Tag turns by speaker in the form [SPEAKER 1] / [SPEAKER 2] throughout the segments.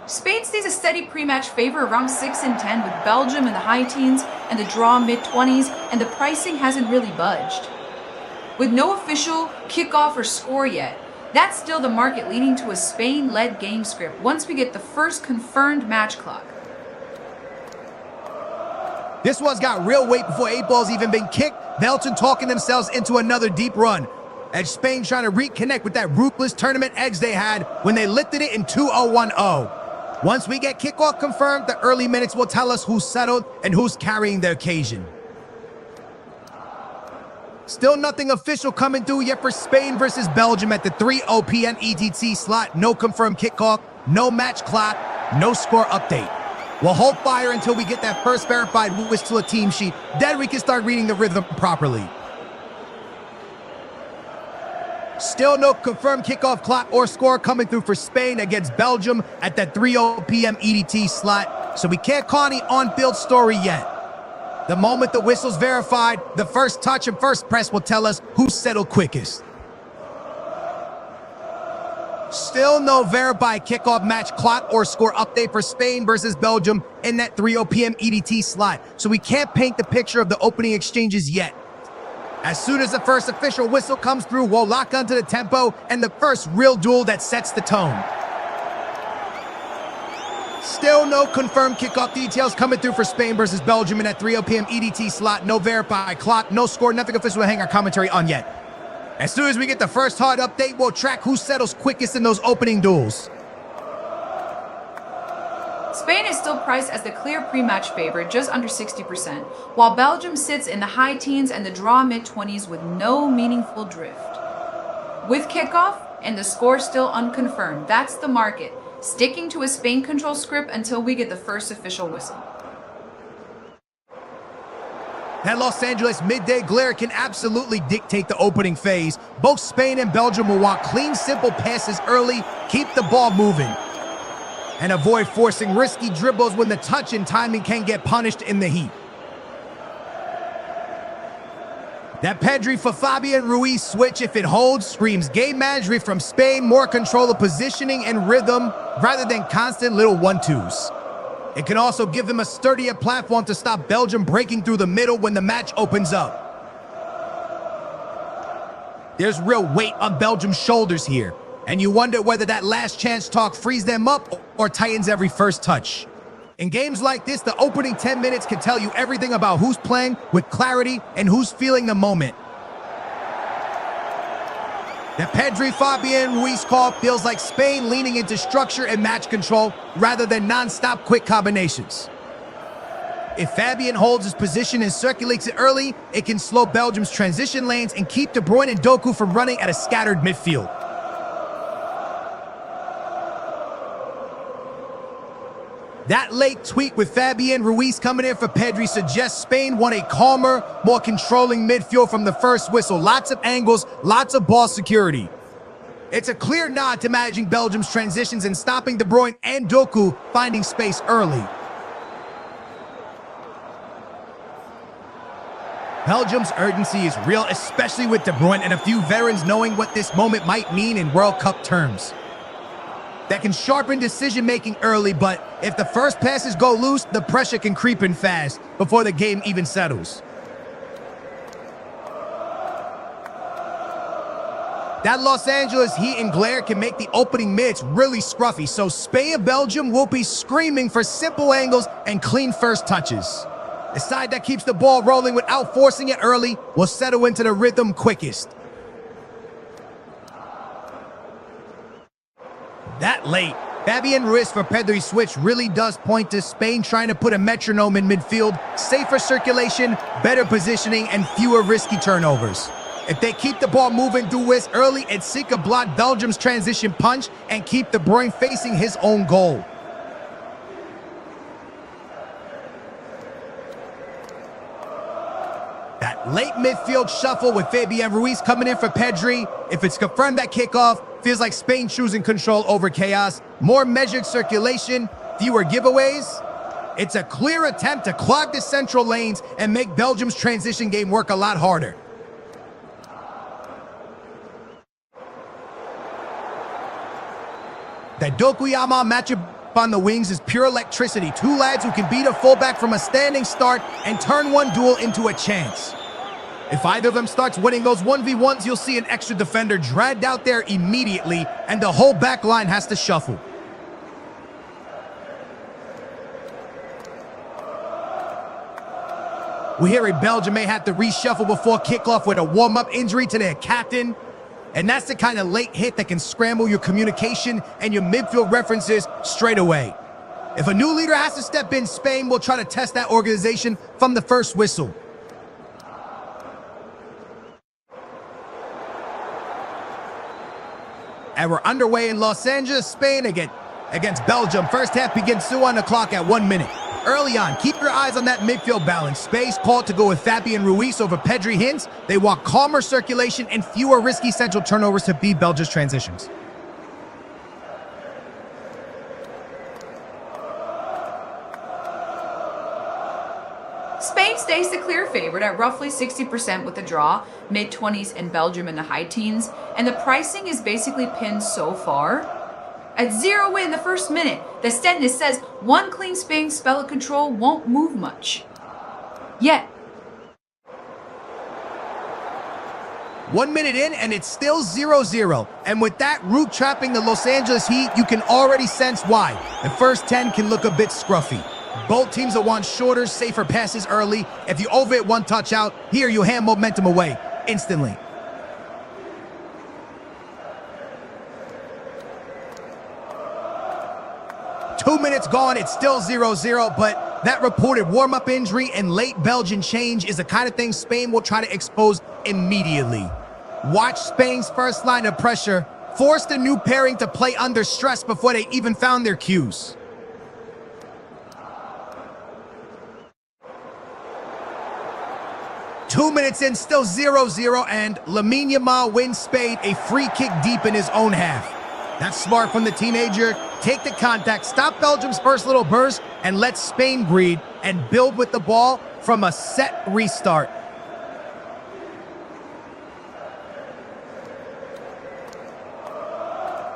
[SPEAKER 1] Spain stays a steady pre-match favor around 6 and 10 with Belgium in the high teens and the draw mid-20s, and the pricing hasn't really budged. With no official kickoff or score yet, that's still the market leaning to a Spain-led game script once we get the first confirmed match clock.
[SPEAKER 2] This one's got real weight before 8 balls even been kicked. Belgium talking themselves into another deep run, as Spain trying to reconnect with that ruthless tournament edge they had when they lifted it in 2010. Once we get kickoff confirmed, the early minutes will tell us who's settled and who's carrying the occasion. Still nothing official coming through yet for Spain versus Belgium at the 3:00 p.m. EDT slot. No confirmed kickoff, no match clock, no score update. We'll hold fire until we get that first verified whistle to a team sheet. Then we can start reading the rhythm properly. Still no confirmed kickoff clock or score coming through for Spain against Belgium at that 3:00 p.m. EDT slot, so we can't call any on-field story yet. The moment the whistle's verified, the first touch and first press will tell us who settled quickest. Still no verified kickoff match clock or score update for Spain versus Belgium in that 3:00 p.m. EDT slot, so we can't paint the picture of the opening exchanges yet. As soon as the first official whistle comes through, we'll lock onto the tempo and the first real duel that sets the tone. Still no confirmed kickoff details coming through for Spain versus Belgium in that 3:00 p.m. EDT slot. No verified clock, no score, nothing official to hang our commentary on yet. As soon as we get the first hard update, we'll track who settles quickest in those opening duels.
[SPEAKER 1] Spain is still priced as the clear pre-match favorite, just under 60%, while Belgium sits in the high teens and the draw mid-20s with no meaningful drift. With kickoff and the score still unconfirmed, that's the market, sticking to a Spain control script until we get the first official whistle.
[SPEAKER 2] That Los Angeles midday glare can absolutely dictate the opening phase. Both Spain and Belgium will want clean, simple passes early, keep the ball moving, and avoid forcing risky dribbles when the touch and timing can get punished in the heat. That Pedri for Fabian Ruiz switch, if it holds, screams game management from Spain, more control of positioning and rhythm rather than constant little 1-2s. It can also give them a sturdier platform to stop Belgium breaking through the middle when the match opens up. There's real weight on Belgium's shoulders here, and you wonder whether that last chance talk frees them up or tightens every first touch. In games like this, the opening 10 minutes can tell you everything about who's playing with clarity and who's feeling the moment. The Pedri Fabian Ruiz call feels like Spain leaning into structure and match control rather than non-stop quick combinations. If Fabian holds his position and circulates it early, it can slow Belgium's transition lanes and keep De Bruyne and Doku from running at a scattered midfield. That late tweak with Fabian Ruiz coming in for Pedri suggests Spain want a calmer, more controlling midfield from the first whistle. Lots of angles, lots of ball security. It's a clear nod to managing Belgium's transitions and stopping De Bruyne and Doku finding space early. Belgium's urgency is real, especially with De Bruyne and a few veterans knowing what this moment might mean in World Cup terms. That can sharpen decision-making early, but if the first passes go loose, the pressure can creep in fast before the game even settles. That Los Angeles heat and glare can make the opening minutes really scruffy, so Spain and Belgium will be screaming for simple angles and clean first touches. The side that keeps the ball rolling without forcing it early will settle into the rhythm quickest. That late Fabian Ruiz for Pedri switch really does point to Spain trying to put a metronome in midfield, safer circulation, better positioning, and fewer risky turnovers. If they keep the ball moving through Ruiz early, it seek a block Belgium's transition punch and keep De Bruyne facing his own goal. That late midfield shuffle with Fabian Ruiz coming in for Pedri. If it's confirmed that kickoff, feels like Spain choosing control over chaos, more measured circulation, fewer giveaways. It's a clear attempt to clog the central lanes and make Belgium's transition game work a lot harder. That Dokuyama matchup on the wings is pure electricity. Two lads who can beat a fullback from a standing start and turn one duel into a chance. If either of them starts winning those 1v1s, you'll see an extra defender dragged out there immediately, and the whole back line has to shuffle. We hear Belgium may have to reshuffle before kickoff with a warm-up injury to their captain. And that's the kind of late hit that can scramble your communication and your midfield references straight away. If a new leader has to step in, Spain will try to test that organization from the first whistle. And we're underway in Los Angeles, Spain against Belgium. First half begins soon on the clock at 1 minute. Early on, keep your eyes on that midfield balance. Spain's called to go with Fabian Ruiz over Pedri Hinz. They want calmer circulation and fewer risky central turnovers to beat Belgium's transitions.
[SPEAKER 1] Spain stays the clear favorite at roughly 60% with a draw, mid-20s in Belgium in the high teens, and the pricing is basically pinned so far. At 0 in the first minute, the Stennis says one clean Spain spell of control won't move much. Yet,
[SPEAKER 2] 1 minute in and it's still 0-0. And with that route trapping the Los Angeles Heat, you can already sense why. The first 10 can look a bit scruffy. Both teams will want shorter, safer passes early. If you over it one touch out, here you hand momentum away instantly. Two minutes gone, it's still 0-0, but that reported warm-up injury and late Belgian change is the kind of thing Spain will try to expose immediately. Watch Spain's first line of pressure, force the new pairing to play under stress before they even found their cues. Two minutes in, still 0-0, and Lamine Yamal wins Spain a free kick deep in his own half. That's smart from the teenager. Take the contact, stop Belgium's first little burst, and let Spain breathe and build with the ball from a set restart.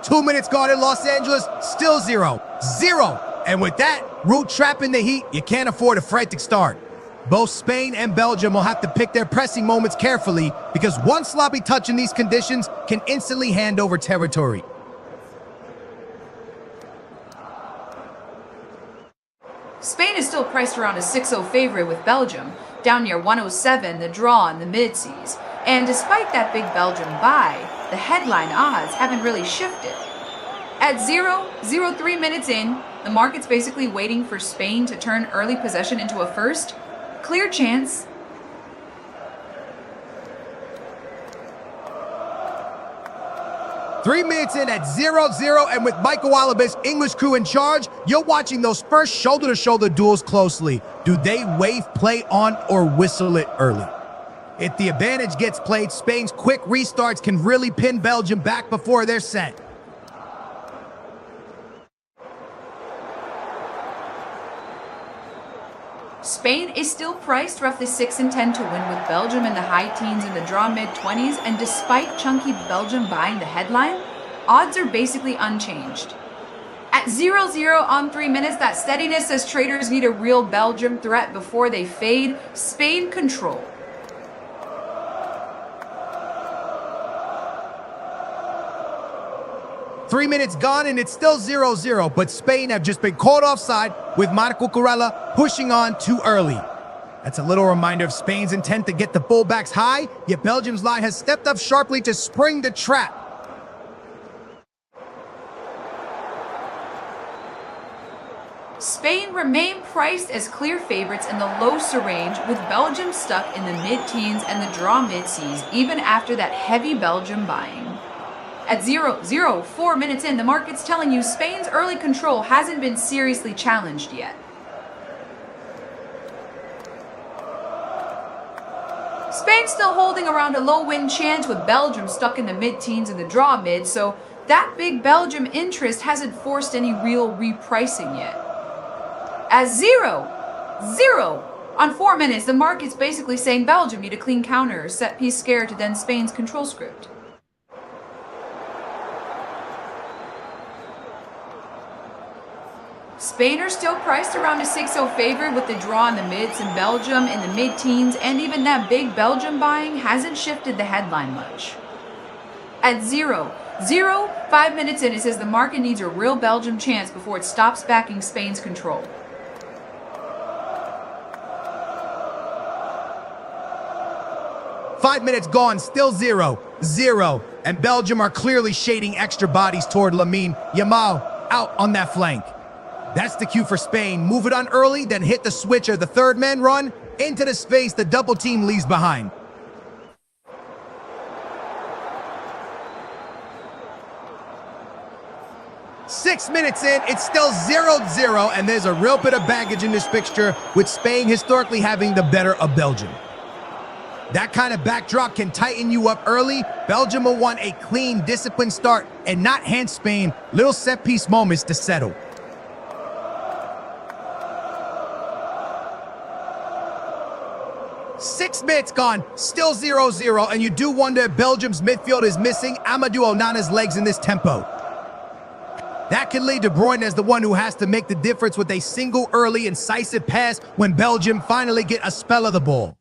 [SPEAKER 2] Two minutes gone in Los Angeles, still 0-0. And with that, route trapping the Heat, you can't afford a frantic start. Both Spain and Belgium will have to pick their pressing moments carefully because one sloppy touch in these conditions can instantly hand over territory.
[SPEAKER 1] Spain is still priced around a 6-0 favorite with Belgium, down near 107 the draw in the mid-seas. And despite that big Belgium bye, the headline odds haven't really shifted. At 0-3 minutes in, the market's basically waiting for Spain to turn early possession into a first. Clear chance.
[SPEAKER 2] Three minutes in at 0-0, and with Michael Wallabi's English crew in charge, you're watching those first shoulder-to-shoulder duels closely. Do they wave play on or whistle it early? If the advantage gets played, Spain's quick restarts can really pin Belgium back before they're set.
[SPEAKER 1] Spain is still priced roughly 6-10 to win with Belgium in the high teens and the draw mid-20s, and despite chunky Belgium buying the headline, odds are basically unchanged. At 0-0 on 3 minutes, that steadiness says traders need a real Belgium threat before they fade. Spain control.
[SPEAKER 2] Three minutes gone and it's still 0-0, but Spain have just been caught offside with Marco Corella pushing on too early. That's a little reminder of Spain's intent to get the fullbacks high, yet Belgium's line has stepped up sharply to spring the trap.
[SPEAKER 1] Spain remain priced as clear favorites in the lowest range, with Belgium stuck in the mid-teens and the draw mid-seas, even after that heavy Belgium buying. At 0-0, 4 minutes in, the market's telling you Spain's early control hasn't been seriously challenged yet. Spain's still holding around a low win chance with Belgium stuck in the mid-teens and the draw mid, so that big Belgium interest hasn't forced any real repricing yet. At 0-0 on 4 minutes, the market's basically saying Belgium need a clean counter or set piece scare to then Spain's control script. Spain are still priced around a 6-0 favorite with the draw in the mids and Belgium in the mid-teens, and even that big Belgium buying hasn't shifted the headline much. At 0-0, 5 minutes in, it says the market needs a real Belgium chance before it stops backing Spain's control.
[SPEAKER 2] Five minutes gone, still 0-0, and Belgium are clearly shading extra bodies toward Lamine Yamal out on that flank. That's the cue for Spain. Move it on early, then hit the switcher. The third man run into the space the double team leaves behind. Six minutes in, it's still 0-0, and there's a real bit of baggage in this fixture, with Spain historically having the better of Belgium. That kind of backdrop can tighten you up early. Belgium will want a clean, disciplined start and not hand Spain little set-piece moments to settle. Six minutes gone, still 0-0, and you do wonder if Belgium's midfield is missing Amadou Onana's legs in this tempo. That could lead De Bruyne as the one who has to make the difference with a single early, incisive pass when Belgium finally get a spell of the ball.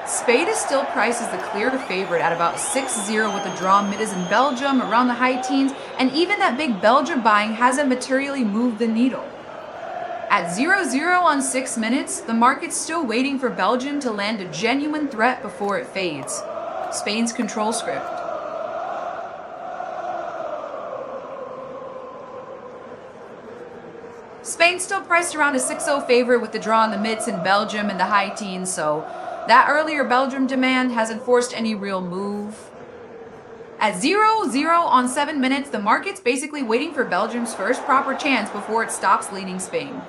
[SPEAKER 1] Spain is still priced as the clear favorite at about 6-0 with the draw mid in Belgium around the high teens, and even that big Belgium buying hasn't materially moved the needle. At 0-0 on 6 minutes, the market's still waiting for Belgium to land a genuine threat before it fades. Spain's control script. Spain's still priced around a 6-0 favorite with the draw in the mids in Belgium and the high teens, so that earlier Belgium demand hasn't forced any real move. At 0-0 on 7 minutes, the market's basically waiting for Belgium's first proper chance before it stops leading Spain.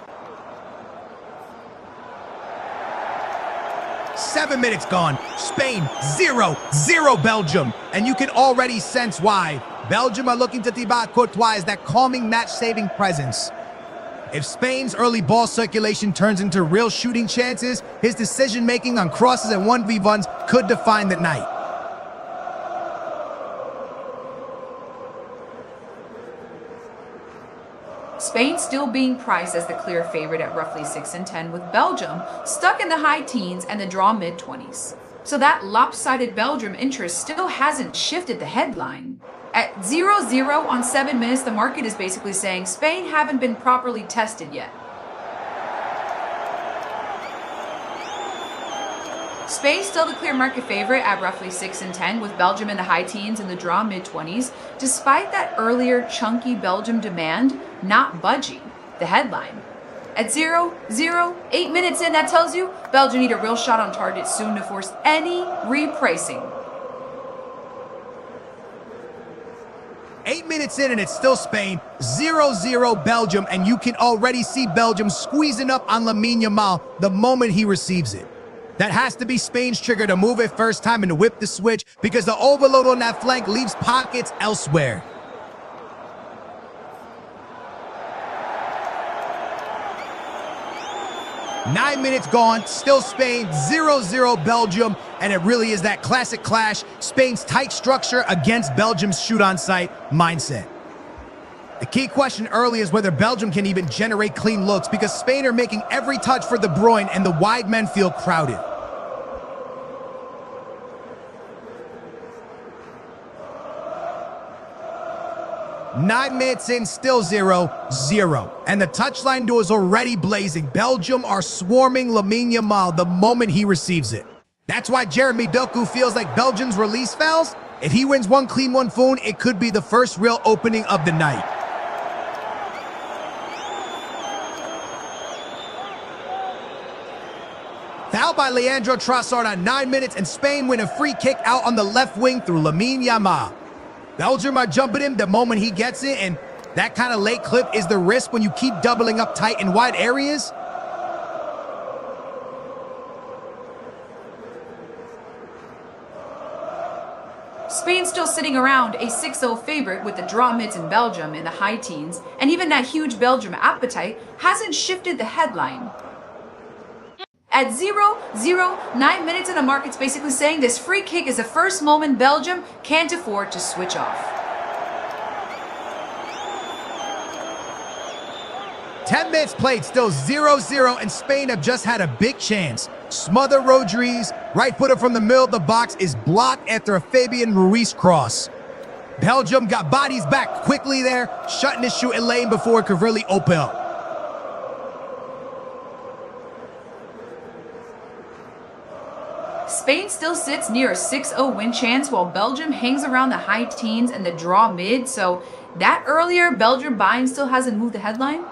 [SPEAKER 2] 7 minutes gone, Spain 0-0 Belgium, and you can already sense why. Belgium are looking to Thibaut Courtois as that calming match-saving presence. If Spain's early ball circulation turns into real shooting chances, his decision-making on crosses and 1v1s could define the night.
[SPEAKER 1] Spain still being priced as the clear favorite at roughly 6-10, with Belgium stuck in the high teens and the draw mid-20s. So that lopsided Belgium interest still hasn't shifted the headline. At 0-0 on 7 minutes, the market is basically saying Spain haven't been properly tested yet. Spain's still the clear market favorite at roughly 6-10, with Belgium in the high teens and the draw mid-20s, despite that earlier chunky Belgium demand not budging the headline. At 0-0, 8 minutes in, that tells you Belgium need a real shot on target soon to force any repricing.
[SPEAKER 2] 8 minutes in and it's still Spain, 0-0 Belgium, and you can already see Belgium squeezing up on Lamine Yamal the moment he receives it. That has to be Spain's trigger to move it first time and to whip the switch, because the overload on that flank leaves pockets elsewhere. Nine minutes gone, still Spain, 0-0 Belgium, and it really is that classic clash, Spain's tight structure against Belgium's shoot-on-sight mindset. The key question early is whether Belgium can even generate clean looks, because Spain are making every touch for De Bruyne and the wide men feel crowded. Nine minutes in, still 0-0. And the touchline door is already blazing. Belgium are swarming Lamine Yamal the moment he receives it. That's why Jeremy Doku feels like Belgium's release fouls. If he wins one clean, one foul, it could be the first real opening of the night. Foul by Leandro Trossard on 9 minutes, and Spain win a free kick out on the left wing through Lamine Yamal. Belgium are jumping him the moment he gets it, and that kind of late clip is the risk when you keep doubling up tight in wide areas.
[SPEAKER 1] Spain's still sitting around a 6-0 favorite with the draw mids in Belgium in the high teens, and even that huge Belgium appetite hasn't shifted the headline. At 0:09 and the market's basically saying this free kick is the first moment Belgium can't afford to switch off.
[SPEAKER 2] 10 minutes played, still 0-0, and Spain have just had a big chance. Smother Rodriguez, right footer from the middle of the box, is blocked after a Fabian Ruiz cross. Belgium got bodies back quickly there, shutting the shooting lane before it could really open up.
[SPEAKER 1] Spain still sits near a 6-0 win chance while Belgium hangs around the high teens and the draw mid, so that earlier Belgium buying still hasn't moved the headline.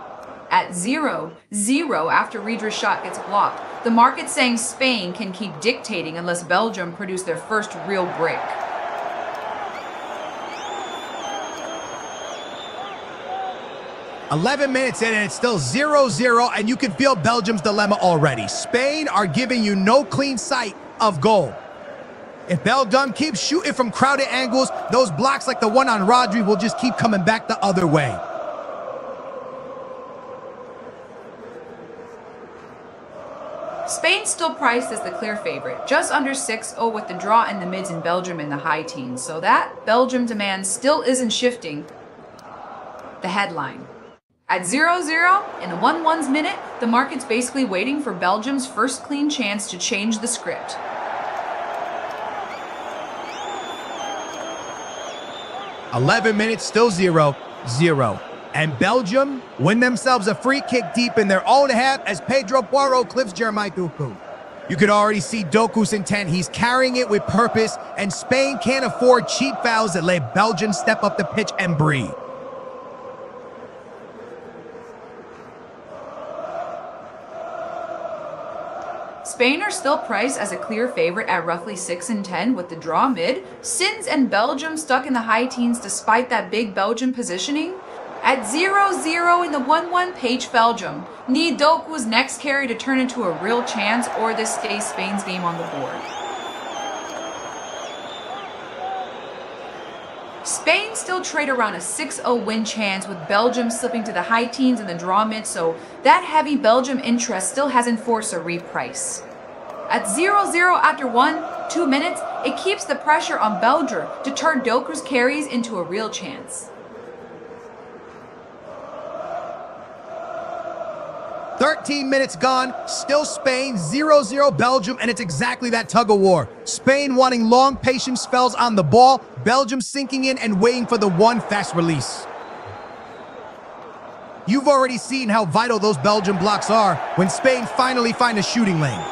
[SPEAKER 1] At 0-0 after Riedre's shot gets blocked, the market's saying Spain can keep dictating unless Belgium produce their first real break.
[SPEAKER 2] "11 minutes in and it's still 0-0, and you can feel Belgium's dilemma already. Spain are giving you no clean sight of goal. If Belgium keeps shooting from crowded angles, those blocks like the one on Rodri will just keep coming back the other way.
[SPEAKER 1] Spain's still priced as the clear favorite, just under 6-0 with the draw in the mids and Belgium in the high teens, so that Belgium demand still isn't shifting the headline. At 0-0 in the 1-1's minute, the market's basically waiting for Belgium's first clean chance to change the script.
[SPEAKER 2] "11 minutes, still 0-0. And Belgium win themselves a free kick deep in their own half as Pedro Porro clips Jeremy Doku. You could already see Doku's intent. He's carrying it with purpose, and Spain can't afford cheap fouls that let Belgium step up the pitch and breathe.
[SPEAKER 1] Spain are still priced as a clear favorite at roughly 6-10 with the draw mid. Sins and Belgium stuck in the high teens despite that big Belgium positioning. At 0-0 in the 1-1 page Belgium need Doku's next carry to turn into a real chance, or this stays Spain's game on the board. Spain still trade around a 6-0 win chance with Belgium slipping to the high teens in the draw mid, so that heavy Belgium interest still hasn't forced a reprice. At 0-0 after 1-2 minutes, it keeps the pressure on Belgium to turn Doku's carries into a real chance.
[SPEAKER 2] 13 minutes gone, still Spain, 0-0 Belgium, and it's exactly that tug-of-war. Spain wanting long, patient spells on the ball, Belgium sinking in and waiting for the one fast release. You've already seen how vital those Belgian blocks are when Spain finally find a shooting lane.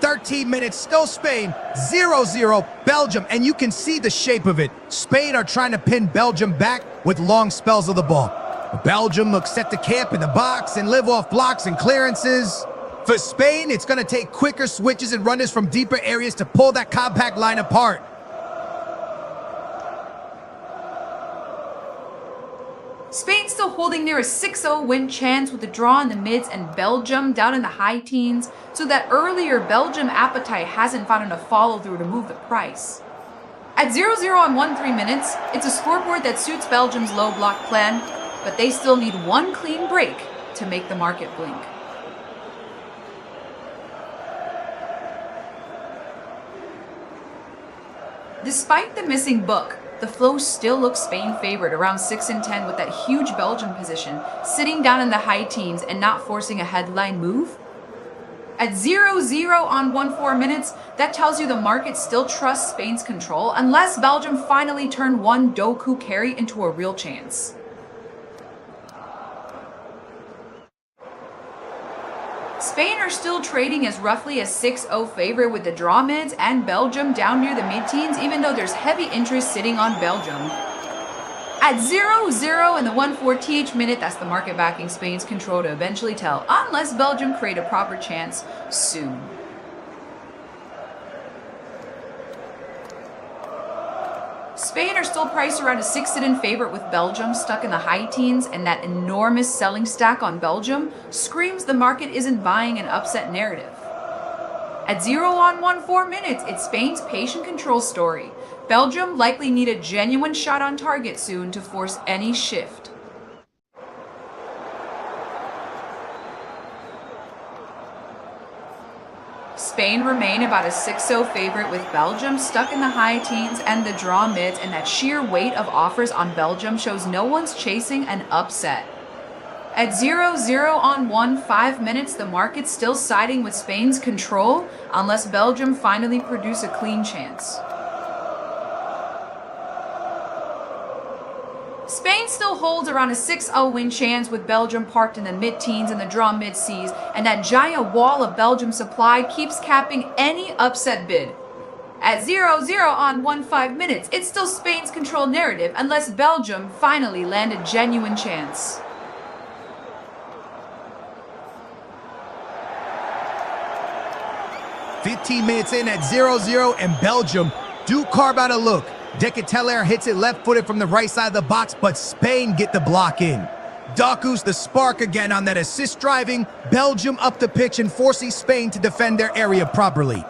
[SPEAKER 2] "13 minutes, still Spain, 0-0 Belgium, and you can see the shape of it. Spain are trying to pin Belgium back with long spells of the ball. Belgium looks set to camp in the box and live off blocks and clearances. For Spain, it's going to take quicker switches and runners from deeper areas to pull that compact line apart.
[SPEAKER 1] Spain still holding near a 6-0 win chance with the draw in the mids and Belgium down in the high teens, so that earlier Belgium appetite hasn't found enough follow-through to move the price. At 0-0 on 1-3 minutes, it's a scoreboard that suits Belgium's low block plan, but they still need one clean break to make the market blink. Despite the missing book, the flow still looks Spain favored around 6-10 with that huge Belgium position, sitting down in the high teens and not forcing a headline move. At 0-0 on 1-4 minutes, that tells you the market still trusts Spain's control unless Belgium finally turn one Doku carry into a real chance. Spain are still trading as roughly a 6-0 favorite with the draw mids and Belgium down near the mid-teens, even though there's heavy interest sitting on Belgium. At 0-0 in the 1-4 TH minute, that's the market backing Spain's control to eventually tell, unless Belgium create a proper chance soon. Spain are still priced around a 6-in favorite with Belgium stuck in the high teens, and that enormous selling stack on Belgium screams the market isn't buying an upset narrative. At 0 on 1-4 minutes, it's Spain's patient control story. Belgium likely need a genuine shot on target soon to force any shift. Spain remain about a 6-0 favorite with Belgium stuck in the high teens and the draw mids, and that sheer weight of offers on Belgium shows no one's chasing an upset. At 0-0 on 5 minutes, the market's still siding with Spain's control unless Belgium finally produce a clean chance. Spain still holds around a 6-0 win chance with Belgium parked in the mid-teens and the draw mid-seas, and that giant wall of Belgium supply keeps capping any upset bid. At 0-0 on 5 minutes, it's still Spain's control narrative unless Belgium finally land a genuine chance.
[SPEAKER 2] "15 minutes in at 0-0 and Belgium do carve out a look. Decateler hits it left-footed from the right side of the box, but Spain get the block in. Doku's the spark again on that assist driving Belgium up the pitch and forcing Spain to defend their area properly.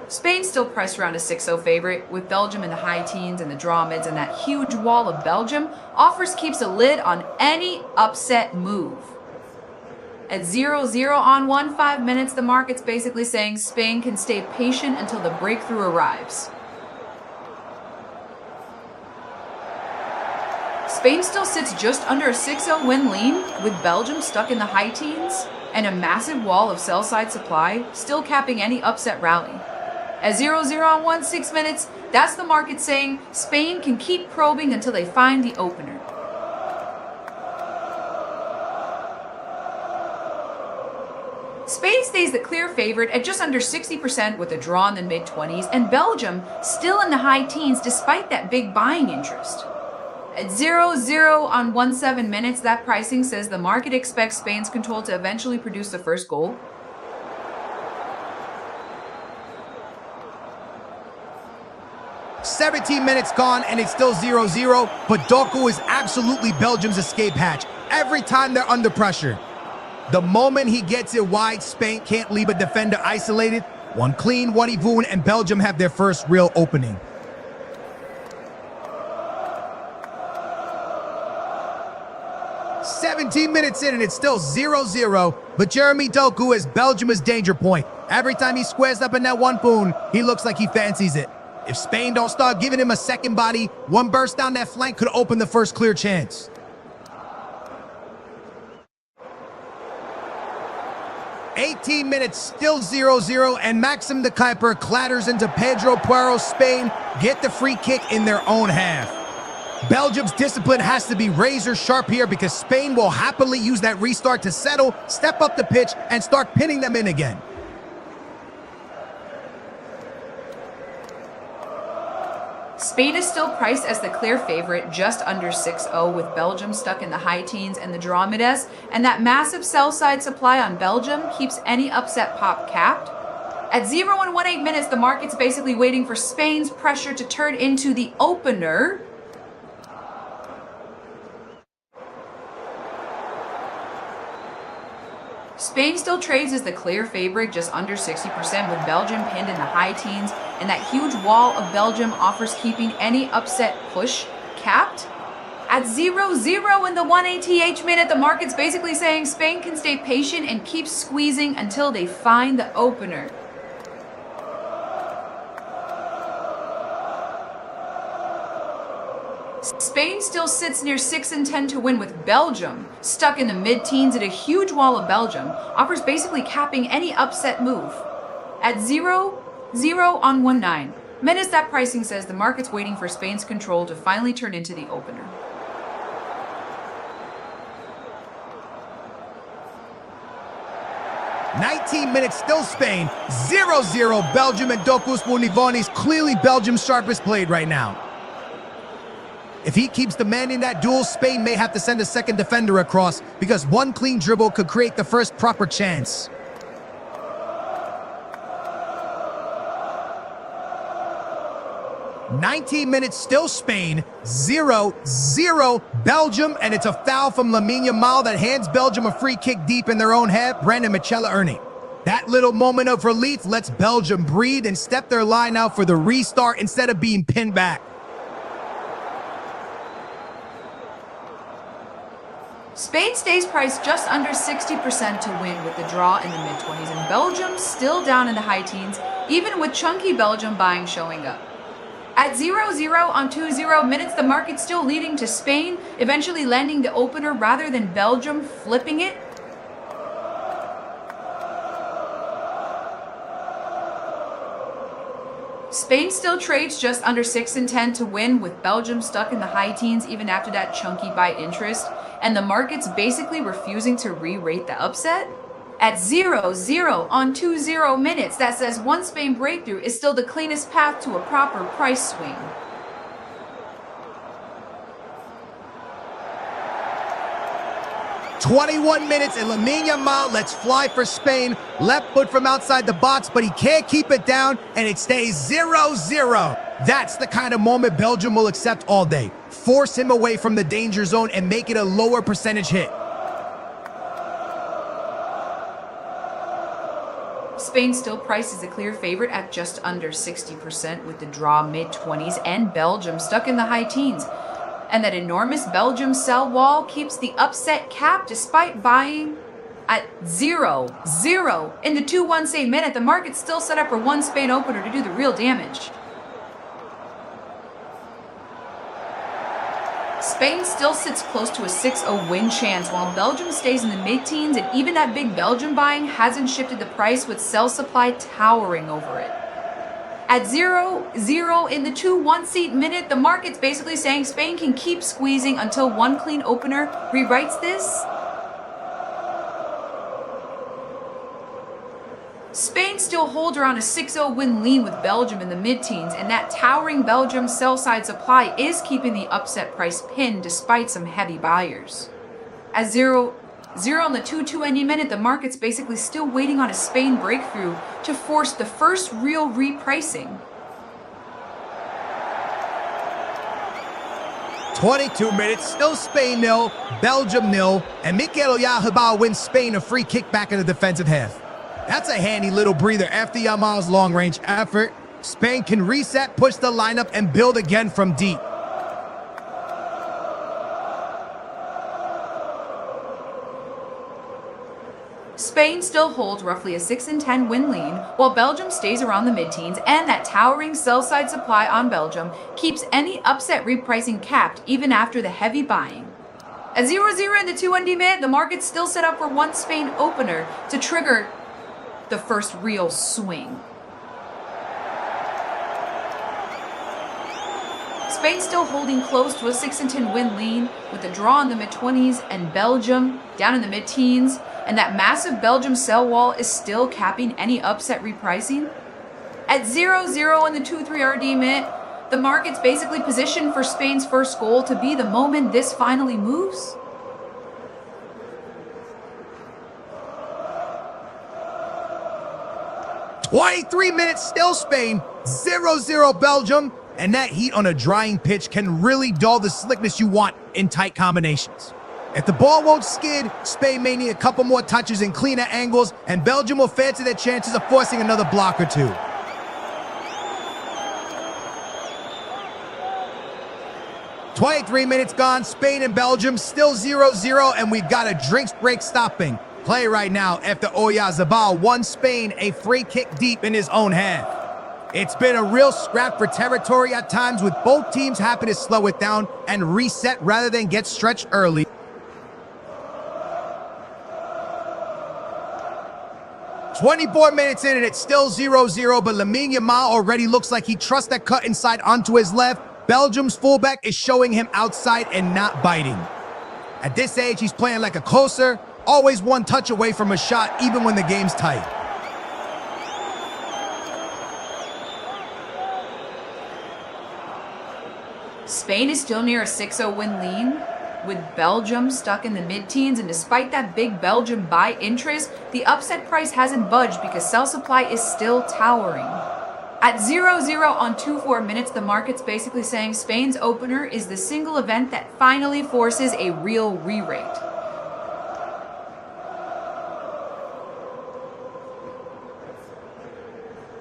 [SPEAKER 1] Spain still priced around a 6-0 favorite, with Belgium in the high teens and the draw mids, and that huge wall of Belgium offers keeps a lid on any upset move. At 0-0 on 5 minutes, the market's basically saying Spain can stay patient until the breakthrough arrives. Spain still sits just under a 6-0 win lean, with Belgium stuck in the high teens, and a massive wall of sell-side supply still capping any upset rally. At 0-0 on 6 minutes, that's the market saying Spain can keep probing until they find the opener. Spain stays the clear favorite at just under 60% with a draw in the mid-20s, and Belgium still in the high teens despite that big buying interest. At 0-0 on 7 minutes, that pricing says the market expects Spain's control to eventually produce the first goal.
[SPEAKER 2] "17 minutes gone and it's still 0-0, but Doku is absolutely Belgium's escape hatch every time they're under pressure. The moment he gets it wide, Spain can't leave a defender isolated. One clean, one even, and Belgium have their first real opening. "17 minutes in and it's still 0-0, but Jeremy Doku is Belgium's danger point. Every time he squares up in that one poon, he looks like he fancies it. If Spain don't start giving him a second body, one burst down that flank could open the first clear chance. 18 minutes, still 0-0, and Maxim de Kuiper clatters into Pedro Puero's Spain get the free kick in their own half. Belgium's discipline has to be razor sharp here because Spain will happily use that restart to settle, step up the pitch, and start pinning them in again.
[SPEAKER 1] Spain is still priced as the clear favorite, just under 6-0, with Belgium stuck in the high teens and the draw mid-s, and that massive sell-side supply on Belgium keeps any upset pop capped. At 0 and 1/8 minutes, the market's basically waiting for Spain's pressure to turn into the opener. Spain still trades as the clear favorite, just under 60%, with Belgium pinned in the high teens, and that huge wall of Belgium offers keeping any upset push capped. At 0-0 in the 1/8th minute, the market's basically saying Spain can stay patient and keep squeezing until they find the opener. Spain still sits near 6 and 10 to win, with Belgium stuck in the mid-teens, and a huge wall of Belgium offers basically capping any upset move. At 0-0 on 1/9 minutes, that pricing says the market's waiting for Spain's control to finally turn into the opener.
[SPEAKER 2] "19 minutes, still Spain, 0-0, Belgium, and Dokus Munivoni's clearly Belgium's sharpest blade right now. If he keeps demanding that duel, Spain may have to send a second defender across because one clean dribble could create the first proper chance. "19 minutes, still Spain, 0-0, Belgium, and it's a foul from Lamine Yamal that hands Belgium a free kick deep in their own half. Brandon Michela earning. That little moment of relief lets Belgium breathe and step their line out for the restart instead of being pinned back.
[SPEAKER 1] Spain stays priced just under 60% to win with the draw in the mid-20s, and Belgium still down in the high teens, even with chunky Belgium buying showing up. At 0-0 on 2-0 minutes, the market's still leading to Spain, eventually landing the opener rather than Belgium flipping it. Spain still trades just under 6-10 to win, with Belgium stuck in the high teens even after that chunky buy interest, and the market's basically refusing to re-rate the upset. At 0-0 on 2-0 minutes, that says one Spain breakthrough is still the cleanest path to a proper price swing.
[SPEAKER 2] "21 minutes and Lamine Yamal lets fly for Spain. Left foot from outside the box, but he can't keep it down, and it stays 0-0. That's the kind of moment Belgium will accept all day. Force him away from the danger zone and make it a lower percentage hit.
[SPEAKER 1] Spain still priced as a clear favorite at just under 60% with the draw mid-20s, and Belgium stuck in the high teens. And that enormous Belgium sell wall keeps the upset cap despite buying at 0-0 in the 2-1 same minute. The market's still set up for one Spain opener to do the real damage. Spain still sits close to a 6-0 win chance, while Belgium stays in the mid-teens, and even that big Belgium buying hasn't shifted the price, with sell supply towering over it. At 0-0 in the 2-1 seat minute, the market's basically saying Spain can keep squeezing until one clean opener rewrites this. Spain still holds around a 6-0 win lean with Belgium in the mid-teens, and that towering Belgium sell-side supply is keeping the upset price pinned despite some heavy buyers. At 0-0 in the 2-2 minute, the market's basically still waiting on a Spain breakthrough to force the first real repricing.
[SPEAKER 2] 22 minutes, still Spain 0, Belgium 0, and Mikel Oyarzabal wins Spain a free kick back in the defensive half. That's a handy little breather after Yamal's long-range effort. Spain can reset, push the lineup, and build again from deep.
[SPEAKER 1] Spain still holds roughly a 6-10 win lead, while Belgium stays around the mid-teens, and that towering sell-side supply on Belgium keeps any upset repricing capped even after the heavy buying. At 0-0 in the 2-1 minute, the market's still set up for one Spain opener to trigger the first real swing. Spain still holding close to a 6-10 win lead with a draw in the mid-20s, and Belgium down in the mid-teens, and that massive Belgium sell wall is still capping any upset repricing. At 0-0 in the 2-3 RD minute, the market's basically positioned for Spain's first goal to be the moment this finally moves.
[SPEAKER 2] "23 minutes, still Spain, 0-0 Belgium, and that heat on a drying pitch can really dull the slickness you want in tight combinations. If the ball won't skid, Spain may need a couple more touches and cleaner angles, and Belgium will fancy their chances of forcing another block or two. 23 minutes gone, Spain and Belgium still 0-0, and we've got a drinks break stopping play right now after Oyarzabal won Spain a free kick deep in his own half. It's been a real scrap for territory at times, with both teams happy to slow it down and reset rather than get stretched early. "24 minutes in and it's still 0-0, but Lamine Yamal already looks like he trusts that cut inside onto his left. Belgium's fullback is showing him outside and not biting. At this age, he's playing like a closer, always one touch away from a shot, even when the game's tight.
[SPEAKER 1] Spain is still near a 6-0 win lead, with Belgium stuck in the mid-teens, and despite that big Belgium buy interest, the upset price hasn't budged because sell supply is still towering. At 0-0 on 2-4 minutes, the market's basically saying Spain's opener is the single event that finally forces a real re-rate.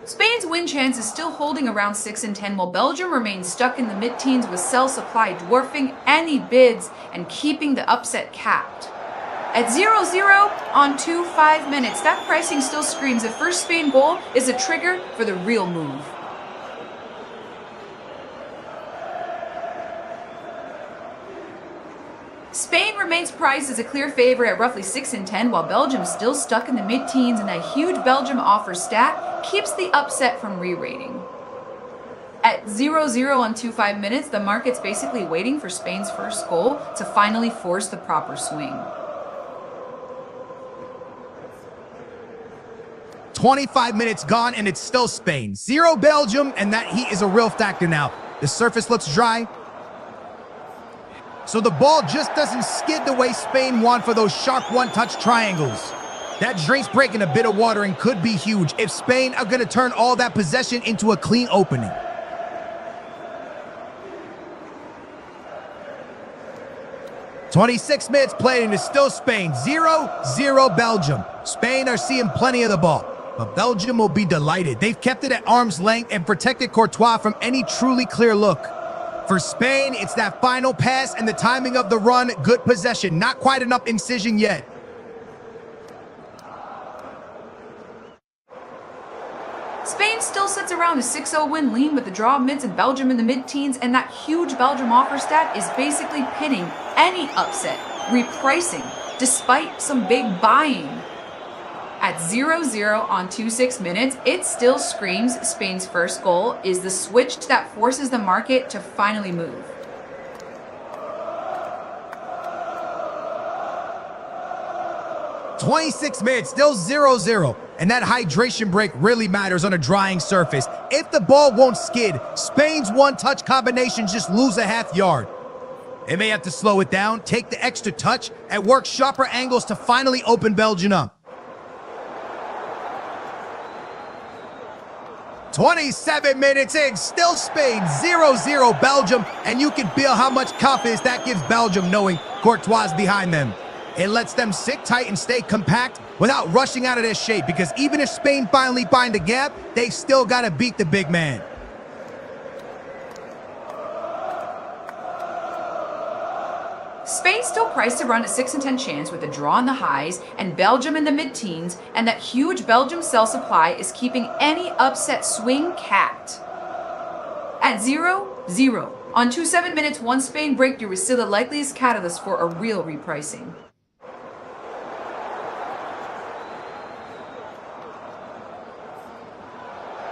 [SPEAKER 1] Spain Spain's win chance is still holding around 6 in 10, while Belgium remains stuck in the mid-teens with sell supply dwarfing any bids and keeping the upset capped. At 0-0 on 2-5 minutes, that pricing still screams the first Spain goal is a trigger for the real move. Spain remains priced as a clear favorite at roughly 6 in 10, while Belgium still stuck in the mid-teens, and a huge Belgium offer stat keeps the upset from re-rating. At 0-0 on 2-5 minutes, the market's basically waiting for Spain's first goal to finally force the proper swing.
[SPEAKER 2] 25 minutes gone, and it's still Spain. 0 Belgium, and that heat is a real factor now. The surface looks dry, so the ball just doesn't skid the way Spain want for those sharp one-touch triangles. That drink's breaking a bit of water and could be huge if Spain are going to turn all that possession into a clean opening. "26 minutes played and it's still Spain. 0-0 Belgium. Spain are seeing plenty of the ball, but Belgium will be delighted. They've kept it at arm's length and protected Courtois from any truly clear look. For Spain, it's that final pass and the timing of the run. Good possession. Not quite enough incision yet.
[SPEAKER 1] Spain still sits around a 6-0 win lean with the draw of mids and Belgium in the mid-teens, and that huge Belgium offer stat is basically pinning any upset, repricing, despite some big buying. At 0-0 on 2-6 minutes, it still screams Spain's first goal is the switch that forces the market to finally move.
[SPEAKER 2] "26 minutes, still 0-0. And that hydration break really matters on a drying surface. If the ball won't skid, Spain's one-touch combinations just lose a half yard. They may have to slow it down, take the extra touch, and work sharper angles to finally open Belgium up. 27 minutes in, still Spain, 0-0 Belgium, and you can feel how much confidence that gives Belgium knowing Courtois is behind them. It lets them sit tight and stay compact without rushing out of their shape, because even if Spain finally find a gap, they've still got to beat the big man.
[SPEAKER 1] Spain still priced to run a 6 in 10 chance with a draw in the highs and Belgium in the mid-teens, and that huge Belgium sell supply is keeping any upset swing capped. At 0-0 on 2-7 minutes, one Spain breakthrough is still the likeliest catalyst for a real repricing.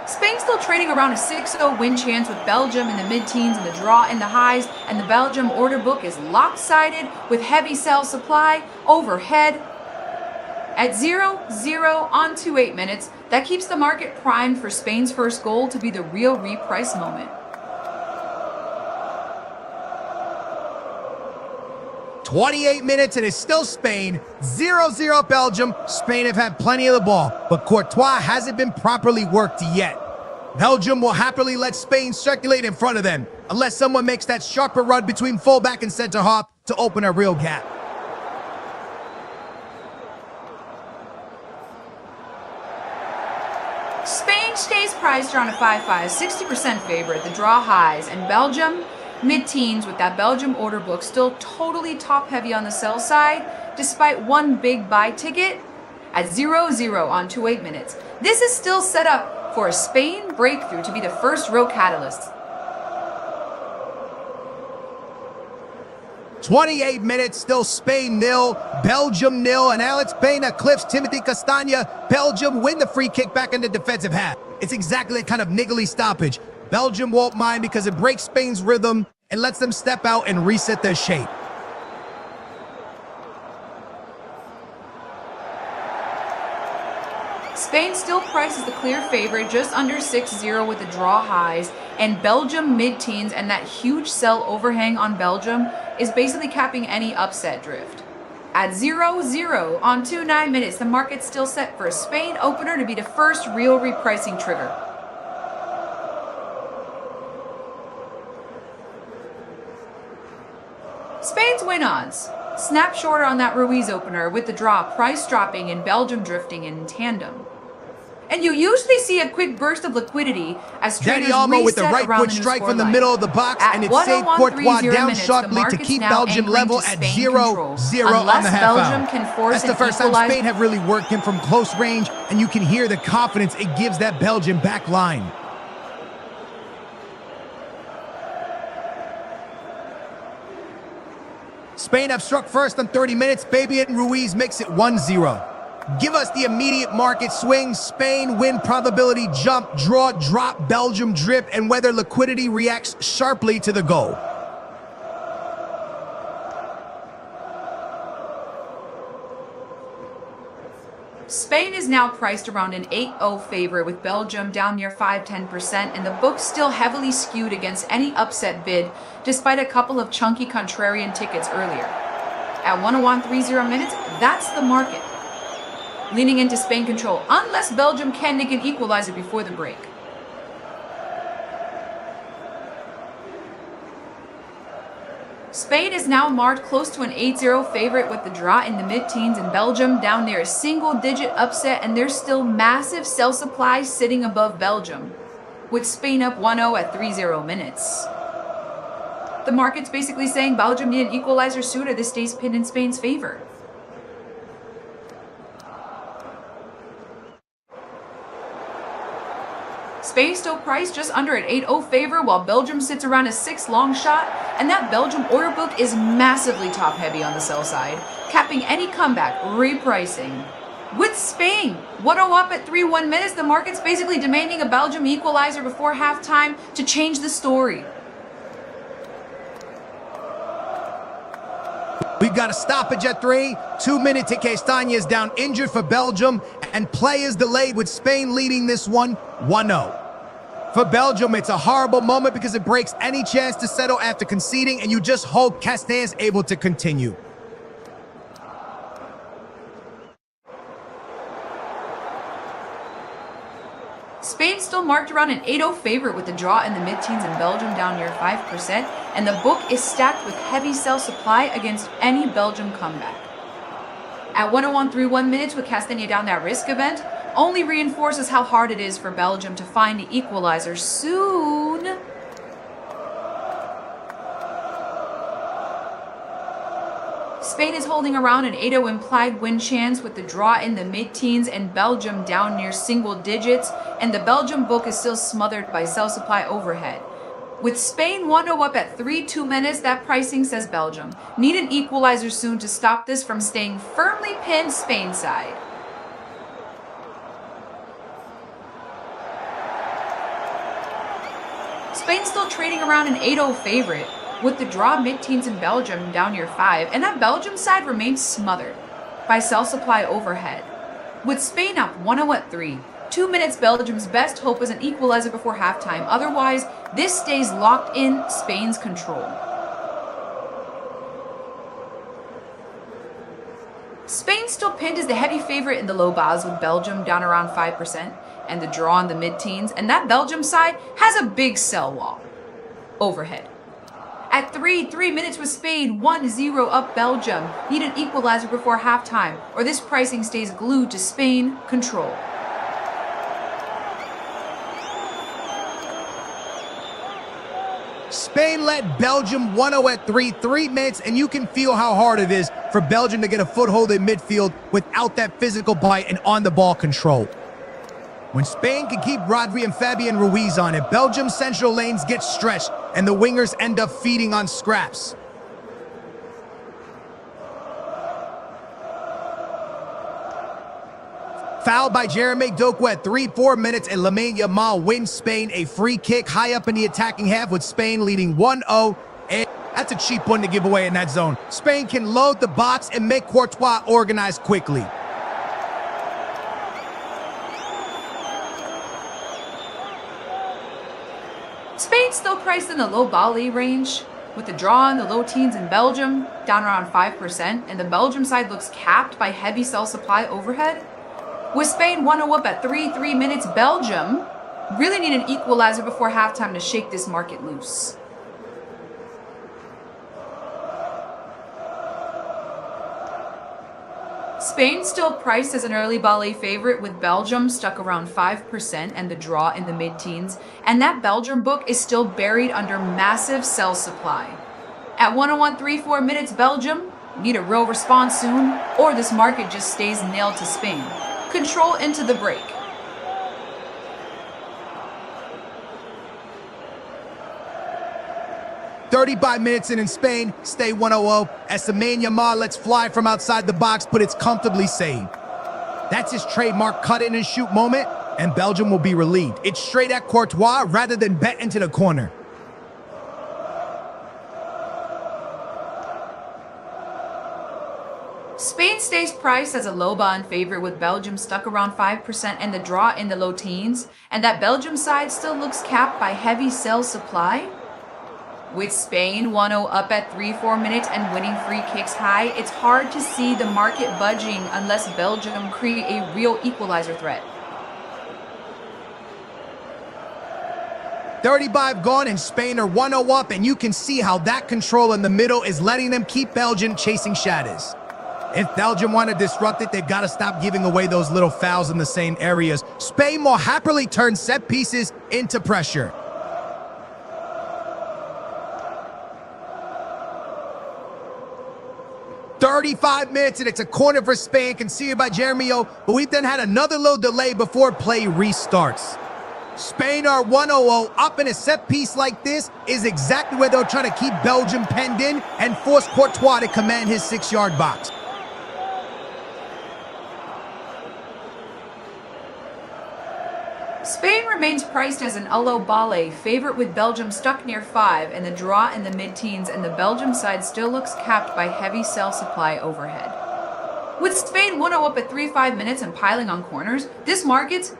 [SPEAKER 1] Spain still trading around a 6-0 win chance with Belgium in the mid-teens and the draw in the highs, and the Belgium order book is lopsided with heavy sell supply overhead. At 0-0 on 2-8 minutes, that keeps the market primed for Spain's first goal to be the real reprice moment.
[SPEAKER 2] 28 minutes and it's still Spain, 0-0 Belgium. Spain have had plenty of the ball, but Courtois hasn't been properly worked yet. Belgium will happily let Spain circulate in front of them, unless someone makes that sharper run between fullback and center half to open a real gap.
[SPEAKER 1] Spain stays priced around a 5-5, 60% favorite, the draw highs, and Belgium mid-teens with that Belgium order book still totally top-heavy on the sell side, despite one big buy ticket at 0-0 on 2-8 minutes. This is still set up for a Spain breakthrough to be the first real catalyst.
[SPEAKER 2] 28 minutes, still Spain 0, Belgium 0, and Alex Pena clips Timothy Castagna. Belgium win the free kick back in the defensive half. It's exactly a kind of niggly stoppage. Belgium won't mind because it breaks Spain's rhythm and lets them step out and reset their shape.
[SPEAKER 1] Spain still prices the clear favorite, just under 6-0 with the draw highs, and Belgium mid-teens, and that huge sell overhang on Belgium is basically capping any upset drift. At 0-0 on 2-9 minutes, the market's still set for a Spain opener to be the first real repricing trigger. Spain's win odds snap shorter on that Ruiz opener, with the draw price dropping and Belgium drifting in tandem. And you usually see a quick burst of liquidity as
[SPEAKER 2] Danny
[SPEAKER 1] traders
[SPEAKER 2] Almo with the
[SPEAKER 1] reset
[SPEAKER 2] right
[SPEAKER 1] around
[SPEAKER 2] foot
[SPEAKER 1] the new
[SPEAKER 2] strike from the
[SPEAKER 1] scoreline.
[SPEAKER 2] middle of the box,
[SPEAKER 1] At
[SPEAKER 2] and it saved
[SPEAKER 1] 1:30
[SPEAKER 2] Courtois down
[SPEAKER 1] minutes, the
[SPEAKER 2] sharply to
[SPEAKER 1] market's
[SPEAKER 2] keep
[SPEAKER 1] now
[SPEAKER 2] Belgium
[SPEAKER 1] anchoring
[SPEAKER 2] level
[SPEAKER 1] to
[SPEAKER 2] at
[SPEAKER 1] Spain
[SPEAKER 2] 0-0
[SPEAKER 1] control,
[SPEAKER 2] on
[SPEAKER 1] unless
[SPEAKER 2] the half
[SPEAKER 1] Belgium
[SPEAKER 2] hour.
[SPEAKER 1] can force
[SPEAKER 2] That's the
[SPEAKER 1] an
[SPEAKER 2] first time
[SPEAKER 1] equalizer.
[SPEAKER 2] Spain have really worked him from close range, and you can hear the confidence it gives that Belgian back line. Spain have struck first on 30 minutes. Fabian Ruiz makes it 1-0. Give us the immediate market swing. Spain win probability jump, draw, drop, Belgium drip, and whether liquidity reacts sharply to the goal.
[SPEAKER 1] Spain is now priced around an 8-0 favorite with Belgium down near 5-10%, and the book's still heavily skewed against any upset bid despite a couple of chunky contrarian tickets earlier. At 1:30 minutes, that's the market. Leaning into Spain control unless Belgium can nick an equalizer before the break. Spain is now marked close to an 8-0 favorite with the draw in the mid-teens and Belgium down near a single-digit upset, and there's still massive sell supply sitting above Belgium, with Spain up 1-0 at 30 minutes. The market's basically saying Belgium need an equalizer soon or this stays pinned in Spain's favor. Spain still priced just under an 8-0 favor while Belgium sits around a 6 long shot, and that Belgium order book is massively top heavy on the sell side, capping any comeback, repricing. With Spain 1-0 up at 3-1 minutes, the market's basically demanding a Belgium equalizer before halftime to change the story.
[SPEAKER 2] We've got a stoppage at 3. 2 minutes. Castagne is down injured for Belgium, and play is delayed with Spain leading this one 1-0. For Belgium, it's a horrible moment because it breaks any chance to settle after conceding, and you just hope Castagne is able to continue.
[SPEAKER 1] Spain still marked around an 8-0 favorite with the draw in the mid-teens and Belgium down near 5%, and the book is stacked with heavy sell supply against any Belgium comeback. At 1:31 minutes with Castagne down that risk event, only reinforces how hard it is for Belgium to find the equalizer soon. Spain is holding around an 8-0 implied win chance with the draw in the mid-teens and Belgium down near single digits, and the Belgium book is still smothered by sell supply overhead. With Spain 1-0 up at 3-2 minutes, that pricing says Belgium need an equalizer soon to stop this from staying firmly pinned Spain side. Spain still trading around an 8-0 favorite, with the draw mid-teens in Belgium down near 5, and that Belgium side remains smothered by sell supply overhead. With Spain up 1-0 at 3, 2 minutes Belgium's best hope is an equalizer before halftime, otherwise this stays locked in Spain's control. Spain still pinned as the heavy favorite in the low bars with Belgium down around 5% and the draw in the mid-teens, and that Belgium side has a big sell wall overhead. At 3 minutes with Spain 1-0 up Belgium, need an equalizer before halftime or this pricing stays glued to Spain control.
[SPEAKER 2] Spain led Belgium 1-0 at 3 minutes, and you can feel how hard it is for Belgium to get a foothold in midfield without that physical bite and on-the-ball control. When Spain can keep Rodri and Fabian Ruiz on it, Belgium's central lanes get stretched, and the wingers end up feeding on scraps. Foul by Jeremy Doku at 3-4 minutes, and Lamine Yamal wins Spain a free kick high up in the attacking half with Spain leading 1-0. And that's a cheap one to give away in that zone. Spain can load the box and make Courtois organize quickly.
[SPEAKER 1] Spain still priced in the low volley range, with the draw in the low teens in Belgium down around 5%, and the Belgium side looks capped by heavy sell supply overhead. With Spain 1-0 up at 3 minutes, Belgium really need an equalizer before halftime to shake this market loose. Spain still priced as an early ballet favorite, with Belgium stuck around 5% and the draw in the mid-teens, and that Belgium book is still buried under massive sell supply. At 101.34 minutes, Belgium need a real response soon, or this market just stays nailed to Spain. Control into the break.
[SPEAKER 2] "35 minutes in Spain, stay 1-0 as Lamine Yamal lets fly from outside the box, but it's comfortably saved. That's his trademark cut-in-and-shoot moment, and Belgium will be relieved. It's straight at Courtois rather than bet into the corner.
[SPEAKER 1] Spain stays priced as a low bond favorite, with Belgium stuck around 5% and the draw in the low teens, and that Belgium side still looks capped by heavy sell supply. With Spain 1-0 up at 3-4 minutes and winning free kicks high, it's hard to see the market budging unless Belgium create a real equalizer threat.
[SPEAKER 2] 35 gone and Spain are 1-0 up, and you can see how that control in the middle is letting them keep Belgium chasing shadows. If Belgium want to disrupt it, they've got to stop giving away those little fouls in the same areas. Spain more happily turns set pieces into pressure. "35 minutes, and it's a corner for Spain, conceded by Jeremio, but we've then had another little delay before play restarts. Spain are 1-0 up, in a set piece like this is exactly where they're trying to keep Belgium penned in and force Courtois to command his 6-yard box.
[SPEAKER 1] Spain remains priced as an low ballet favorite, with Belgium stuck near 5 and the draw in the mid-teens, and the Belgium side still looks capped by heavy sell supply overhead. With Spain 1-0 up at 3-5 minutes and piling on corners, this market's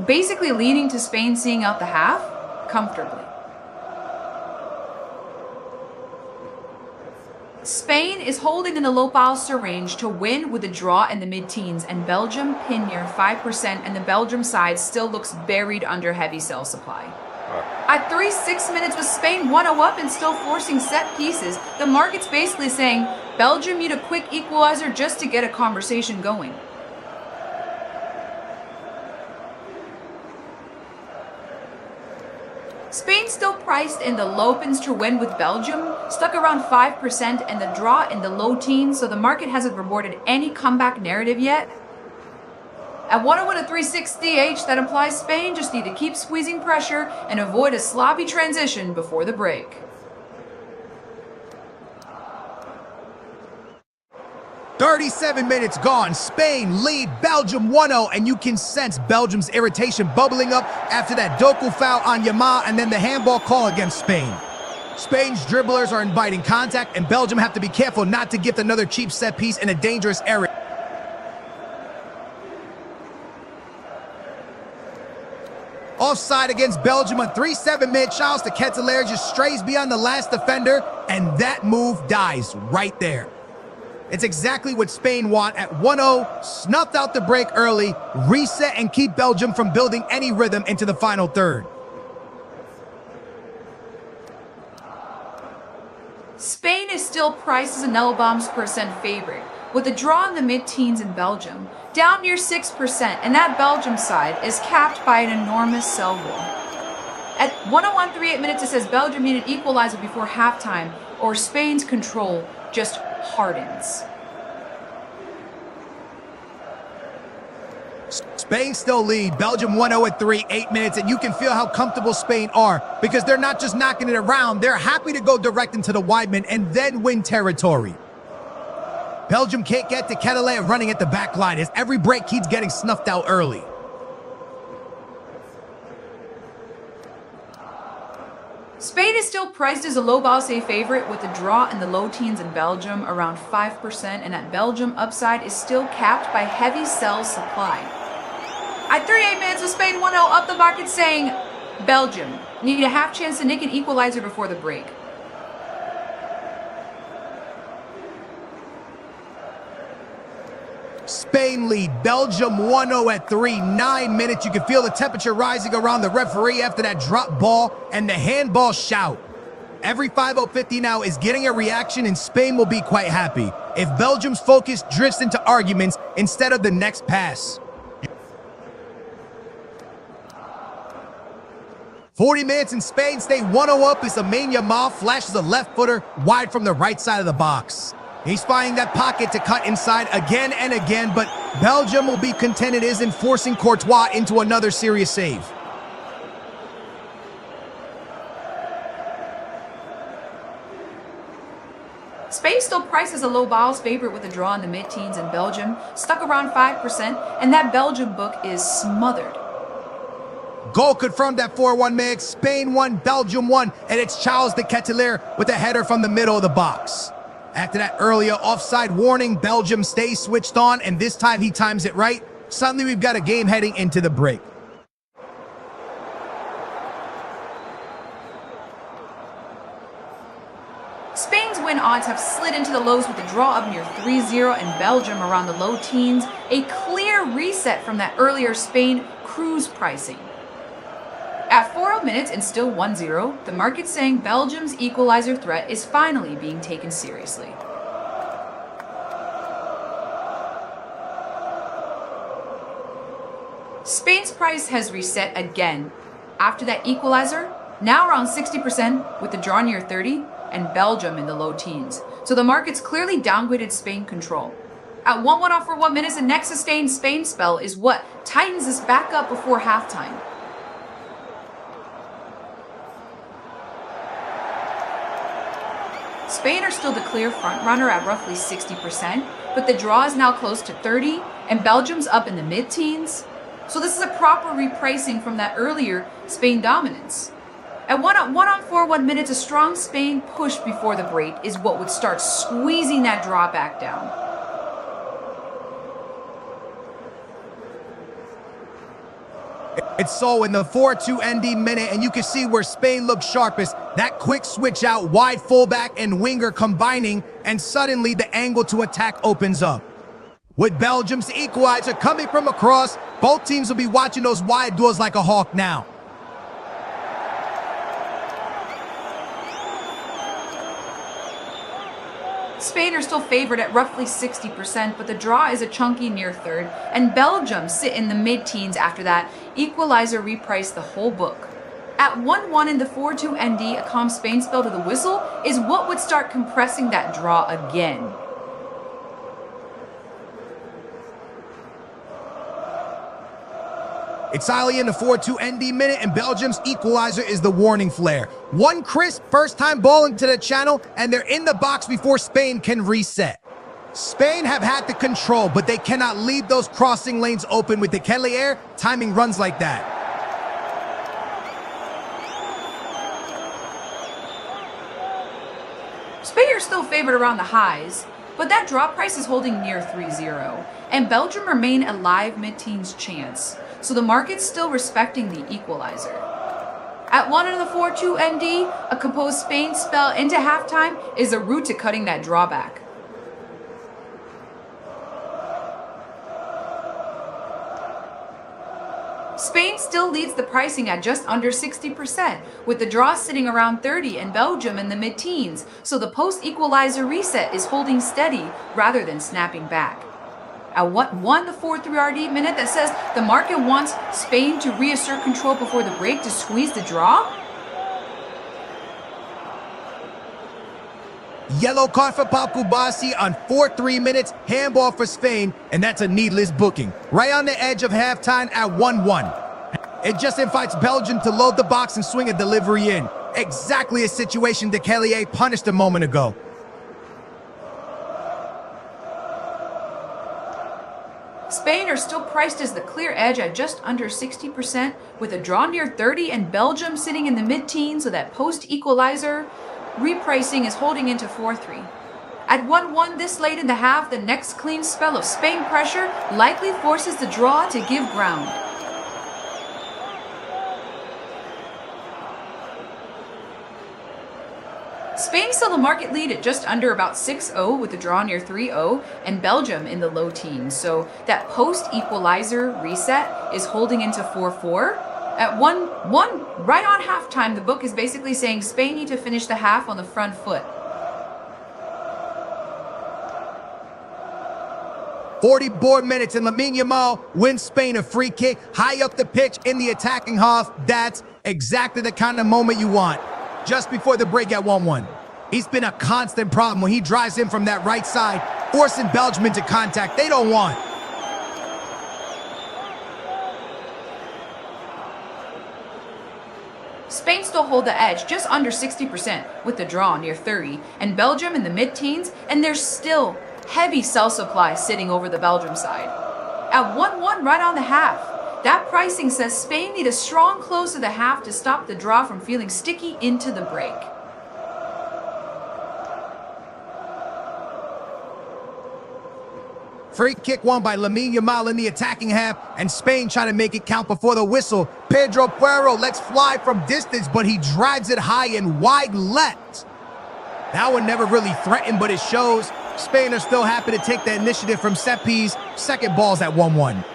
[SPEAKER 1] basically leaning to Spain seeing out the half comfortably. Spain is holding in the low Balser range to win with a draw in the mid-teens, and Belgium pinned near 5%, and the Belgium side still looks buried under heavy sell supply. At 3-6 minutes, with Spain 1-0 up and still forcing set pieces, the market's basically saying Belgium need a quick equalizer just to get a conversation going. Spain still priced in the low pins to win, with Belgium stuck around 5% and the draw in the low teens, so the market hasn't reported any comeback narrative yet. At 1-0 at 3.6 DH, that implies Spain just need to keep squeezing pressure and avoid a sloppy transition before the break.
[SPEAKER 2] "37 minutes gone, Spain lead Belgium 1-0, and you can sense Belgium's irritation bubbling up after that Doku foul on Yamal and then the handball call against Spain. Spain's dribblers are inviting contact, and Belgium have to be careful not to gift another cheap set piece in a dangerous area. Offside against Belgium on 3-7 minutes. Charles de Ketelaere just strays beyond the last defender, and that move dies right there. It's exactly what Spain want at 1-0, snuffed out the break early, reset and keep Belgium from building any rhythm into the final third.
[SPEAKER 1] Spain is still priced as a null-bombs percent favorite, with a draw in the mid-teens in Belgium, down near 6%, and that Belgium side is capped by an enormous sell wall. At 1:01.38 minutes, it says Belgium needed equalizer before halftime, or Spain's control just hardens.
[SPEAKER 2] Spain still lead Belgium 1-0 at 3-8 minutes, and you can feel how comfortable Spain are, because they're not just knocking it around, they're happy to go direct into the wideman and then win territory. Belgium can't get to Ketelaere running at the back line as every break keeps getting snuffed out early.
[SPEAKER 1] Spain is still priced as a low Balse favorite, with a draw in the low teens in Belgium around 5%, and that Belgium upside is still capped by heavy sell supply. At 38 minutes, with Spain 1-0 up, the market saying Belgium need a half chance to nick an equalizer before the break.
[SPEAKER 2] Spain lead Belgium 1-0 at 3-9 minutes. You can feel the temperature rising around the referee after that drop ball and the handball shout. Every 5:50 now is getting a reaction, and Spain will be quite happy. if Belgium's focus drifts into arguments instead of the next pass. 40 minutes in Spain stay 1-0 up as Lamine Yamal flashes a left footer wide from the right side of the box. He's finding that pocket to cut inside again and again, but Belgium will be content it isn't forcing Courtois into another serious save.
[SPEAKER 1] Spain still priced as a low balls favorite with a draw in the mid-teens, and Belgium stuck around 5%, and that Belgium book is smothered.
[SPEAKER 2] Goal confirmed at 4-1 mix. Spain won, Belgium won, and it's Charles de Ketelaere with a header from the middle of the box. After that earlier offside warning, Belgium stays switched on, and this time he times it right. Suddenly we've got a game heading into the break.
[SPEAKER 1] Spain's win odds have slid into the lows with a draw up near 3-0 and Belgium around the low teens, a clear reset from that earlier Spain cruise pricing. At 4 minutes and still 1-0, the market's saying Belgium's equalizer threat is finally being taken seriously. Spain's price has reset again. After that equalizer, now around 60% with the draw near 30 and Belgium in the low teens. So the market's clearly downgraded Spain control. At 1-1 off for 1 minute, the next sustained Spain spell is what tightens us back up before halftime. Spain are still the clear frontrunner at roughly 60%, but the draw is now close to 30 and Belgium's up in the mid-teens. So this is a proper repricing from that earlier Spain dominance. At 1-on 4 1 minutes, a strong Spain push before the break is what would start squeezing that draw back down.
[SPEAKER 2] It's so in the 4-2 ND minute, and you can see where Spain looks sharpest. That quick switch out, wide fullback and winger combining, and suddenly the angle to attack opens up. With Belgium's equalizer coming from across, both teams will be watching those wide duels like a hawk now.
[SPEAKER 1] Spain are still favored at roughly 60%, but the draw is a chunky near third, and Belgium sit in the mid-teens after that. Equalizer repriced the whole book. At 1-1 in the 4-2 ND, a calm Spain spell to the whistle is what would start compressing that draw again.
[SPEAKER 2] It's highly in the 4-2 ND minute, and Belgium's equalizer is the warning flare. One crisp first-time ball into the channel, and they're in the box before Spain can reset. Spain have had the control, but they cannot leave those crossing lanes open with the Ketelaere timing runs like that.
[SPEAKER 1] Spain are still favored around the highs, but that draw price is holding near 3-0, and Belgium remain a live mid-teens chance. So the market's still respecting the equalizer. At 1 in the 4-2 ND, a composed Spain spell into halftime is a route to cutting that drawback. Spain still leads the pricing at just under 60%, with the draw sitting around 30 and Belgium in the mid-teens, so the post-equalizer reset is holding steady rather than snapping back. At 1 the 4-3 RD minute, that says the market wants Spain to reassert control before the break to squeeze the draw?
[SPEAKER 2] Yellow card for Pau Kubasi on 4-3 minutes, handball for Spain, and that's a needless booking. Right on the edge of halftime at 1-1. It just invites Belgium to load the box and swing a delivery in. Exactly a situation de Ketelaere punished a moment ago.
[SPEAKER 1] Spain are still priced as the clear edge at just under 60%, with a draw near 30 and Belgium sitting in the mid-teens, so that post-equalizer repricing is holding into 4-3. At 1-1 this late in the half, the next clean spell of Spain pressure likely forces the draw to give ground. Spain still the market lead at just under about 6-0 with a draw near 3-0 and Belgium in the low teens. So that post-equalizer reset is holding into 4-4. At 1-1, right on halftime, the book is basically saying Spain need to finish the half on the front foot.
[SPEAKER 2] 40 more minutes and Lamine Yamal wins Spain a free kick high up the pitch in the attacking half. That's exactly the kind of moment you want. Just before the break at 1-1. He's been a constant problem when he drives in from that right side, forcing Belgium into contact they don't want.
[SPEAKER 1] Spain still hold the edge just under 60% with the draw near 30, and Belgium in the mid-teens, and there's still heavy sell supply sitting over the Belgium side. At 1-1 right on the half, that pricing says Spain need a strong close to the half to stop the draw from feeling sticky into the break.
[SPEAKER 2] Free kick won by Lamine Yamal in the attacking half, and Spain trying to make it count before the whistle. Pedro Puero lets fly from distance, but he drives it high and wide left. That one never really threatened, but it shows Spain are still happy to take the initiative from set piece. Second ball's at 1-1.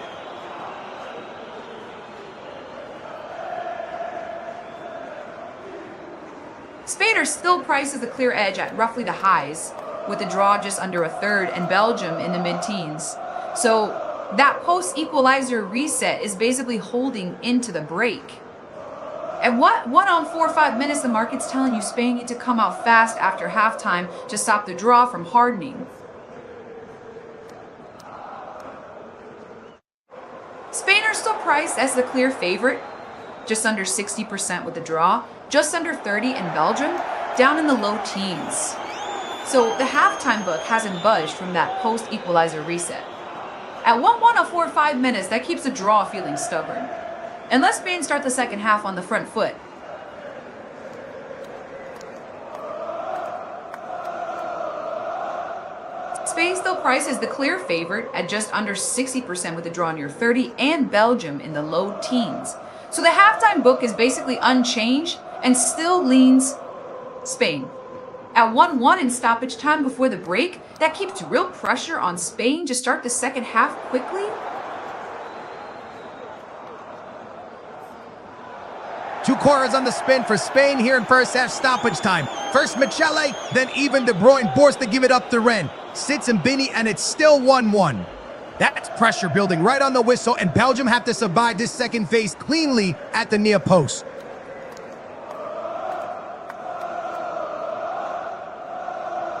[SPEAKER 1] Spain are still priced as the clear edge at roughly the highs, with the draw just under a third, and Belgium in the mid-teens. So that post-equalizer reset is basically holding into the break. At 1-on-4-5 minutes, the market's telling you Spain need to come out fast after halftime to stop the draw from hardening. Spain are still priced as the clear favorite, just under 60% with the draw, just under 30 in Belgium, down in the low teens. So the halftime book hasn't budged from that post-equalizer reset. At 1-on-4-5 minutes, that keeps the draw feeling stubborn. Unless Spain start the second half on the front foot. Spain still prices the clear favorite at just under 60% with the draw near 30, and Belgium in the low teens. So the halftime book is basically unchanged and still leans Spain. At 1-1 in stoppage time before the break, that keeps real pressure on Spain to start the second half quickly.
[SPEAKER 2] Two corners on the spin for Spain here in first half stoppage time. First Michele, then even De Bruyne forced to give it up to Ren. Sits and Bini, and it's still 1-1. That's pressure building right on the whistle, and Belgium have to survive this second phase cleanly at the near post.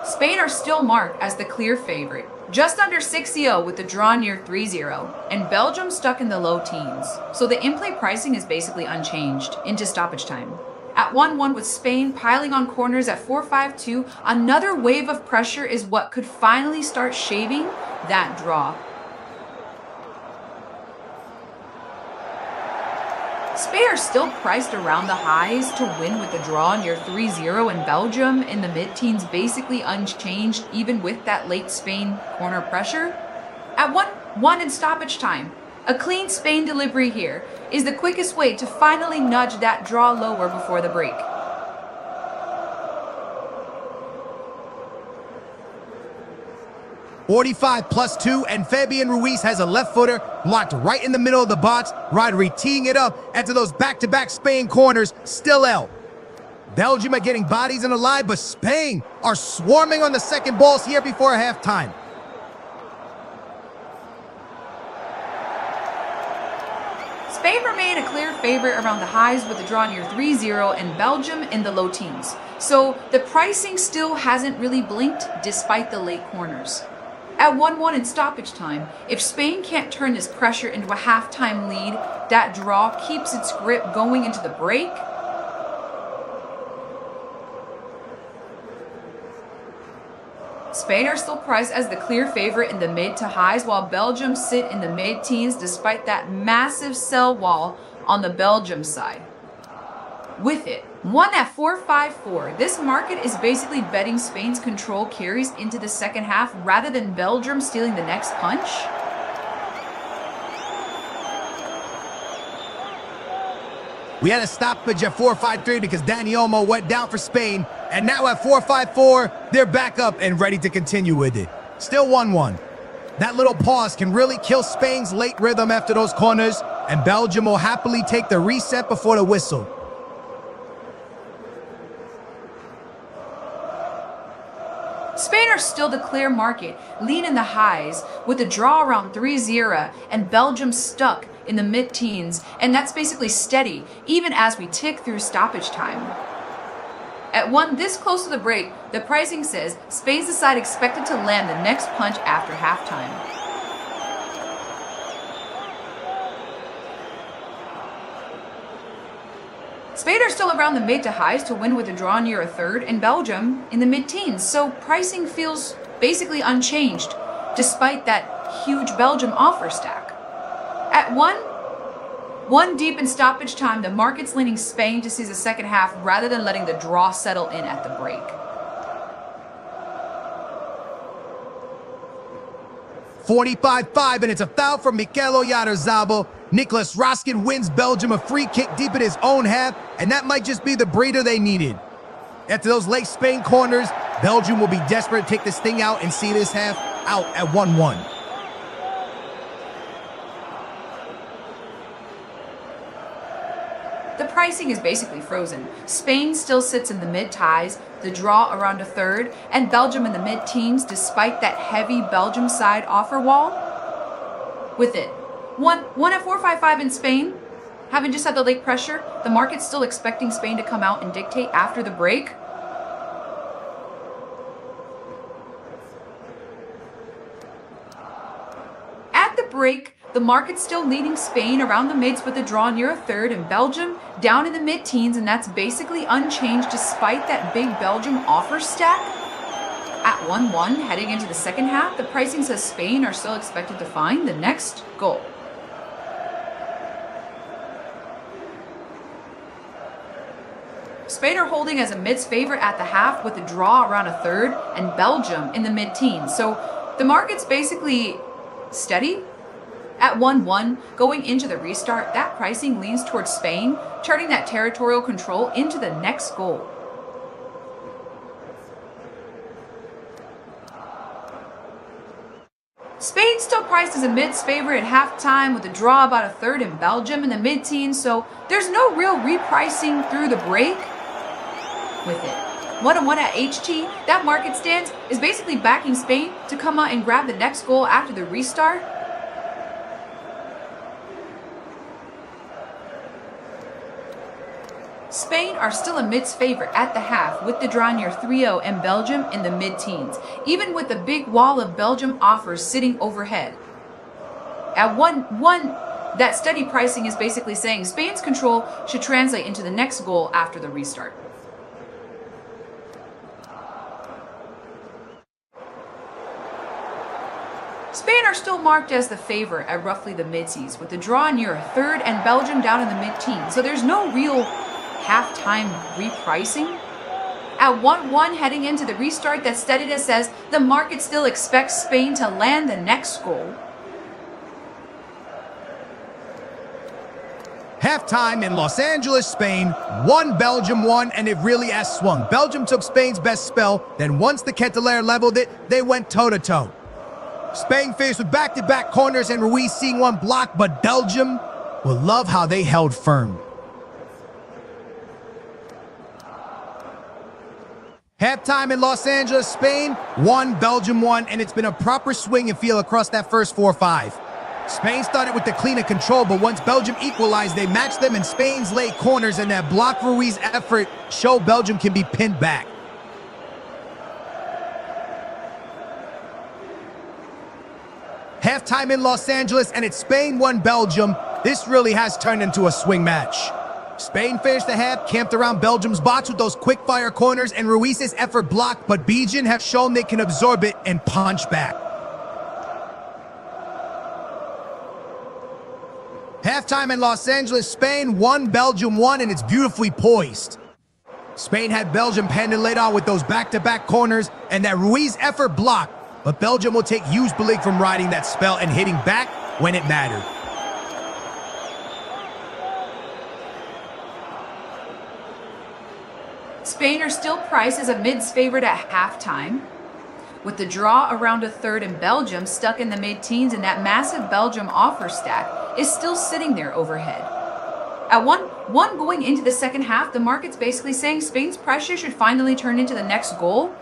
[SPEAKER 1] Spain are still marked as the clear favorite, just under 6-0 with the draw near 3-0, and Belgium stuck in the low teens. So the in-play pricing is basically unchanged into stoppage time. At 1-1 with Spain piling on corners at 4-5-2, another wave of pressure is what could finally start shaving that draw. Spain are still priced around the highs to win with the draw near 3-0, and Belgium in the mid-teens basically unchanged even with that late Spain corner pressure. At 1-1 in stoppage time, a clean Spain delivery here is the quickest way to finally nudge that draw lower before the break.
[SPEAKER 2] +45+2, and Fabian Ruiz has a left footer blocked right in the middle of the box. Rodri teeing it up after those back-to-back Spain corners, still out. Belgium are getting bodies in the line, but Spain are swarming on the second balls here before halftime.
[SPEAKER 1] Spain remain a clear favorite around the highs with the draw near 3-0, and Belgium in the low teens. So the pricing still hasn't really blinked despite the late corners. At 1-1 in stoppage time, if Spain can't turn this pressure into a halftime lead, that draw keeps its grip going into the break. Spain are still priced as the clear favorite in the mid to highs, while Belgium sit in the mid-teens despite that massive sell wall on the Belgium side. With it, one at 4-5-4, this market is basically betting Spain's control carries into the second half rather than Belgium stealing the next punch.
[SPEAKER 2] We had a stoppage at 4-5-3 because Dani Olmo went down for Spain, and now at 4-5-4, they're back up and ready to continue with it. Still 1-1. That little pause can really kill Spain's late rhythm after those corners, and Belgium will happily take the reset before the whistle.
[SPEAKER 1] Spain are still the clear market, lean in the highs, with a draw around 3-0, and Belgium stuck in the mid-teens, and that's basically steady, even as we tick through stoppage time. At one this close to the break, the pricing says Spain's the side expected to land the next punch after halftime. Spain are still around the mid to highs to win with a draw near a third, and Belgium in the mid-teens, so pricing feels basically unchanged, despite that huge Belgium offer stack. At one deep in stoppage time, the market's leaning Spain to seize the second half rather than letting the draw settle in at the break.
[SPEAKER 2] "45-5, and it's a foul from Mikel Oyarzabal. Nicolas Roskin wins Belgium a free kick deep in his own half, and that might just be the breather they needed. After those late Spain corners, Belgium will be desperate to take this thing out and see this half out at 1-1.
[SPEAKER 1] The pricing is basically frozen. Spain still sits in the mid-ties, the draw around a third, and Belgium in the mid-teens despite that heavy Belgium side offer wall. With it, one at 4.55 in Spain, having just had the late pressure, the market's still expecting Spain to come out and dictate after the break. At the break, the market's still leading Spain around the mids with a draw near a third, and Belgium down in the mid-teens, and that's basically unchanged despite that big Belgium offer stack. At 1-1, heading into the second half, the pricing says Spain are still expected to find the next goal. Spain are holding as a mids favorite at the half with a draw around a third, and Belgium in the mid-teens. So the market's basically steady. At 1-1, going into the restart, that pricing leans towards Spain, turning that territorial control into the next goal. Spain still priced as a mids favorite at halftime with a draw about a third in Belgium in the mid-teens, so there's no real repricing through the break with it. 1-1 at HT, that market stance is basically backing Spain to come out and grab the next goal after the restart. Spain are still a mids favorite at the half with the draw near 3-0 and Belgium in the mid-teens, even with the big wall of Belgium offers sitting overhead. At 1-1, that steady pricing is basically saying Spain's control should translate into the next goal after the restart. Spain are still marked as the favorite at roughly the mid-teens, with the draw near a third and Belgium down in the mid-teens, so there's no real halftime repricing. At 1-1 heading into the restart, that steadiness says the market still expects Spain to land the next goal.
[SPEAKER 2] Halftime in Los Angeles, Spain, 1 Belgium 1, and it really has swung. Belgium took Spain's best spell, then once the Ketelaere leveled it, they went toe-to-toe. Spain faced with back-to-back corners and Ruiz seeing one block, but Belgium will love how they held firm. Halftime in Los Angeles, Spain, 1 Belgium 1, and it's been a proper swing and feel across that first 4-5. Spain started with the cleaner control, but once Belgium equalized, they matched them in Spain's late corners, and that block Ruiz effort showed Belgium can be pinned back. Halftime in Los Angeles, and it's Spain 1 Belgium. This really has turned into a swing match. Spain finished the half, camped around Belgium's box with those quick-fire corners, and Ruiz's effort blocked, but Belgium have shown they can absorb it and punch back. Halftime in Los Angeles, Spain 1 Belgium 1, and it's beautifully poised. Spain had Belgium penned laid on with those back-to-back corners, and that Ruiz effort blocked, but Belgium will take huge belief from riding that spell and hitting back when it mattered.
[SPEAKER 1] Spain are still priced as a mids favorite at halftime, with the draw around a third and Belgium stuck in the mid-teens, and that massive Belgium offer stack is still sitting there overhead. At 1-1 going into the second half, the market's basically saying Spain's pressure should finally turn into the next goal.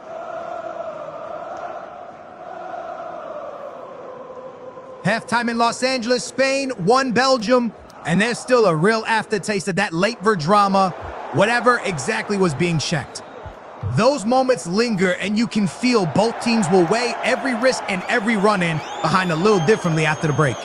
[SPEAKER 2] Halftime in Los Angeles, Spain, 1 Belgium, and there's still a real aftertaste of that late ver drama, whatever exactly was being checked. Those moments linger, and you can feel both teams will weigh every risk and every run-in behind a little differently after the break.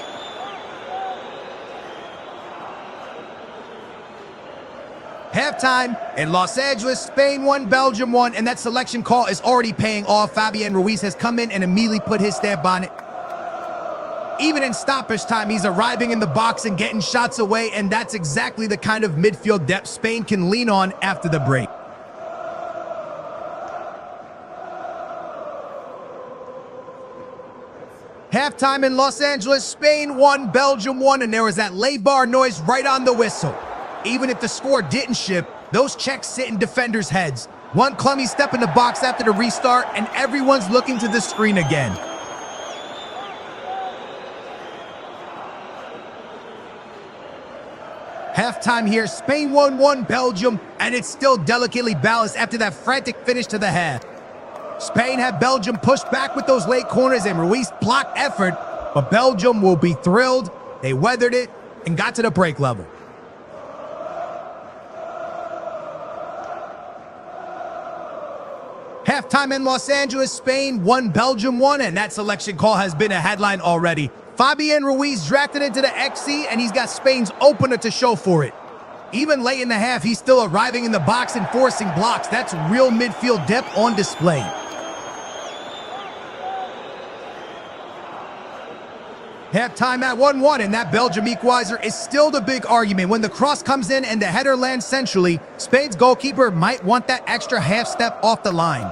[SPEAKER 2] Halftime in Los Angeles, Spain 1, Belgium 1, and that selection call is already paying off. Fabian Ruiz has come in and immediately put his stamp on it. Even in stoppage time, he's arriving in the box and getting shots away, and that's exactly the kind of midfield depth Spain can lean on after the break. Halftime in Los Angeles, Spain 1, Belgium 1, and there was that lay bar noise right on the whistle. Even if the score didn't ship, those checks sit in defenders' heads. One clumsy step in the box after the restart, and everyone's looking to the screen again. Halftime here, Spain 1-1, Belgium, and it's still delicately balanced after that frantic finish to the half. Spain had Belgium pushed back with those late corners and Ruiz blocked effort, but Belgium will be thrilled. They weathered it and got to the break level. Halftime in Los Angeles, Spain 1, Belgium 1, and that selection call has been a headline already. Fabian Ruiz drafted into the XC, and he's got Spain's opener to show for it. Even late in the half, he's still arriving in the box and forcing blocks. That's real midfield depth on display. Halftime at 1-1, and that Belgium equalizer is still the big argument. When the cross comes in and the header lands centrally, Spain's goalkeeper might want that extra half step off the line.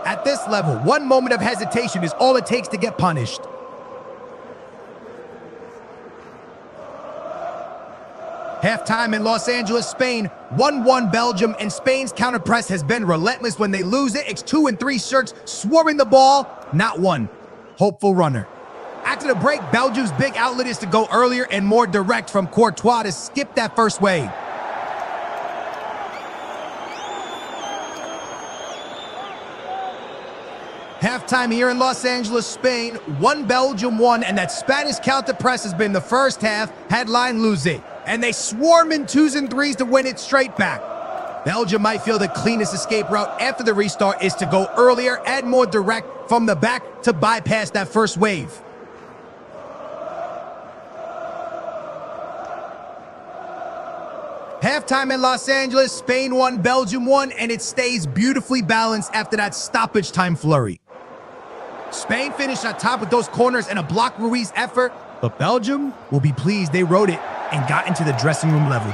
[SPEAKER 2] At this level, one moment of hesitation is all it takes to get punished. Halftime in Los Angeles, Spain, 1-1 Belgium, and Spain's counter-press has been relentless. When they lose it, it's 2 and 3 shirts swarming the ball, not one hopeful runner. After the break, Belgium's big outlet is to go earlier and more direct from Courtois to skip that first wave. Halftime here in Los Angeles, Spain, 1 Belgium 1, and that Spanish counter-press has been the first half. Headline, lose it. And they swarm in 2s and 3s to win it straight back. Belgium might feel the cleanest escape route after the restart is to go earlier and more direct from the back to bypass that first wave. Halftime in Los Angeles, Spain 1, Belgium 1, and it stays beautifully balanced after that stoppage time flurry. Spain finished on top with those corners and a block Ruiz effort, but Belgium will be pleased they rode it and got into the dressing room level.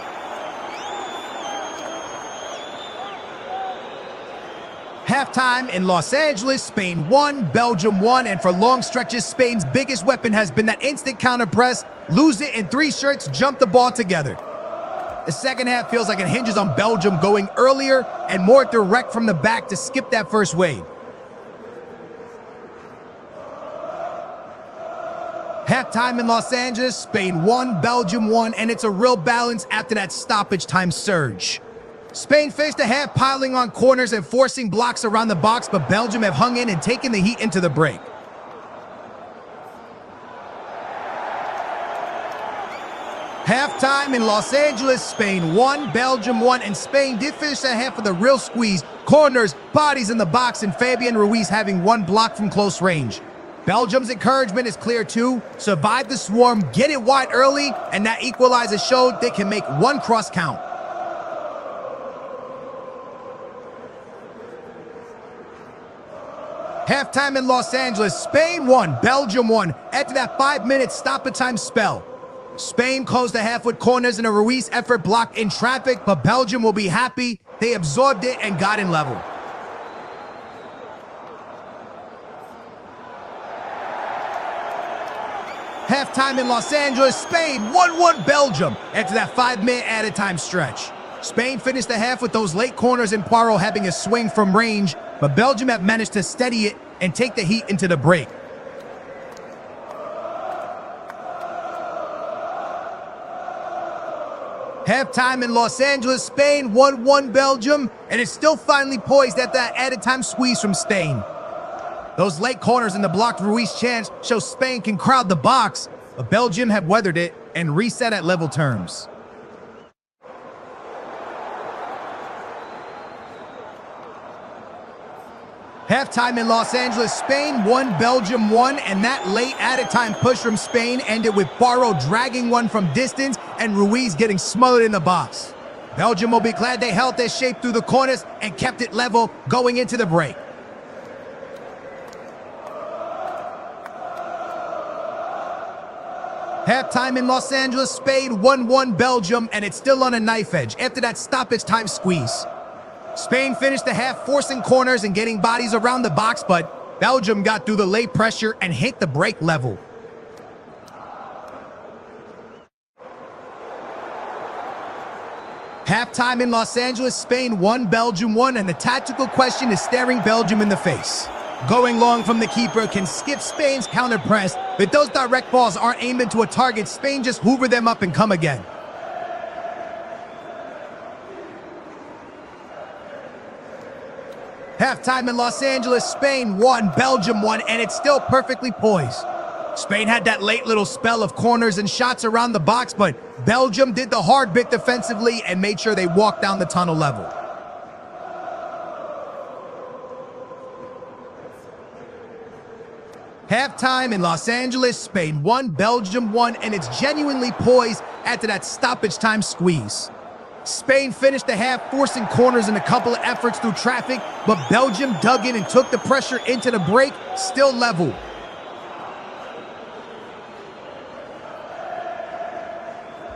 [SPEAKER 2] Halftime in Los Angeles, Spain 1, Belgium 1, and for long stretches, Spain's biggest weapon has been that instant counter press. Lose it in 3 shirts, jump the ball together. The second half feels like it hinges on Belgium going earlier and more direct from the back to skip that first wave. Halftime in Los Angeles, Spain 1, Belgium 1, and it's a real balance after that stoppage time surge. Spain faced the half piling on corners and forcing blocks around the box, but Belgium have hung in and taken the heat into the break. Halftime in Los Angeles, Spain 1, Belgium 1, and Spain did finish the half with a real squeeze. Corners, bodies in the box, and Fabian Ruiz having 1 block from close range. Belgium's encouragement is clear too. Survive the swarm, get it wide early, and that equalizer showed they can make 1 cross count. Halftime in Los Angeles, Spain 1, Belgium 1. After that 5-minute stop-the-time spell, Spain closed the half with corners and a Ruiz effort blocked in traffic, but Belgium will be happy. They absorbed it and got in level. Halftime in Los Angeles, Spain 1-1 Belgium after that 5-minute added time stretch. Spain finished the half with those late corners and Poirot having a swing from range, but Belgium have managed to steady it and take the heat into the break. Halftime in Los Angeles, Spain 1-1 Belgium, and it's still finally poised at that added time squeeze from Spain. Those late corners and the blocked Ruiz chance show Spain can crowd the box, but Belgium have weathered it and reset at level terms. Halftime in Los Angeles, Spain 1, Belgium 1, and that late added time push from Spain ended with Barrow dragging one from distance and Ruiz getting smothered in the box. Belgium will be glad they held their shape through the corners and kept it level going into the break. Halftime in Los Angeles, Spain 1-1 Belgium, and it's still on a knife edge after that stoppage time squeeze. Spain finished the half forcing corners and getting bodies around the box, but Belgium got through the late pressure and hit the break level. Halftime in Los Angeles, Spain 1, Belgium 1, and the tactical question is staring Belgium in the face. Going long from the keeper can skip Spain's counter press, but those direct balls aren't aimed into a target. Spain just hoover them up and come again. Halftime in Los Angeles, Spain 1, Belgium 1, and it's still perfectly poised. Spain had that late little spell of corners and shots around the box, but Belgium did the hard bit defensively and made sure they walked down the tunnel level. Halftime in Los Angeles, Spain 1, Belgium 1, and it's genuinely poised after that stoppage time squeeze. Spain finished the half forcing corners in a couple of efforts through traffic, but Belgium dug in and took the pressure into the break, still level.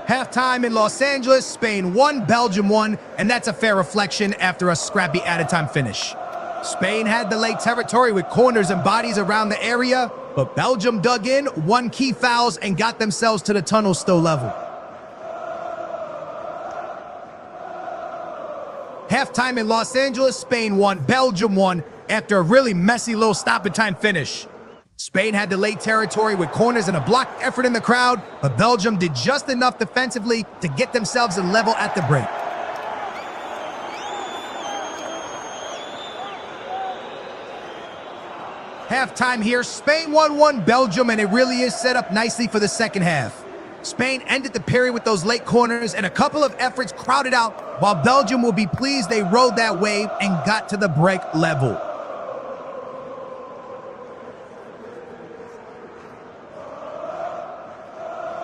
[SPEAKER 2] Halftime in Los Angeles, Spain 1, Belgium 1, and that's a fair reflection after a scrappy added time finish. Spain had the late territory with corners and bodies around the area, but Belgium dug in, won key fouls, and got themselves to the tunnel still level. Halftime in Los Angeles, Spain 1, Belgium 1, after a really messy little stop-and-time finish. Spain had the late territory with corners and a blocked effort in the crowd, but Belgium did just enough defensively to get themselves in level at the break. Halftime here, Spain 1-1 Belgium, and it really is set up nicely for the second half. Spain ended the period with those late corners and a couple of efforts crowded out, while Belgium will be pleased they rode that wave and got to the break level.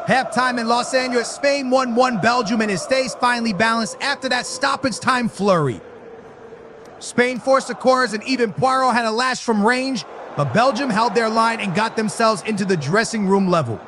[SPEAKER 2] Halftime in Los Angeles, Spain 1-1 Belgium, and it stays finely balanced after that stoppage time flurry. Spain forced the corners and even Poirot had a lash from range, but Belgium held their line and got themselves into the dressing room level.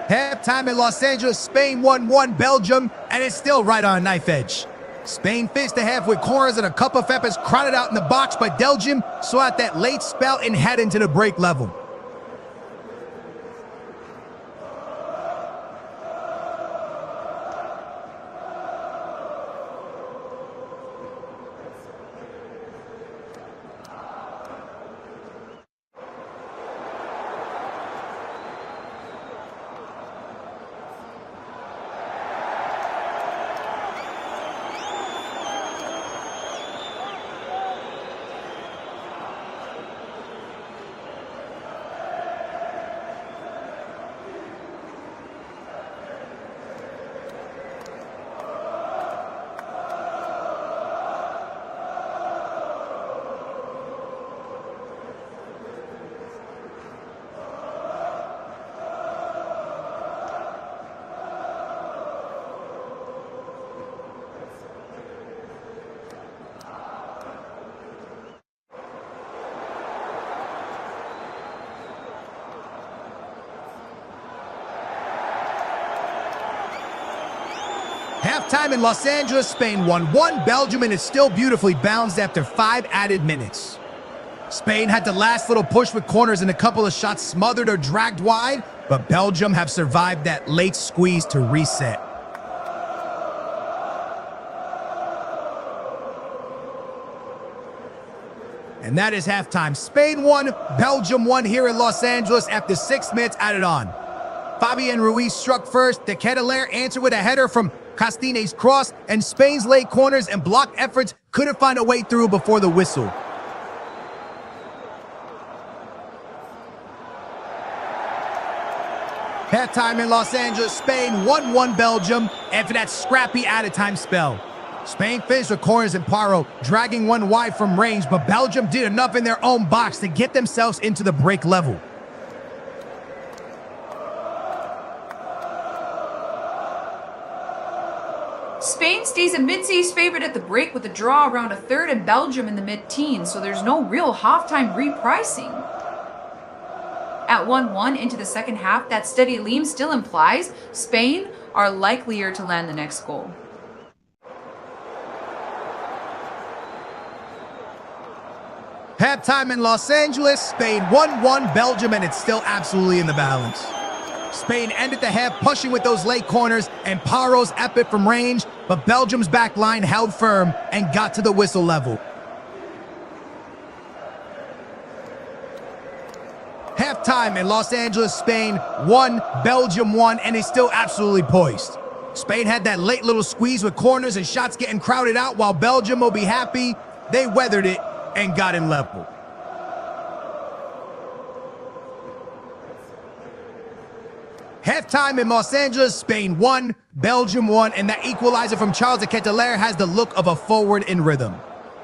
[SPEAKER 2] Halftime in Los Angeles, Spain 1-1 Belgium, and it's still right on a knife edge. Spain finished the half with corners and a couple of efforts crowded out in the box, but Belgium saw out that late spell and head into the break level. Halftime in Los Angeles, Spain 1-1 Belgium, and it's still beautifully balanced after 5 added minutes. Spain had the last little push with corners and a couple of shots smothered or dragged wide, but Belgium have survived that late squeeze to reset. And that is halftime. Spain 1, Belgium 1 here in Los Angeles after 6 minutes added on. Fabian Ruiz struck first. De Ketelaere answered with a header from Castine's cross, and Spain's late corners and block efforts couldn't find a way through before the whistle. Halftime in Los Angeles, Spain 1-1 Belgium after that scrappy added-time spell. Spain finished with corners and Paro, dragging one wide from range, but Belgium did enough in their own box to get themselves into the break level.
[SPEAKER 1] Spain stays a mid-seas favorite at the break with a draw around a third and Belgium in the mid-teens, so there's no real halftime repricing. At 1-1 into the second half, that steady lean still implies Spain are likelier to land the next goal.
[SPEAKER 2] Halftime in Los Angeles, Spain 1-1 Belgium, and it's still absolutely in the balance. Spain ended the half pushing with those late corners and Paro's epic from range, but Belgium's back line held firm and got to the whistle level. Halftime in Los Angeles, Spain 1, Belgium 1, and it's still absolutely poised. Spain had that late little squeeze with corners and shots getting crowded out, while Belgium will be happy they weathered it and got in level. Halftime in Los Angeles, Spain 1, Belgium 1, and that equalizer from Charles de Ketelaere has the look of a forward in rhythm.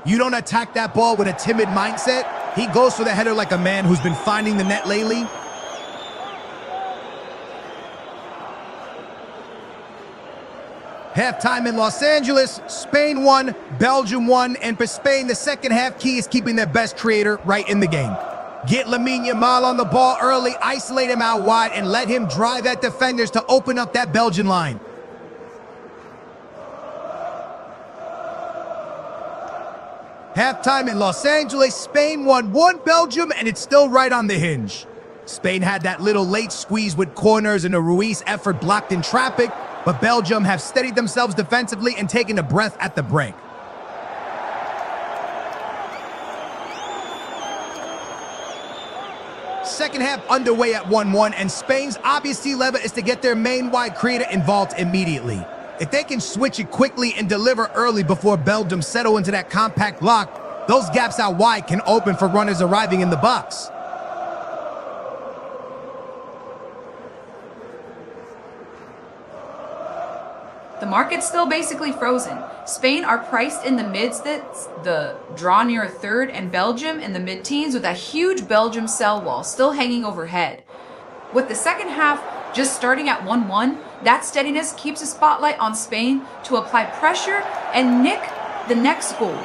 [SPEAKER 2] You don't attack that ball with a timid mindset. He goes for the header like a man who's been finding the net lately. Halftime in Los Angeles, Spain 1, Belgium 1, and for Spain, the second half key is keeping their best creator right in the game. Get Lamine Yamal on the ball early, isolate him out wide, and let him drive at defenders to open up that Belgian line. Halftime in Los Angeles, Spain 1-1 Belgium, and it's still right on the hinge. Spain had that little late squeeze with corners and a Ruiz effort blocked in traffic, but Belgium have steadied themselves defensively and taken a breath at the break. Second half underway at 1-1, and Spain's obvious lever is to get their main wide creator involved immediately. If they can switch it quickly and deliver early before Belgium settle into that compact block, those gaps out wide can open for runners arriving in the box.
[SPEAKER 1] The market's still basically frozen. Spain are priced in the mids, the draw near a third, and Belgium in the mid-teens with a huge Belgium sell wall still hanging overhead. With the second half just starting at 1-1, that steadiness keeps a spotlight on Spain to apply pressure and nick the next goal.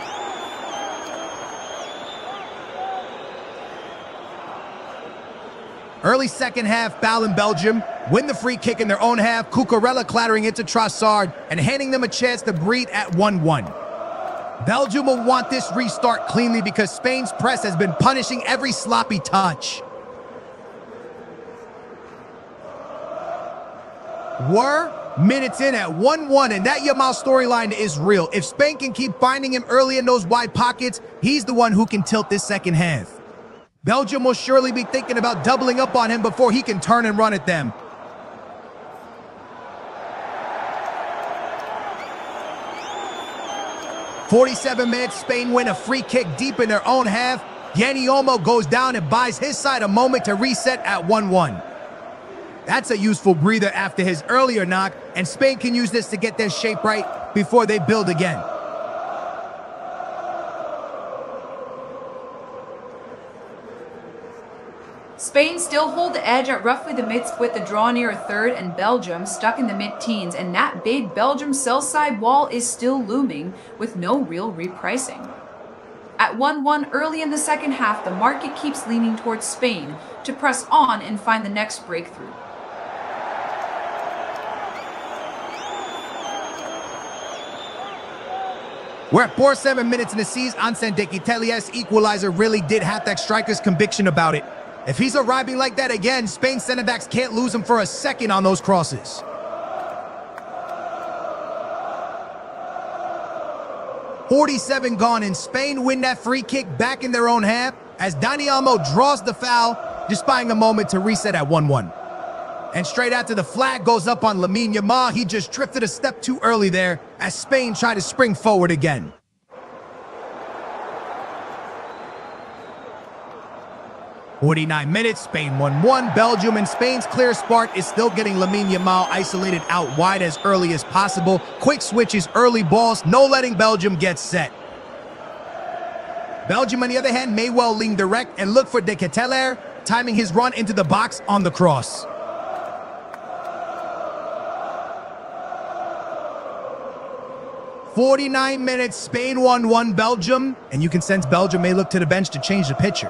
[SPEAKER 2] Early second half, foul in Belgium, win the free kick in their own half, Cucurella clattering into Trossard and handing them a chance to breathe at 1-1. Belgium will want this restart cleanly because Spain's press has been punishing every sloppy touch. We're minutes in at 1-1, and that Yamal storyline is real. If Spain can keep finding him early in those wide pockets, he's the one who can tilt this second half. Belgium will surely be thinking about doubling up on him before he can turn and run at them. "47 minutes, Spain win a free kick deep in their own half. Yanni Olmo goes down and buys his side a moment to reset at 1-1. That's a useful breather after his earlier knock, and Spain can use this to get their shape right before they build again.
[SPEAKER 1] Spain still hold the edge at roughly the mid-split, the draw near a third, and Belgium stuck in the mid-teens, and that big Belgium sell-side wall is still looming with no real repricing. At 1-1 early in the second half, the market keeps leaning towards Spain to press on and find the next breakthrough.
[SPEAKER 2] We're at 47 minutes in the season. Ansen de Ketelaere's equalizer really did have that striker's conviction about it. If he's arriving like that again, Spain's center-backs can't lose him for a second on those crosses. "47 gone, and Spain win that free kick back in their own half as Dani Olmo draws the foul, just buying a moment to reset at 1-1. And straight after the flag goes up on Lamine Yamal, he just drifted a step too early there as Spain tried to spring forward again. "49 minutes, Spain 1-1. Belgium, and Spain's clear spark is still getting Lamine Yamal isolated out wide as early as possible. Quick switches, early balls, no letting Belgium get set. Belgium, on the other hand, may well lean direct and look for De Ketelaere, timing his run into the box on the cross. "49 minutes, Spain 1-1 Belgium," and you can sense Belgium may look to the bench to change the picture.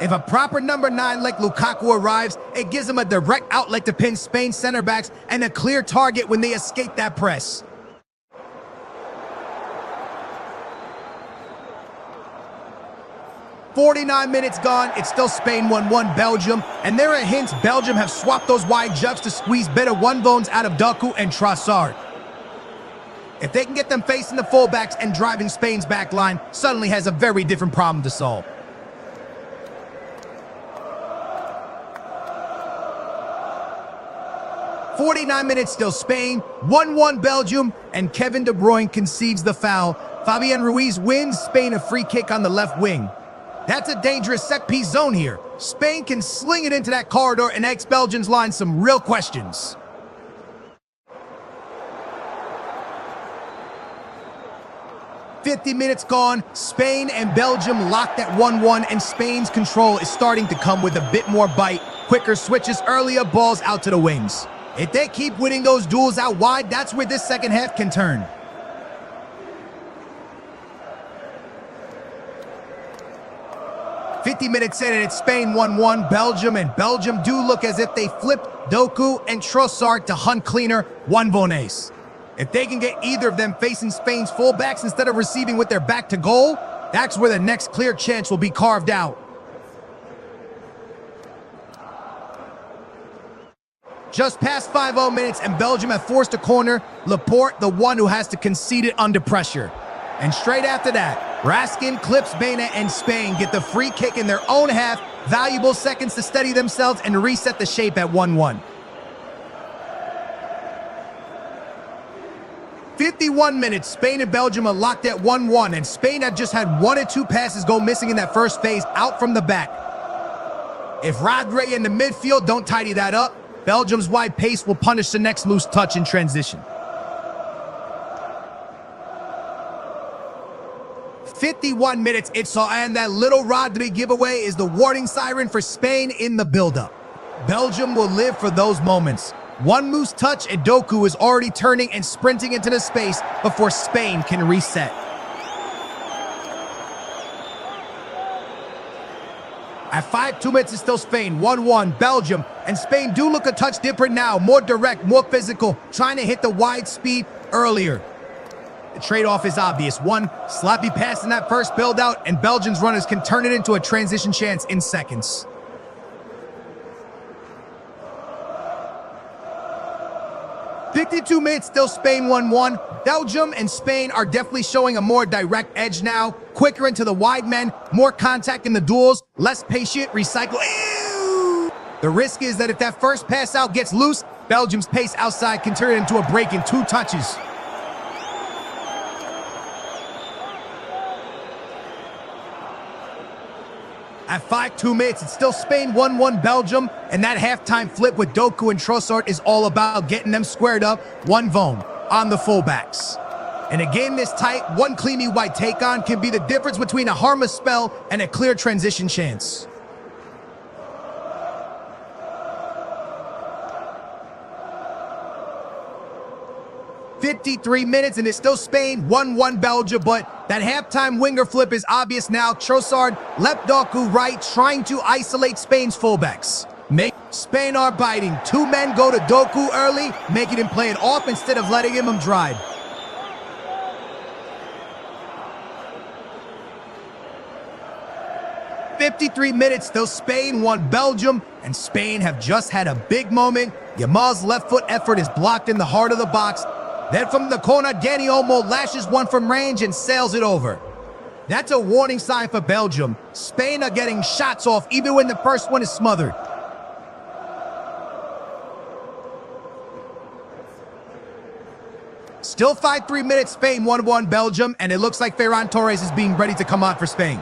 [SPEAKER 2] If a proper number 9 like Lukaku arrives, it gives him a direct outlet to pin Spain's center backs and a clear target when they escape that press. "49 minutes gone, it's still Spain 1-1 Belgium, and there are hints Belgium have swapped those wide jugs to squeeze better one-bones out of Doku and Trossard. If they can get them facing the fullbacks and driving Spain's back line, suddenly has a very different problem to solve. "49 minutes still Spain, 1-1 Belgium, and Kevin De Bruyne conceives the foul. Fabian Ruiz wins Spain a free kick on the left wing. That's a dangerous set-piece zone here. Spain can sling it into that corridor and ask Belgium's line some real questions. "50 minutes gone, Spain and Belgium locked at 1-1, and Spain's control is starting to come with a bit more bite. Quicker switches, earlier balls out to the wings. If they keep winning those duels out wide, that's where this second half can turn. "50 minutes in, and it's Spain 1-1 Belgium, and Belgium do look as if they flipped Doku and Trossard to hunt cleaner one-bones. If they can get either of them facing Spain's fullbacks instead of receiving with their back to goal, that's where the next clear chance will be carved out. Just past 50 minutes, and Belgium have forced a corner. Laporte, the one who has to concede it under pressure. And straight after that, Raskin clips Baena, and Spain get the free kick in their own half. Valuable seconds to steady themselves and reset the shape at 1-1. 51 minutes, Spain and Belgium are locked at 1-1, and Spain had just had 1 or 2 passes go missing in that first phase out from the back. If Rodri in the midfield don't tidy that up, Belgium's wide pace will punish the next loose touch in transition. 51 minutes it saw, and that little Rodri giveaway is the warning siren for Spain in the build-up. Belgium will live for those moments. One loose touch and Doku is already turning and sprinting into the space before Spain can reset. At 2 minutes, it's still Spain, 1-1 Belgium, and Spain do look a touch different now, more direct, more physical, trying to hit the wide speed earlier. The trade-off is obvious. One sloppy pass in that first build-out, and Belgium's runners can turn it into a transition chance in seconds. "52 minutes, still Spain 1-1. Belgium and Spain are definitely showing a more direct edge now. Quicker into the wide men, more contact in the duels, less patient, recycle. Ew! The risk is that if that first pass out gets loose, Belgium's pace outside can turn it into a break in 2 touches. At 2 minutes, it's still Spain 1-1 Belgium, and that halftime flip with Doku and Trossard is all about getting them squared up, one Von on the fullbacks. In a game this tight, one cleany white take-on can be the difference between a harmless spell and a clear transition chance. "53 minutes, and it's still Spain 1-1 Belgium, but that halftime winger flip is obvious now. Trossard left Doku right, trying to isolate Spain's fullbacks. Spain are biting. 2 men go to Doku early, making him play it off instead of letting him drive. "53 minutes, still Spain 1 Belgium, and Spain have just had a big moment. Yamal's left foot effort is blocked in the heart of the box. Then from the corner, Dani Olmo lashes one from range and sails it over. That's a warning sign for Belgium. Spain are getting shots off even when the first one is smothered. Still 5-3 minutes, Spain 1-1 Belgium, and it looks like Ferran Torres is being ready to come on for Spain.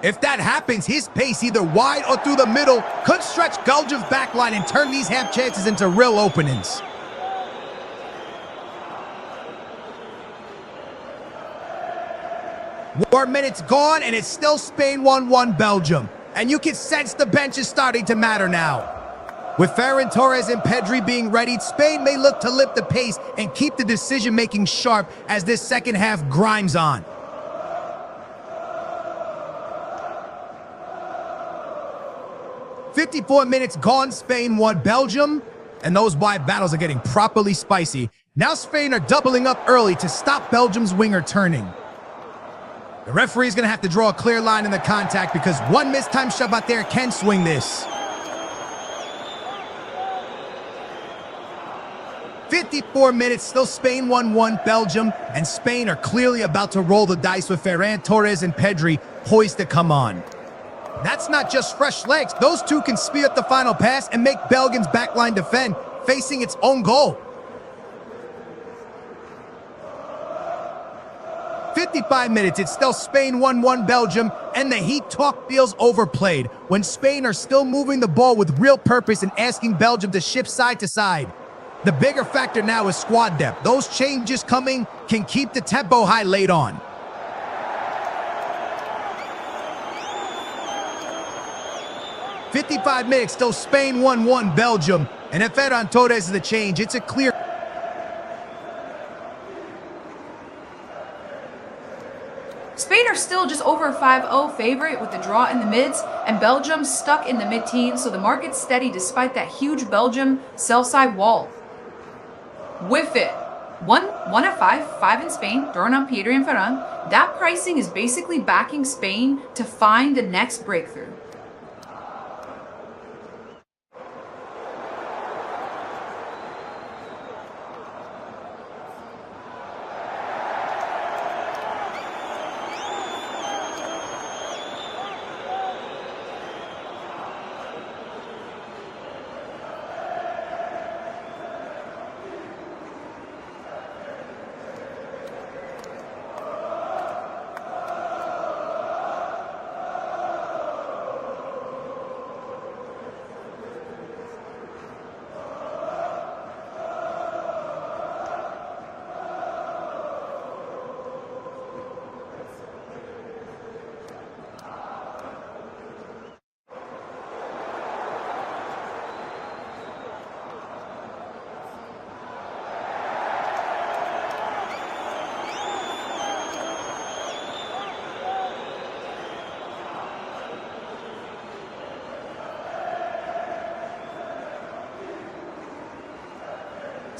[SPEAKER 2] If that happens, his pace either wide or through the middle could stretch Belgium's backline and turn these half chances into real openings. More minutes gone, and it's still Spain 1-1 Belgium. And you can sense the bench is starting to matter now. With Ferran Torres and Pedri being ready, Spain may look to lift the pace and keep the decision-making sharp as this second half grinds on. "54 minutes gone, Spain 1 Belgium, and those wide battles are getting properly spicy. Now Spain are doubling up early to stop Belgium's winger turning. The referee's going to have to draw a clear line in the contact because one mistimed shove out there can swing this. 54 minutes, still Spain 1-1 Belgium, and Spain are clearly about to roll the dice with Ferran Torres and Pedri poised to come on. That's not just fresh legs. Those two can speed up the final pass and make Belgium's backline defend, facing its own goal. 55 minutes, it's still Spain 1-1 Belgium, and the heat talk feels overplayed when Spain are still moving the ball with real purpose and asking Belgium to shift side to side. The bigger factor now is squad depth. Those changes coming can keep the tempo high late on. "55 minutes, still Spain 1-1 Belgium, and if Ferran Torres is the change, it's a clear...
[SPEAKER 1] Spain are still just over a 5-0 favorite with the draw in the mids, and Belgium stuck in the mid-teens, so the market's steady despite that huge Belgium sell-side wall. With it, 1 at 5 in Spain, throwing on Pedri and Ferran. That pricing is basically backing Spain to find the next breakthrough.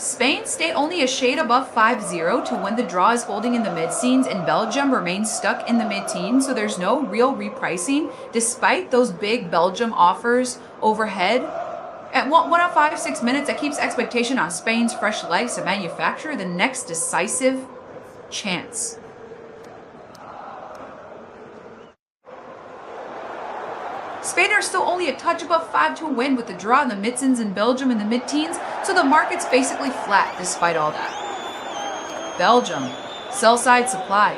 [SPEAKER 1] Spain stay only a shade above 5-0 to when the draw is holding in the mid-teens, and Belgium remains stuck in the mid-teens, so there's no real repricing despite those big Belgium offers overhead. At 1 out 5-6 minutes, that keeps expectation on Spain's fresh legs to manufacture the next decisive chance. Spain are still only a touch above 5 to win with the draw in the mid-teens and Belgium in the mid-teens, so the market's basically flat despite all that. Belgium, sell-side supply.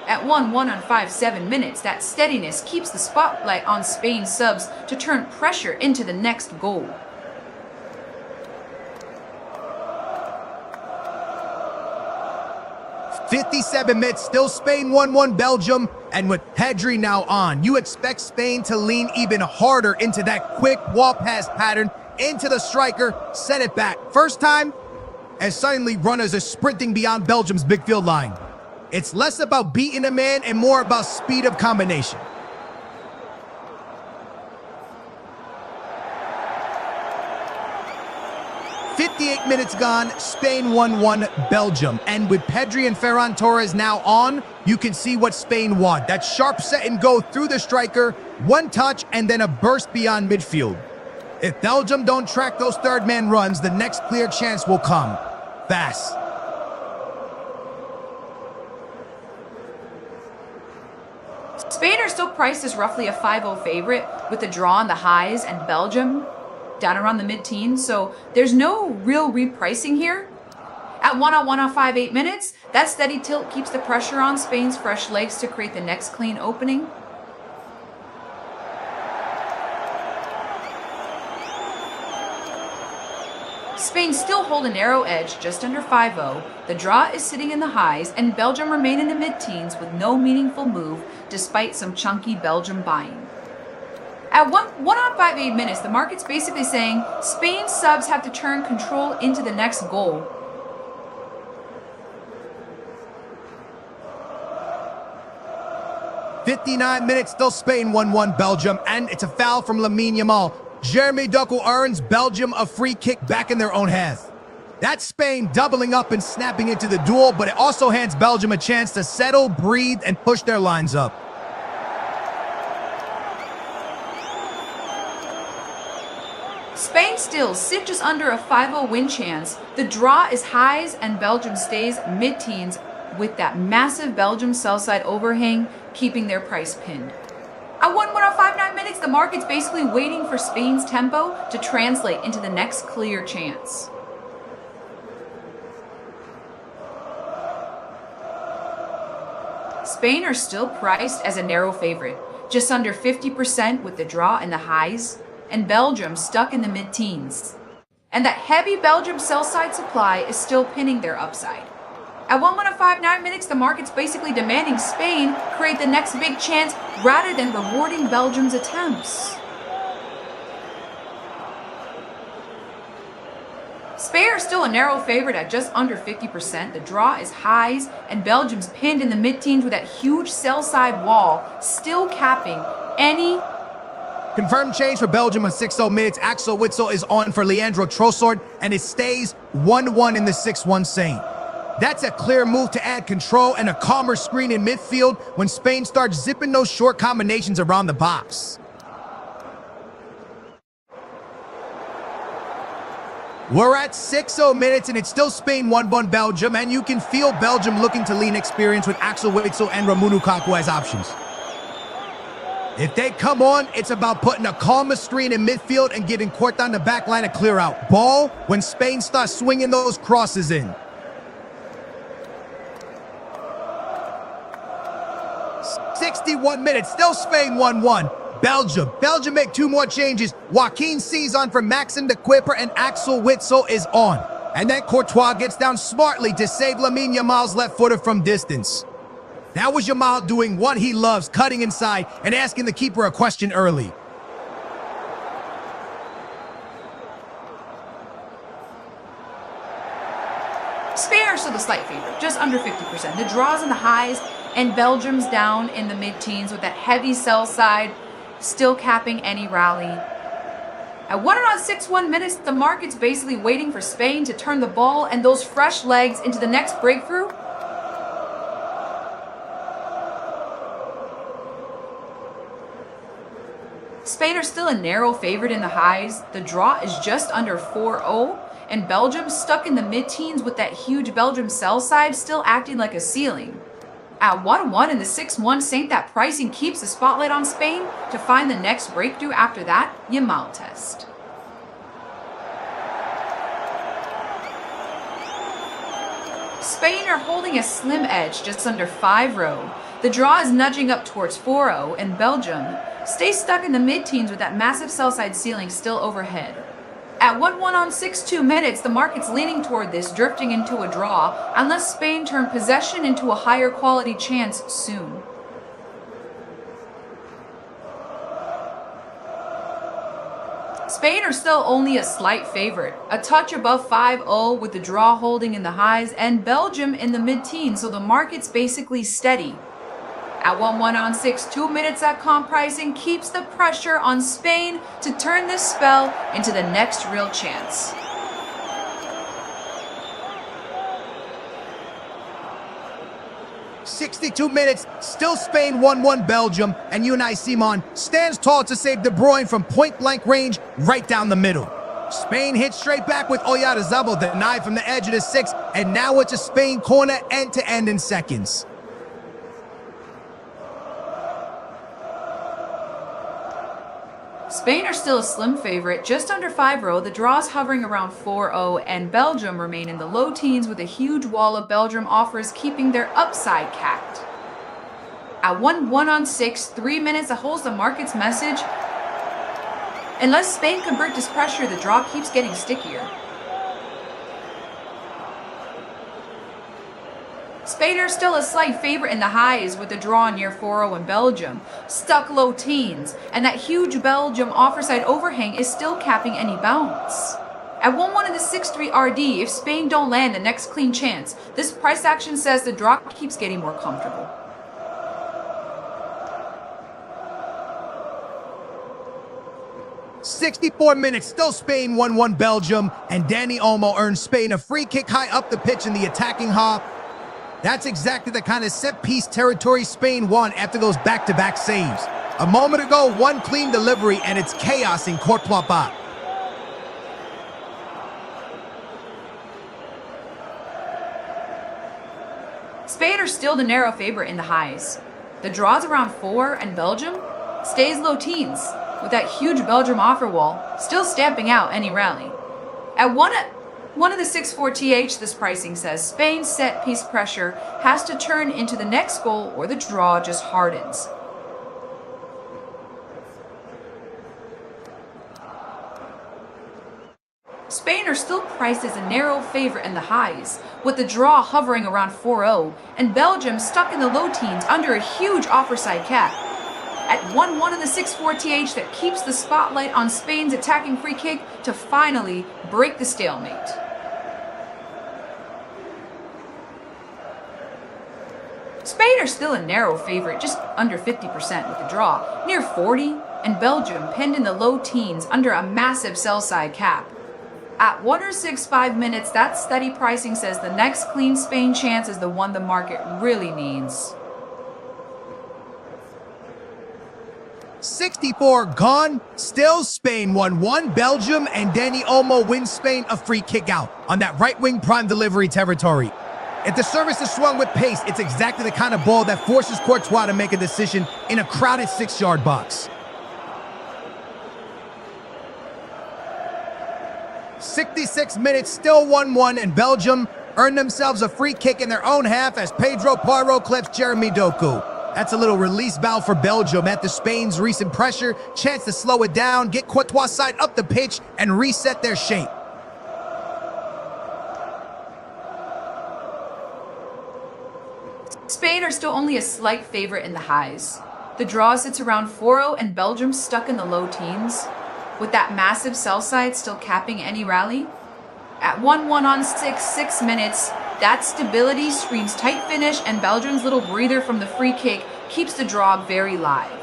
[SPEAKER 1] At 1 on 5-7 minutes, that steadiness keeps the spotlight on Spain's subs to turn pressure into the next goal.
[SPEAKER 2] "57 minutes, still Spain 1-1 Belgium, and with Pedri now on, you expect Spain to lean even harder into that quick wall pass pattern into the striker, set it back. First time, as suddenly runners are sprinting beyond Belgium's big field line. It's less about beating a man and more about speed of combination. "58 minutes gone, Spain 1-1 Belgium. And with Pedri and Ferran Torres now on, you can see what Spain want. That sharp set and go through the striker, one touch, and then a burst beyond midfield. If Belgium don't track those third-man runs, the next clear chance will come. Fast.
[SPEAKER 1] Spain are still priced as roughly a 5-0 favorite with the draw on the highs, and Belgium down around the mid-teens, so there's no real repricing here. At 1-on-1 on 5-8 minutes, that steady tilt keeps the pressure on Spain's fresh legs to create the next clean opening. Spain still hold a narrow edge just under 5-0. The draw is sitting in the highs, and Belgium remain in the mid-teens with no meaningful move despite some chunky Belgium buying. At 1 on 5-8 minutes, the market's basically saying Spain's subs have to turn control into the next goal.
[SPEAKER 2] "59 minutes, still Spain 1-1 Belgium, and it's a foul from Lamine Yamal. Jeremy Doku earns Belgium a free kick back in their own half. That's Spain doubling up and snapping into the duel, but it also hands Belgium a chance to settle, breathe, and push their lines up.
[SPEAKER 1] Spain still sit just under a 5-0 win chance. The draw is highs and Belgium stays mid-teens with that massive Belgium sell-side overhang keeping their price pinned. At 1 on 5-9 minutes, the market's basically waiting for Spain's tempo to translate into the next clear chance. Spain are still priced as a narrow favorite, just under 50% with the draw in the highs, and Belgium stuck in the mid-teens. And that heavy Belgium sell-side supply is still pinning their upside. At 1 on 5-9 minutes, the market's basically demanding Spain create the next big chance rather than rewarding Belgium's attempts. Spain are still a narrow favorite at just under 50%. The draw is highs, and Belgium's pinned in the mid-teens with that huge sell-side wall, still capping any.
[SPEAKER 2] Confirmed change for Belgium on 6-0 minutes. Axel Witsel is on for Leandro Trossard, and it stays 1-1 in the 6-1 Saint. That's a clear move to add control and a calmer screen in midfield when Spain starts zipping those short combinations around the box. We're at 6-0 minutes, and it's still Spain 1-1 Belgium, and you can feel Belgium looking to lean experience with Axel Witsel and Romelu Lukaku as options. If they come on, it's about putting a calmer screen in midfield and giving Courtois the back line a clear out. Ball when Spain starts swinging those crosses in. 61 minutes, still Spain 1-1. Belgium make two more changes. Joaquin C's on for Maxim de Quipper, and Axel Witsel is on. And then Courtois gets down smartly to save Lamine Yamal's left footer from distance. That was Yamal doing what he loves, cutting inside and asking the keeper a question early.
[SPEAKER 1] Spain are still the slight favorite, just under 50%. The draw's in the highs, and Belgium's down in the mid-teens with that heavy sell side, still capping any rally. At 1 on 6-1 minutes, the market's basically waiting for Spain to turn the ball and those fresh legs into the next breakthrough. Spain are still a narrow favorite in the highs. The draw is just under 4-0, and Belgium stuck in the mid-teens with that huge Belgium sell side still acting like a ceiling. At 1-1 in the 6-1 Saint, that pricing keeps the spotlight on Spain to find the next breakthrough after that Yamal test. Spain are holding a slim edge just under 5-0. The draw is nudging up towards 4-0, and Belgium stays stuck in the mid-teens with that massive sell-side ceiling still overhead. At 1-1 on 6-2 minutes, the market's leaning toward this, drifting into a draw, unless Spain turn possession into a higher quality chance soon. Spain are still only a slight favorite, a touch above 5-0 with the draw holding in the highs, and Belgium in the mid-teens, so the market's basically steady. At 1-1 on 6-2 minutes, that comp pricing keeps the pressure on Spain to turn this spell into the next real chance.
[SPEAKER 2] "62 minutes, still Spain 1-1 Belgium, and Unai Simon stands tall to save De Bruyne from point-blank range right down the middle. Spain hits straight back with Oyarzabal denied from the edge of the 6, and now it's a Spain corner end-to-end in seconds.
[SPEAKER 1] Spain are still a slim favorite, just under 5-0. The draws hovering around 4-0, and Belgium remain in the low teens with a huge wall of Belgium offers keeping their upside capped. At 1-1 on 6, 3 minutes holds the market's message. Unless Spain convert this pressure, the draw keeps getting stickier. Spain are still a slight favorite in the highs with the draw near 4-0 in Belgium, stuck low teens, and that huge Belgium offerside overhang is still capping any bounce. At 1-1 in the 6-3 RD, if Spain don't land the next clean chance, this price action says the draw keeps getting more comfortable.
[SPEAKER 2] "64 minutes, still Spain 1-1 Belgium, and Dani Olmo earns Spain a free kick high up the pitch in the attacking half. That's exactly the kind of set-piece territory Spain won after those back-to-back saves. A moment ago, one clean delivery, and it's chaos in Courtois box.
[SPEAKER 1] Spain are still the narrow favorite in the highs. The draws around 4, and Belgium stays low teens, with that huge Belgium offer wall still stamping out any rally. At one of the 6-4 TH, this pricing says Spain's set-piece pressure has to turn into the next goal or the draw just hardens. Spain are still priced as a narrow favorite in the highs, with the draw hovering around 4-0, and Belgium stuck in the low teens under a huge offerside cap. At 1-1 in the 6-4 TH, that keeps the spotlight on Spain's attacking free kick to finally break the stalemate. Spain are still a narrow favorite, just under 50% with the draw, near 40, and Belgium pinned in the low teens under a massive sell-side cap. At 1 or 6-5 minutes, that steady pricing says the next clean Spain chance is the one the market really needs.
[SPEAKER 2] 64 gone, still Spain 1-1 Belgium, and Dani Olmo wins Spain a free kick out on that right-wing prime delivery territory. If the service is swung with pace, it's exactly the kind of ball that forces Courtois to make a decision in a crowded 6-yard box. 66 minutes, still 1-1, and Belgium earn themselves a free kick in their own half as Pedro Porro clips Jeremy Doku. That's a little release valve for Belgium after Spain's recent pressure, chance to slow it down, get Courtois' side up the pitch, and reset their shape.
[SPEAKER 1] Spain are still only a slight favorite in the highs. The draw sits around 4-0 and Belgium stuck in the low teens, with that massive sell side still capping any rally. At 1-1 on 6 minutes, that stability screams tight finish, and Belgium's little breather from the free kick keeps the draw very live.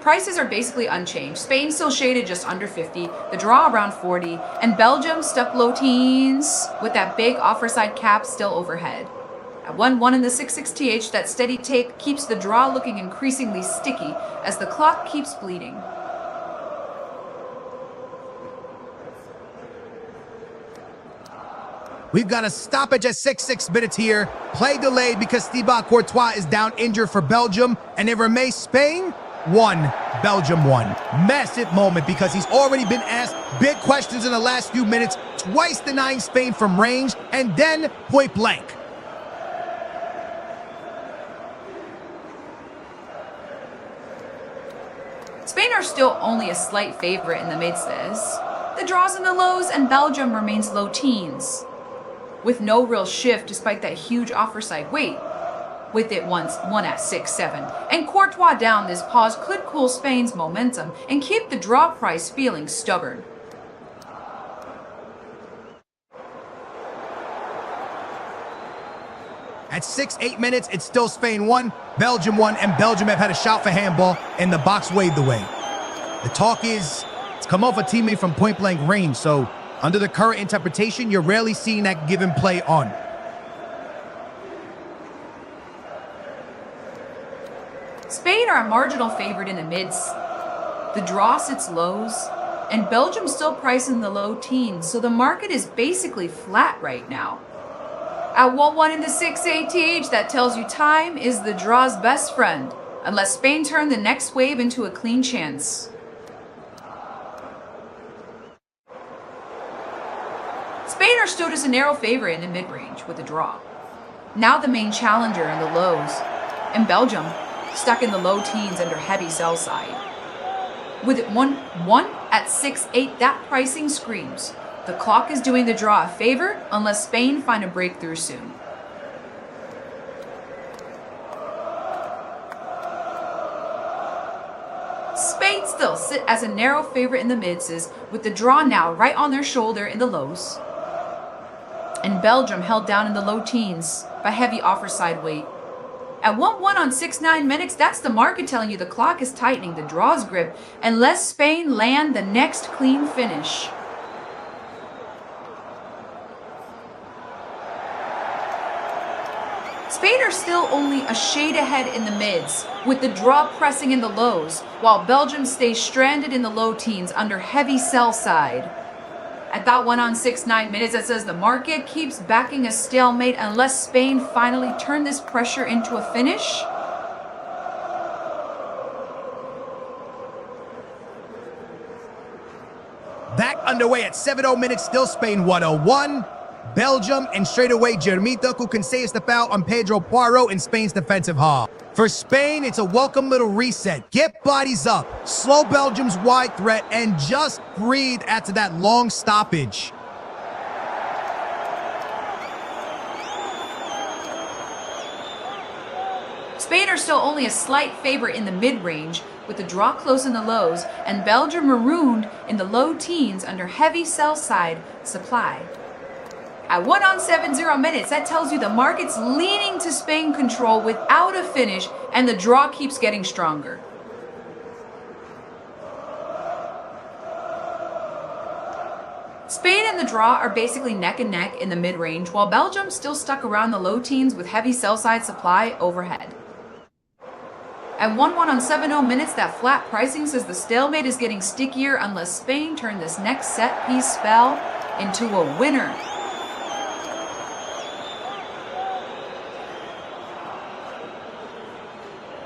[SPEAKER 1] Prices are basically unchanged. Spain still shaded just under 50, the draw around 40, and Belgium stuck low teens with that big offerside cap still overhead. At 1-1 in the 6-6 TH, that steady take keeps the draw looking increasingly sticky as the clock keeps bleeding.
[SPEAKER 2] We've got a stoppage at 6 minutes here. Play delayed because Thibaut Courtois is down injured for Belgium, and it remains Spain 1, Belgium 1. Massive moment because he's already been asked big questions in the last few minutes, twice denying Spain from range, and then point blank.
[SPEAKER 1] Spain are still only a slight favorite in the midst of this. The draws in the lows, and Belgium remains low teens, with no real shift despite that huge offerside weight. With it one at 6-7, and Courtois down, this pause could cool Spain's momentum and keep the draw price feeling stubborn.
[SPEAKER 2] At 6-8 minutes, it's still Spain 1, Belgium 1, and Belgium have had a shout for handball, and the box waved away. The talk is, it's come off a teammate from point-blank range, so under the current interpretation, you're rarely seeing that given play on.
[SPEAKER 1] Spain are a marginal favorite in the mids. The draw sits lows, and Belgium still priced in the low teens, so the market is basically flat right now. At 1-1 in the 6-8 that tells you time is the draw's best friend, unless Spain turn the next wave into a clean chance. Spain are still just a narrow favorite in the mid-range with a draw. Now the main challenger in the lows, and Belgium stuck in the low teens under heavy sell side. With it 1-1 at 6-8, that pricing screams. The clock is doing the draw a favor unless Spain find a breakthrough soon. Spain still sit as a narrow favorite in the mids, with the draw now right on their shoulder in the lows. And Belgium held down in the low teens by heavy offer side weight. At 1-1 on 6-9 minutes, that's the market telling you the clock is tightening, the draw's grip, unless Spain land the next clean finish. Spain are still only a shade ahead in the mids, with the draw pressing in the lows, while Belgium stays stranded in the low teens under heavy sell side. At that 1 on 6-9 minutes, it says the market keeps backing a stalemate unless Spain finally turn this pressure into a finish.
[SPEAKER 2] Back underway at 7-0 minutes, still Spain 101. Belgium, and straight away Jermita, who can say the foul on Pedro Poirot in Spain's defensive half. For Spain, it's a welcome little reset. Get bodies up, slow Belgium's wide threat, and just breathe after that long stoppage.
[SPEAKER 1] Spain are still only a slight favorite in the mid-range, with the draw close in the lows, and Belgium marooned in the low teens under heavy sell side supply. At 1 on 7-0 minutes, that tells you the market's leaning to Spain control without a finish, and the draw keeps getting stronger. Spain and the draw are basically neck and neck in the mid-range, while Belgium still stuck around the low teens with heavy sell-side supply overhead. At 1-1 on 7-0 minutes, that flat pricing says the stalemate is getting stickier unless Spain turn this next set-piece spell into a winner.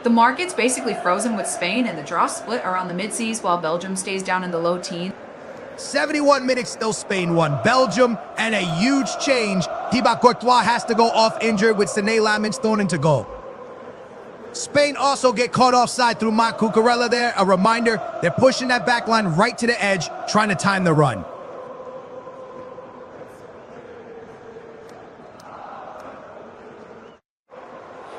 [SPEAKER 1] The market's basically frozen with Spain, and the draw split around the mid-seas while Belgium stays down in the low teens.
[SPEAKER 2] 71 minutes, still Spain 1. Belgium, and a huge change. Thibaut Courtois has to go off injured with Sané Lamens thrown into goal. Spain also get caught offside through Marc Cucurella there. A reminder, they're pushing that back line right to the edge, trying to time the run.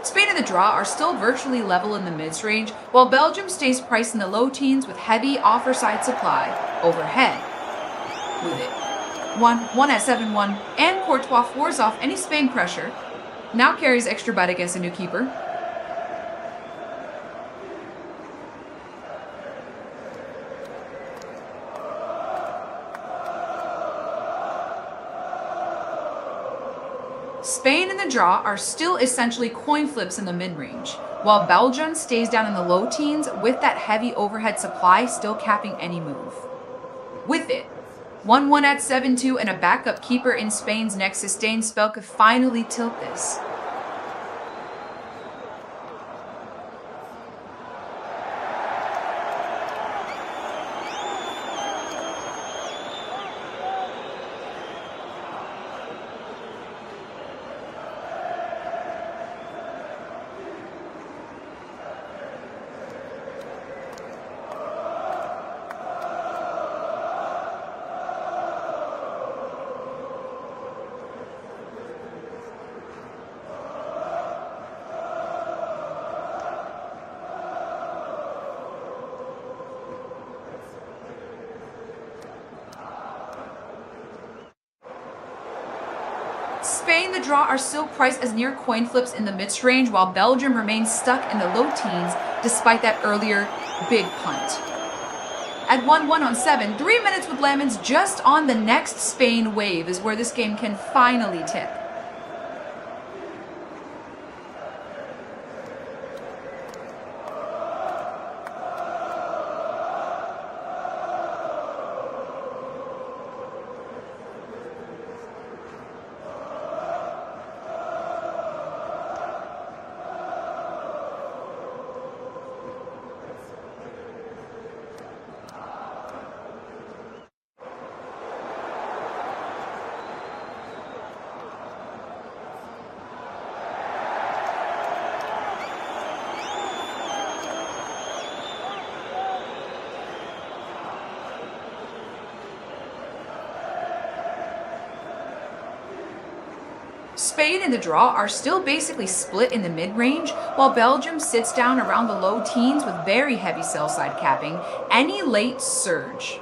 [SPEAKER 1] Spain and the draw are still virtually level in the mids range, while Belgium stays priced in the low teens with heavy offer side supply overhead. With it 1 at 7-1, and Courtois fours off any Spain pressure. Now carries extra bad against a new keeper. Spain and the draw are still essentially coin flips in the mid-range, while Belgium stays down in the low teens with that heavy overhead supply still capping any move. With it 1-1 at 7-2, and a backup keeper in Spain's next sustained spell could finally tilt this. Spain, the draw, are still priced as near coin flips in the mid range, while Belgium remains stuck in the low teens despite that earlier big punt. At 1-1 on 7, 3 minutes with Lamens just on the next Spain wave is where this game can finally tip. Spain and the draw are still basically split in the mid-range, while Belgium sits down around the low teens with very heavy sell-side capping any late surge.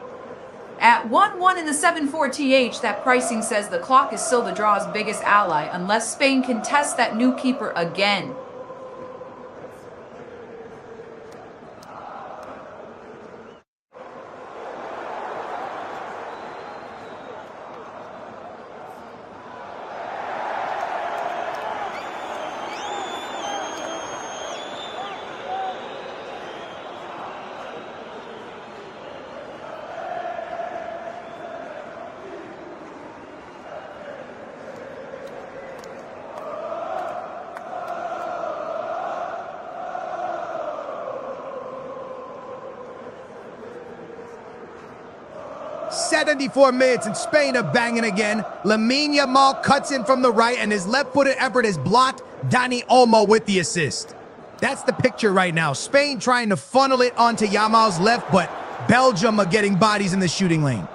[SPEAKER 1] At 1-1 in the 7-4 TH, that pricing says the clock is still the draw's biggest ally unless Spain can test that new keeper again.
[SPEAKER 2] "74 minutes and Spain are banging again. Lamine Yamal cuts in from the right and his left-footed effort is blocked. Dani Olmo with the assist. That's the picture right now. Spain trying to funnel it onto Yamal's left, but Belgium are getting bodies in the shooting lane.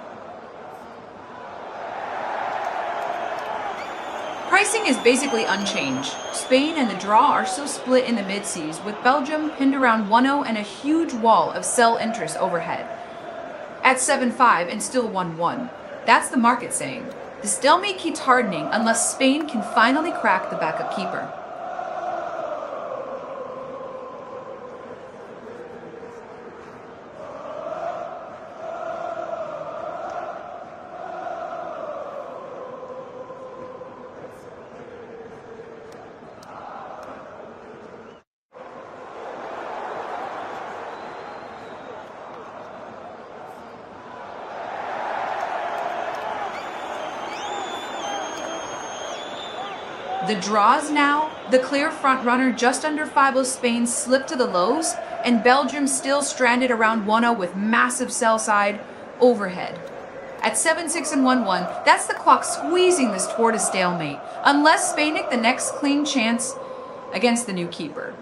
[SPEAKER 1] Pricing is basically unchanged. Spain and the draw are still split in the mid-seas, with Belgium pinned around 1-0 and a huge wall of sell interest overhead. At 7-5 and still 1-1. That's the market saying. The stalemate keeps hardening unless Spain can finally crack the backup keeper. The draws now, the clear front runner just under 5-0 Spain slipped to the lows, and Belgium still stranded around 1-0 with massive sell side overhead. At 7-6 and 1-1, that's the clock squeezing this toward a stalemate, unless Spain nick the next clean chance against the new keeper.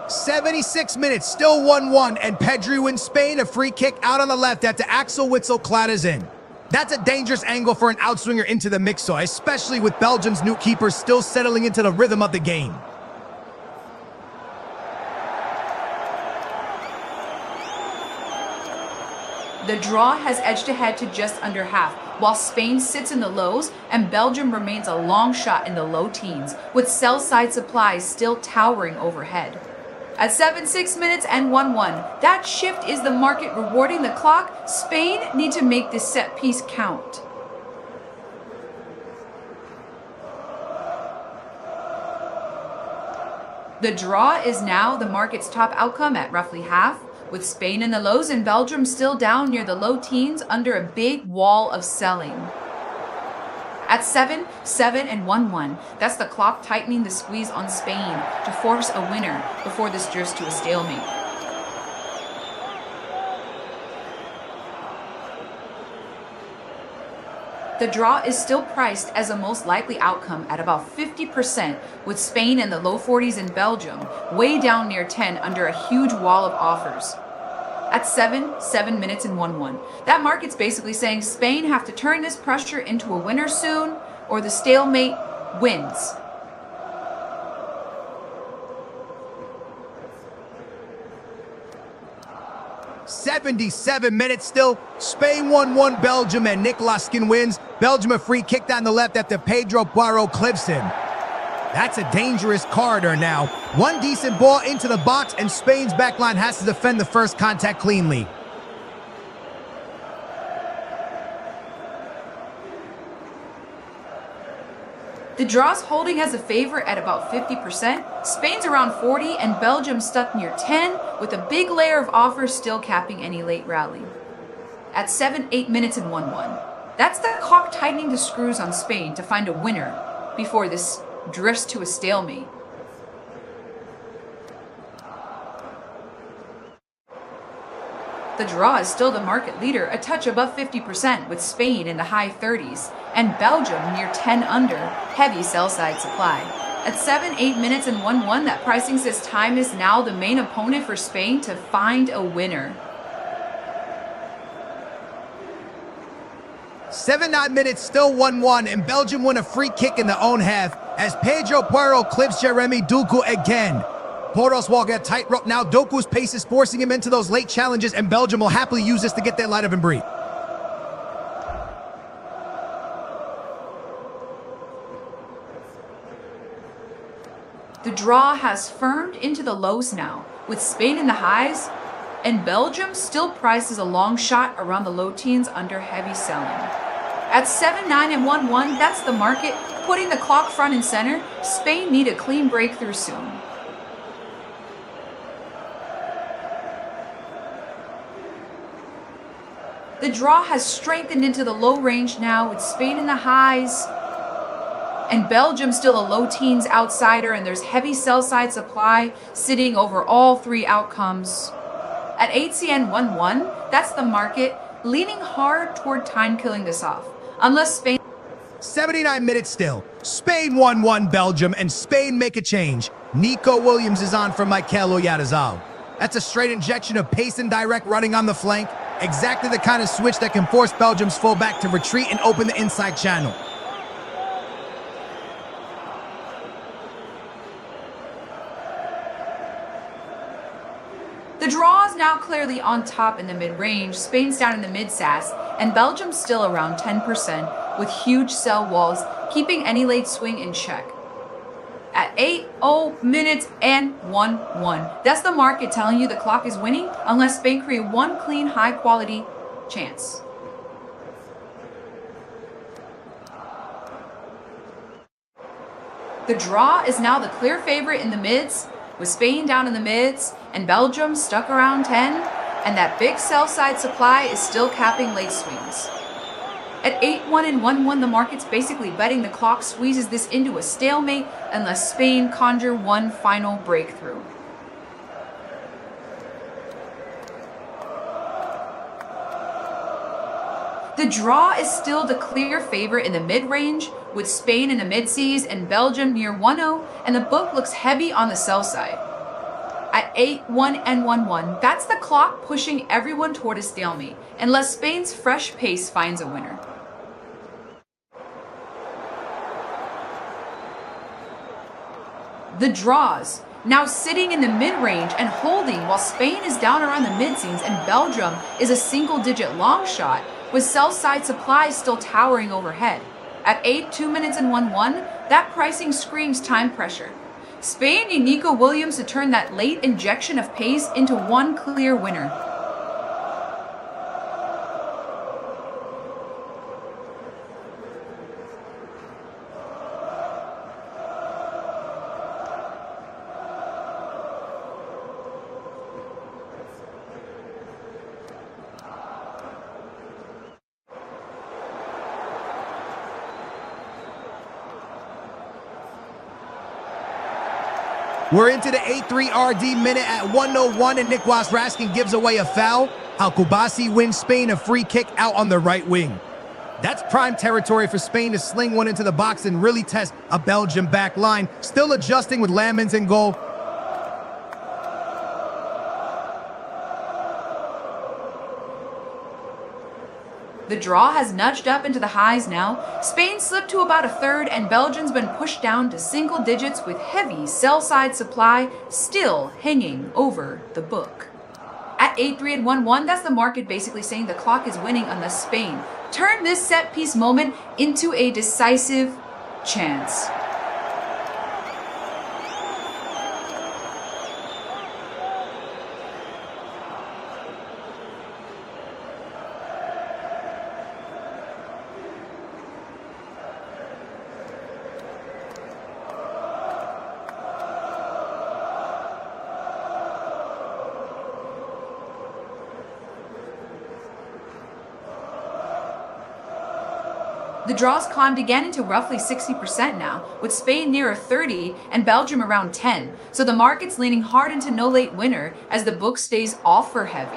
[SPEAKER 2] 76 minutes, still 1-1, and Pedri wins Spain a free kick out on the left after Axel Witsel clatters in. That's a dangerous angle for an outswinger into the mix, especially with Belgium's new keeper still settling into the rhythm of the game.
[SPEAKER 1] The draw has edged ahead to just under half, while Spain sits in the lows and Belgium remains a long shot in the low teens, with sell-side supplies still towering overhead. At 7-6 minutes and 1-1, that shift is the market rewarding the clock. Spain need to make this set piece count. The draw is now the market's top outcome at roughly half, with Spain in the lows and Belgium still down near the low teens under a big wall of selling. At 7, 7, and 1-1, that's the clock tightening the squeeze on Spain to force a winner before this drifts to a stalemate. The draw is still priced as a most likely outcome at about 50%, with Spain in the low 40s and Belgium way down near 10 under a huge wall of offers. At 7 minutes and 1-1. That market's basically saying Spain have to turn this pressure into a winner soon, or the stalemate wins.
[SPEAKER 2] "77 minutes still. Spain 1-1 Belgium and Nicolas Skin wins. Belgium a free kick down the left after Pedro Poirot clips him. That's a dangerous corridor now. One decent ball into the box and Spain's backline has to defend the first contact cleanly.
[SPEAKER 1] The draw's holding as a favorite at about 50%, Spain's around 40, and Belgium stuck near 10, with a big layer of offers still capping any late rally. At 8 minutes and 1-1. That's the clock tightening the screws on Spain to find a winner before this drifts to a stalemate. The draw is still the market leader, a touch above 50%, with Spain in the high 30s, and Belgium near 10 under, heavy sell-side supply. At 8 minutes and 1-1, that pricing says time is now the main opponent for Spain to find a winner.
[SPEAKER 2] 7-9 minutes, still 1-1, and Belgium win a free kick in their own half as Pedro Porro clips Jeremy Doku again. Porros walk a tightrope now. Doku's pace is forcing him into those late challenges, and Belgium will happily use this to get their light of and breathe.
[SPEAKER 1] The draw has firmed into the lows now, with Spain in the highs, and Belgium still priced as a long shot around the low teens under heavy selling. At 7-9 and 1-1, that's the market, putting the clock front and center. Spain need a clean breakthrough soon. The draw has strengthened into the low range now, with Spain in the highs, and Belgium still a low teens outsider, and there's heavy sell side supply sitting over all three outcomes. At 8CN 1-1, that's the market, leaning hard toward time killing this off. Unless Spain...
[SPEAKER 2] 79 minutes still. Spain 1-1 Belgium, and Spain make a change. Nico Williams is on for Mikel Oyarzabal. That's a straight injection of pace and direct running on the flank. Exactly the kind of switch that can force Belgium's fullback to retreat and open the inside channel.
[SPEAKER 1] The draw is now clearly on top in the mid-range, Spain's down in the mid-sass, and Belgium's still around 10%, with huge sell walls, keeping any late swing in check. At 8-0 minutes and 1-1. That's the market telling you the clock is winning, unless Spain create one clean, high-quality chance. The draw is now the clear favorite in the mids, with Spain down in the mids and Belgium stuck around 10, and that big sell side supply is still capping late swings. At 8-1 and 1-1, the market's basically betting the clock squeezes this into a stalemate unless Spain conjure one final breakthrough. The draw is still the clear favorite in the mid-range, with Spain in the mid-seas and Belgium near 1-0, and the book looks heavy on the sell side. At 8-1 and 1-1, that's the clock pushing everyone toward a stalemate, unless Spain's fresh pace finds a winner. The draws, now sitting in the mid-range and holding while Spain is down around the mid-scenes and Belgium is a single-digit long shot, with sell-side supply still towering overhead. At 8-2 minutes and 1-1, that pricing screams time pressure. Spain need Nico Williams to turn that late injection of pace into one clear winner.
[SPEAKER 2] We're into the 8-3 RD minute at 1:01, and Nicolas Raskin gives away a foul. Al-Kubasi wins Spain a free kick out on the right wing. That's prime territory for Spain to sling one into the box and really test a Belgium back line, still adjusting with Lamens in goal.
[SPEAKER 1] The draw has nudged up into the highs now. Spain slipped to about a third, and Belgium's been pushed down to single digits with heavy sell-side supply still hanging over the book. At 8-3 and 1-1, that's the market basically saying the clock is winning unless Spain turn this set-piece moment into a decisive chance. The draws climbed again into roughly 60% now, with Spain nearer 30 and Belgium around 10, so the market's leaning hard into no late winner as the book stays offer heavy.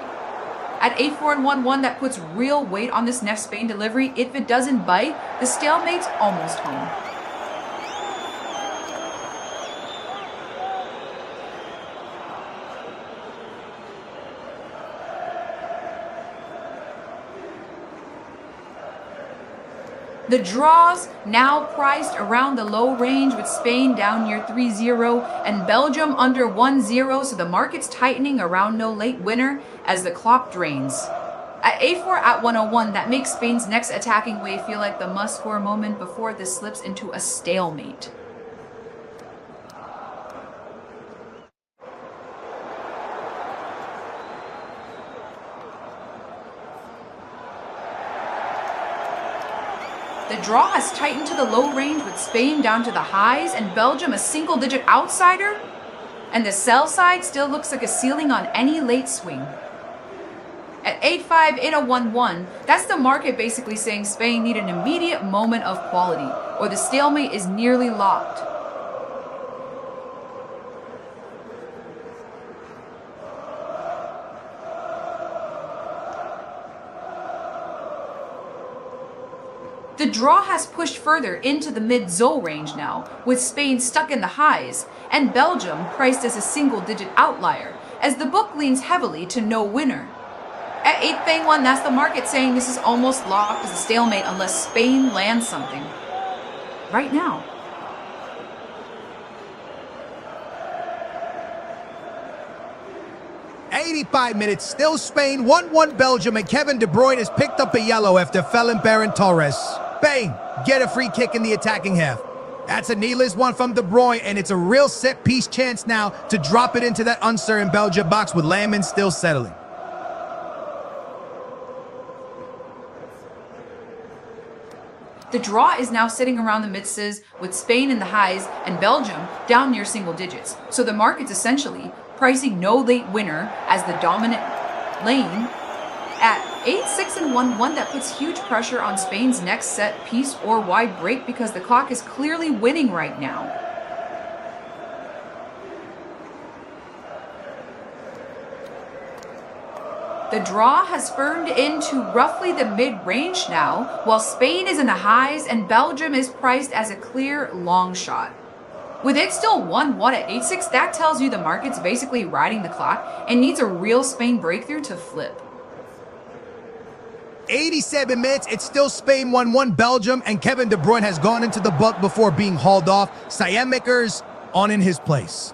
[SPEAKER 1] At 8-4 and 1-1, that puts real weight on this next Spain delivery. If it doesn't bite, the stalemate's almost home. The draws now priced around the low range with Spain down near 3-0 and Belgium under 1-0, so the market's tightening around no late winner as the clock drains. At A4 at 101, that makes Spain's next attacking wave feel like the must-score moment before this slips into a stalemate. The draw has tightened to the low range with Spain down to the highs and Belgium a single-digit outsider. And the sell side still looks like a ceiling on any late swing. At 8-5, 8-1-1, that's the market basically saying Spain need an immediate moment of quality, or the stalemate is nearly locked. The draw has pushed further into the mid-Zol range now, with Spain stuck in the highs, and Belgium priced as a single-digit outlier, as the book leans heavily to no winner. At 8-1, that's the market saying this is almost locked as a stalemate unless Spain lands something. Right now.
[SPEAKER 2] "85 minutes, still Spain, 1-1 Belgium, and Kevin De Bruyne has picked up a yellow after Ferran Torres. Spain get a free kick in the attacking half. That's a needless one from De Bruyne, and it's a real set-piece chance now to drop it into that uncertain Belgium box with Lammen still settling.
[SPEAKER 1] The draw is now sitting around the midses with Spain in the highs and Belgium down near single digits. So the market's essentially pricing no late winner as the dominant lane. At 8-6 and 1-1, that puts huge pressure on Spain's next set piece or wide break because the clock is clearly winning right now. The draw has firmed into roughly the mid-range now, while Spain is in the highs and Belgium is priced as a clear long shot. With it still 1-1 at 8-6, that tells you the market's basically riding the clock and needs a real Spain breakthrough to flip.
[SPEAKER 2] 87 minutes, it's still Spain 1-1 Belgium, and Kevin De Bruyne has gone into the book before being hauled off. Saelemaekers on in his place.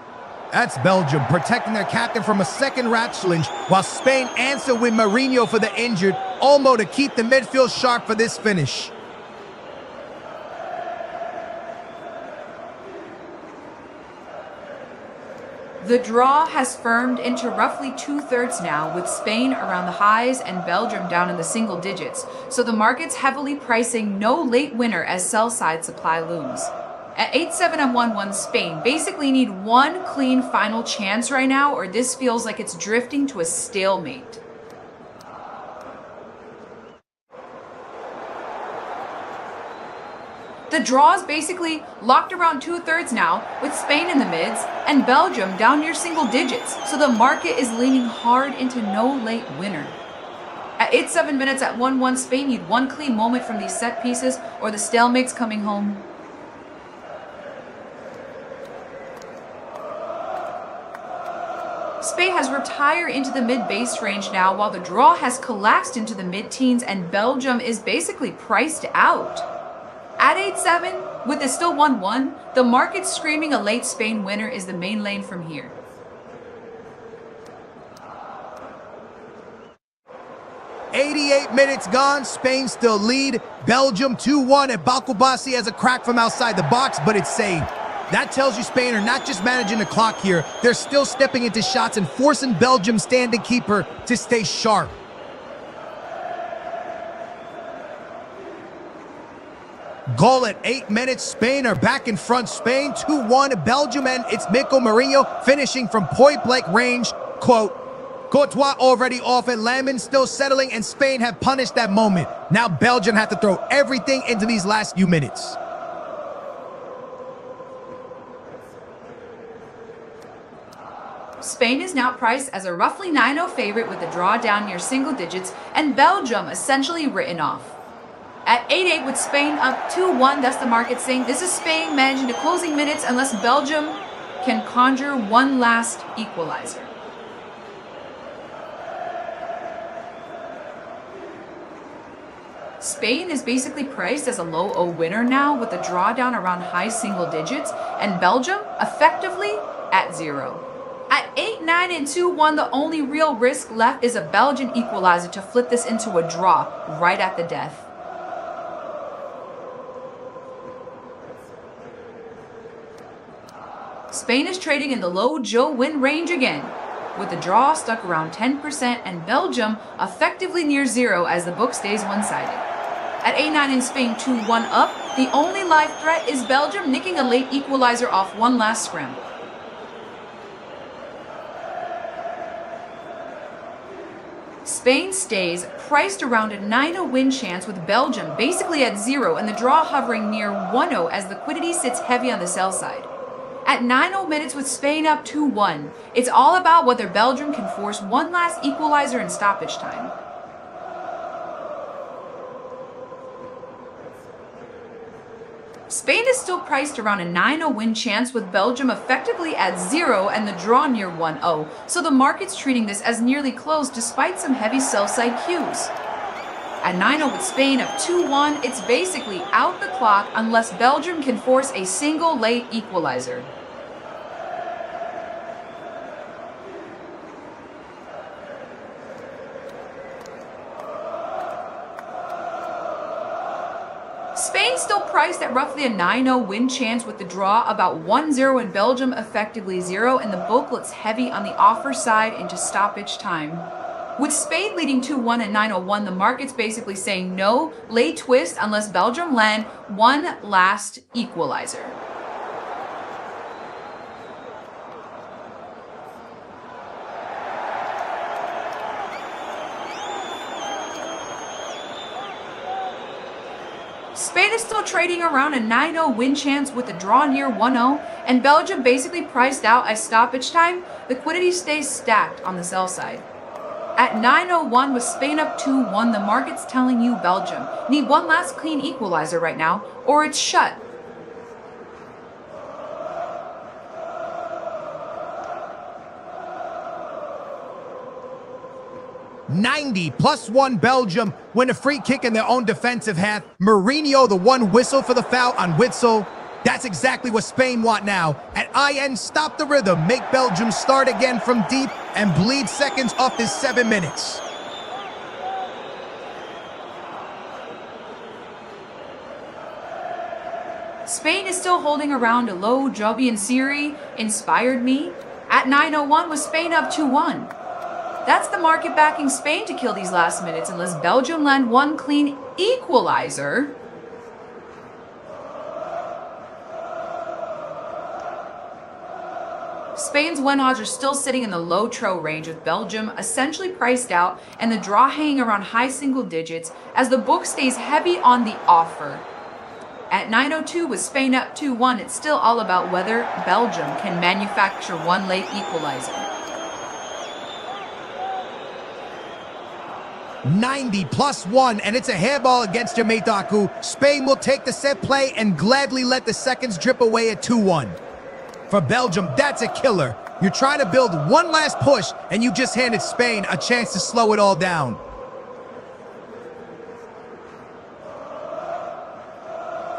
[SPEAKER 2] That's Belgium protecting their captain from a second rat challenge, while Spain answer with Mourinho for the injured, Olmo to keep the midfield sharp for this finish.
[SPEAKER 1] The draw has firmed into roughly 2/3 now, with Spain around the highs and Belgium down in the single digits, so the market's heavily pricing no late winner as sell-side supply looms. At 8-7 and 1-1, Spain basically need one clean final chance right now, or this feels like it's drifting to a stalemate. The draw is basically locked around 2/3 now, with Spain in the mids and Belgium down near single digits, so the market is leaning hard into no late winner. At 8-7 minutes at 1-1, Spain need one clean moment from these set pieces, or the stalemate's coming home. Spain has retired into the mid-base range now, while the draw has collapsed into the mid-teens and Belgium is basically priced out. At 8-7, with it still 1-1, the market screaming a late Spain winner is the main lane from here.
[SPEAKER 2] "88 minutes gone, Spain still lead. Belgium 2-1, and Balkubasi has a crack from outside the box, but it's saved. That tells you Spain are not just managing the clock here, they're still stepping into shots and forcing Belgium's standing keeper to stay sharp. Goal at 8 minutes, Spain are back in front. Spain 2-1, Belgium, and it's Mikel Mourinho finishing from point-blank range. Quote, "Courtois already off and Lammen still settling, and Spain have punished that moment. Now Belgium have to throw everything into these last few minutes."
[SPEAKER 1] Spain is now priced as a roughly 9-0 favorite with the draw down near single digits and Belgium essentially written off. At 8-8 with Spain up 2-1, that's the market saying this is Spain managing the closing minutes unless Belgium can conjure one last equalizer. Spain is basically priced as a low O winner now with a drawdown around high single digits, and Belgium effectively at 0. At 8, 9, and 2-1, the only real risk left is a Belgian equalizer to flip this into a draw right at the death. Spain is trading in the low Joe win range again, with the draw stuck around 10% and Belgium effectively near 0 as the book stays one-sided. At 8-9 in Spain 2-1 up, the only live threat is Belgium nicking a late equalizer off one last scramble. Spain stays priced around a 9-0 win chance with Belgium basically at 0 and the draw hovering near 1-0 as liquidity sits heavy on the sell side. At 9-0 minutes with Spain up 2-1, it's all about whether Belgium can force one last equalizer in stoppage time. Spain is still priced around a 9-0 win chance with Belgium effectively at 0 and the draw near 1-0, so the market's treating this as nearly closed despite some heavy sell-side cues. At 9-0 with Spain up 2-1, it's basically out the clock unless Belgium can force a single late equalizer. Spain still priced at roughly a 9-0 win chance with the draw about 1-0 and Belgium effectively 0, and the booklet's heavy on the offer side into stoppage time. With Spain leading 2-1 and 9-0-1, the market's basically saying no late twist unless Belgium land one last equalizer. Spain is still trading around a 9-0 win chance with a draw near 1-0, and Belgium basically priced out as stoppage time. Liquidity stays stacked on the sell side. At 9:01 with Spain up 2-1, the market's telling you Belgium need one last clean equalizer right now, or it's shut.
[SPEAKER 2] +1 Belgium win a free kick in their own defensive half. Mourinho the one whistle for the foul on Witsel. That's exactly what Spain want now. At IN, stop the rhythm, make Belgium start again from deep and bleed seconds off this 7 minutes.
[SPEAKER 1] Spain is still holding around a low Jobian Siri, inspired me. At 9:01 with Spain up 2-1. That's the market backing Spain to kill these last minutes unless Belgium land one clean equalizer. Spain's win odds are still sitting in the low tro range with Belgium essentially priced out and the draw hanging around high single digits as the book stays heavy on the offer. At 9:02 with Spain up 2-1, it's still all about whether Belgium can manufacture one late equalizer.
[SPEAKER 2] 90+1, and it's a hairball against Jametaku. Spain will take the set play and gladly let the seconds drip away at 2-1. For Belgium, that's a killer. You're trying to build one last push, and you just handed Spain a chance to slow it all down.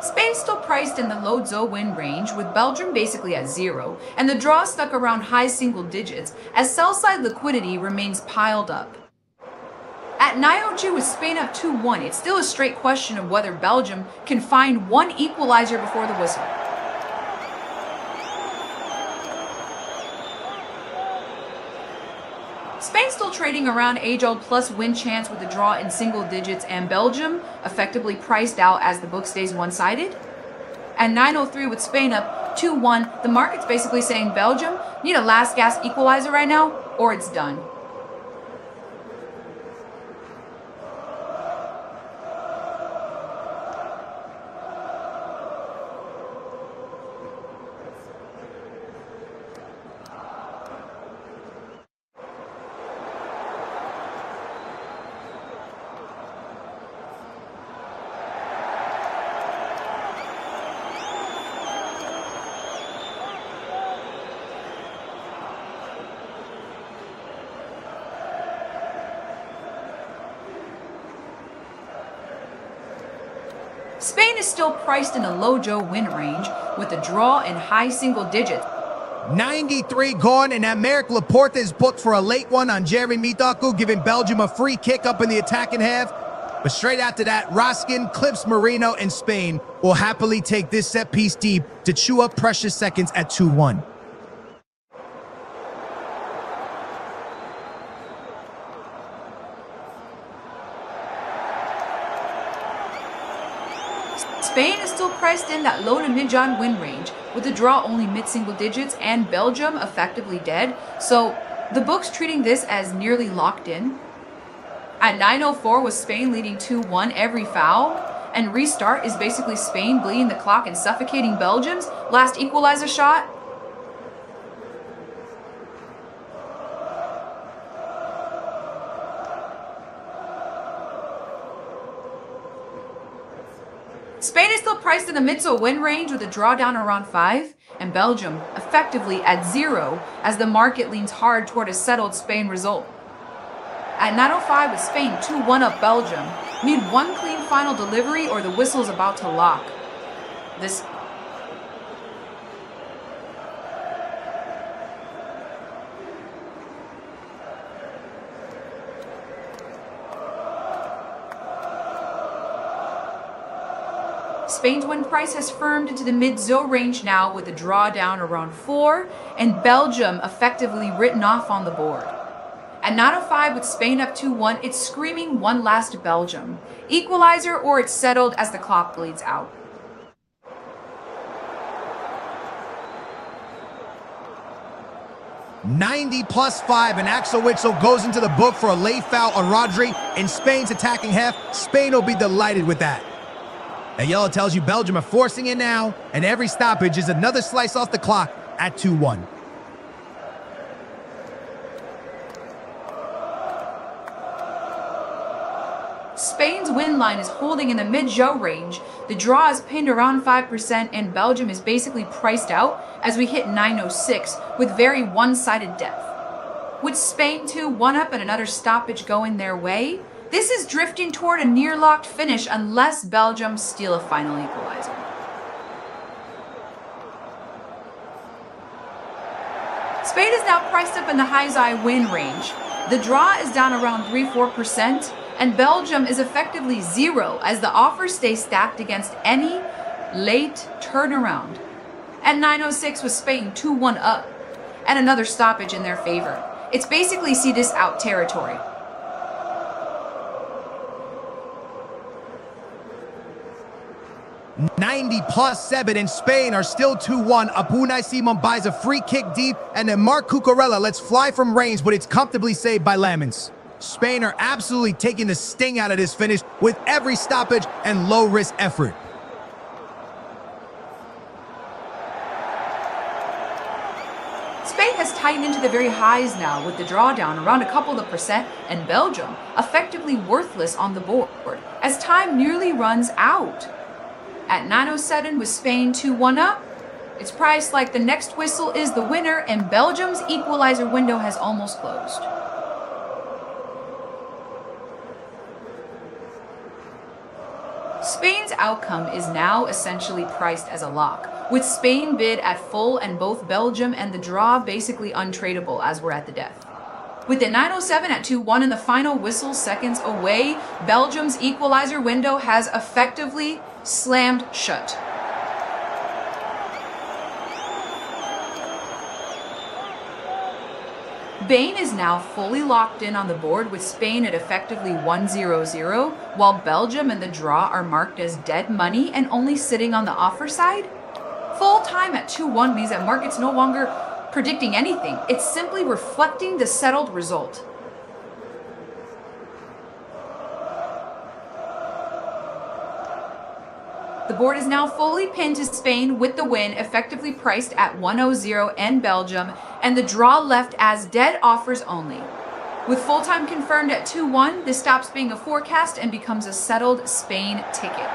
[SPEAKER 1] Spain's still priced in the low Zo win range, with Belgium basically at 0, and the draw stuck around high single digits as sell-side liquidity remains piled up. At 9:02 with Spain up 2-1, it's still a straight question of whether Belgium can find one equalizer before the whistle. Spain's still trading around age-old plus win chance with a draw in single digits, and Belgium effectively priced out as the book stays one-sided. At 9:03 with Spain up 2-1, the market's basically saying Belgium need a last gasp equalizer right now, or it's done. Spain is still priced in the low Joe win range with a draw in high single digits.
[SPEAKER 2] 93 gone, and Americ Laporte is booked for a late one on Jeremy Doku, giving Belgium a free kick up in the attacking half. But straight after that, Roskin, Clips, Marino, and Spain will happily take this set piece deep to chew up precious seconds at 2-1.
[SPEAKER 1] Spain is still priced in that low to mid-John win range, with the draw only mid-single digits and Belgium effectively dead, so the book's treating this as nearly locked in. At 9:04 with Spain leading 2-1 every foul, and restart is basically Spain bleeding the clock and suffocating Belgium's last equalizer shot. Spain is still priced in the mid to win range with a drawdown around 5, and Belgium effectively at 0 as the market leans hard toward a settled Spain result. At 9:05 with Spain 2-1 up Belgium, need one clean final delivery or the whistle's about to lock. This Spain's win price has firmed into the mid-0 range now with a drawdown around 4, and Belgium effectively written off on the board. At 9:05 with Spain up 2-1, it's screaming one last Belgium. Equalizer or it's settled as the clock bleeds out.
[SPEAKER 2] +5, and Axel Witsel goes into the book for a late foul on Rodri in Spain's attacking half. Spain will be delighted with that. That yellow tells you Belgium are forcing it now, and every stoppage is another slice off the clock at 2-1.
[SPEAKER 1] Spain's win line is holding in the mid-Joe range. The draw is pinned around 5%, and Belgium is basically priced out as we hit 9:06 with very one-sided depth. With Spain 2-1 up and another stoppage going their way, this is drifting toward a near-locked finish unless Belgium steal a final equalizer. Spain is now priced up in the high win range. The draw is down around 3-4%, and Belgium is effectively 0 as the offers stay stacked against any late turnaround. At 9:06 with Spain 2-1 up and another stoppage in their favor. It's basically see this out territory.
[SPEAKER 2] +7, and Spain are still 2-1 up. Unai Simon buys a free kick deep, and then Marc Cucurella lets fly from range, but it's comfortably saved by Lamens. Spain are absolutely taking the sting out of this finish with every stoppage and low-risk effort.
[SPEAKER 1] Spain has tightened into the very highs now with the drawdown around a couple of percent, and Belgium effectively worthless on the board as time nearly runs out. At 9:07 with Spain 2-1 up, it's priced like the next whistle is the winner, and Belgium's equalizer window has almost closed. Spain's outcome is now essentially priced as a lock, with Spain bid at full and both Belgium and the draw basically untradeable as we're at the death. With the 9:07 at 2-1 in the final whistle seconds away, Belgium's equalizer window has effectively slammed shut. Spain is now fully locked in on the board with Spain at effectively 1-0-0, while Belgium and the draw are marked as dead money and only sitting on the offer side. Full time at 2-1 means that market's no longer predicting anything. It's simply reflecting the settled result. The board is now fully pinned to Spain with the win effectively priced at 1-0 and Belgium, and the draw left as dead offers only. With full time confirmed at 2-1, this stops being a forecast and becomes a settled Spain ticket.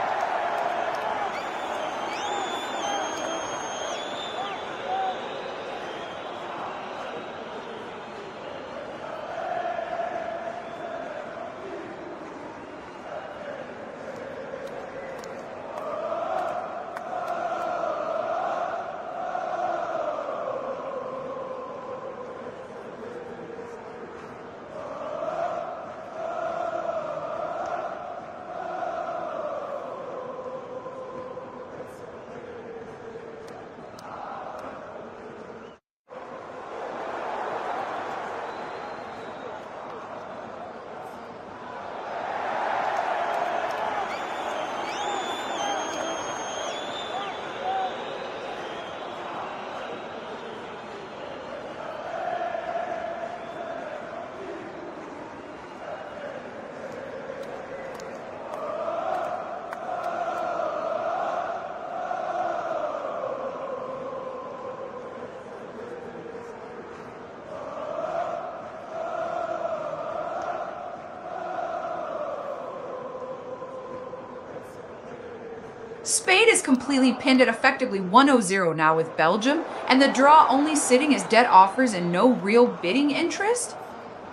[SPEAKER 1] Spain is completely pinned at effectively 1-0 now with Belgium, and the draw only sitting as dead offers and no real bidding interest.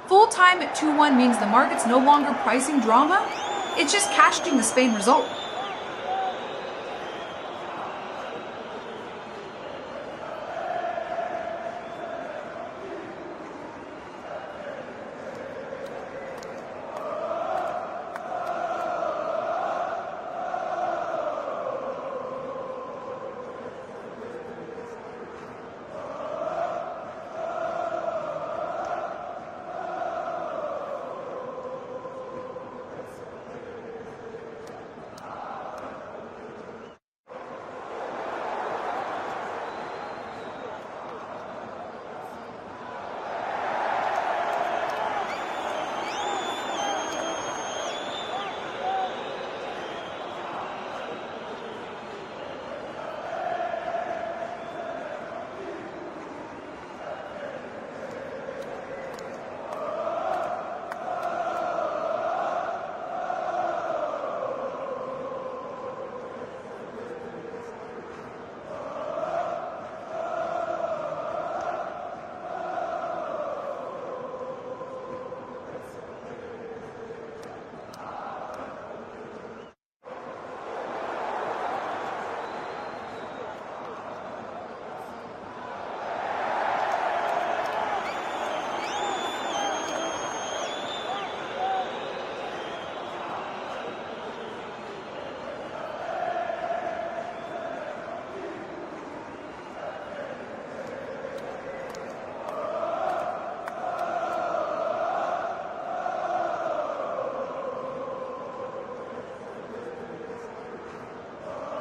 [SPEAKER 1] Full time at 2-1 means the market's no longer pricing drama, it's just cashing the Spain result.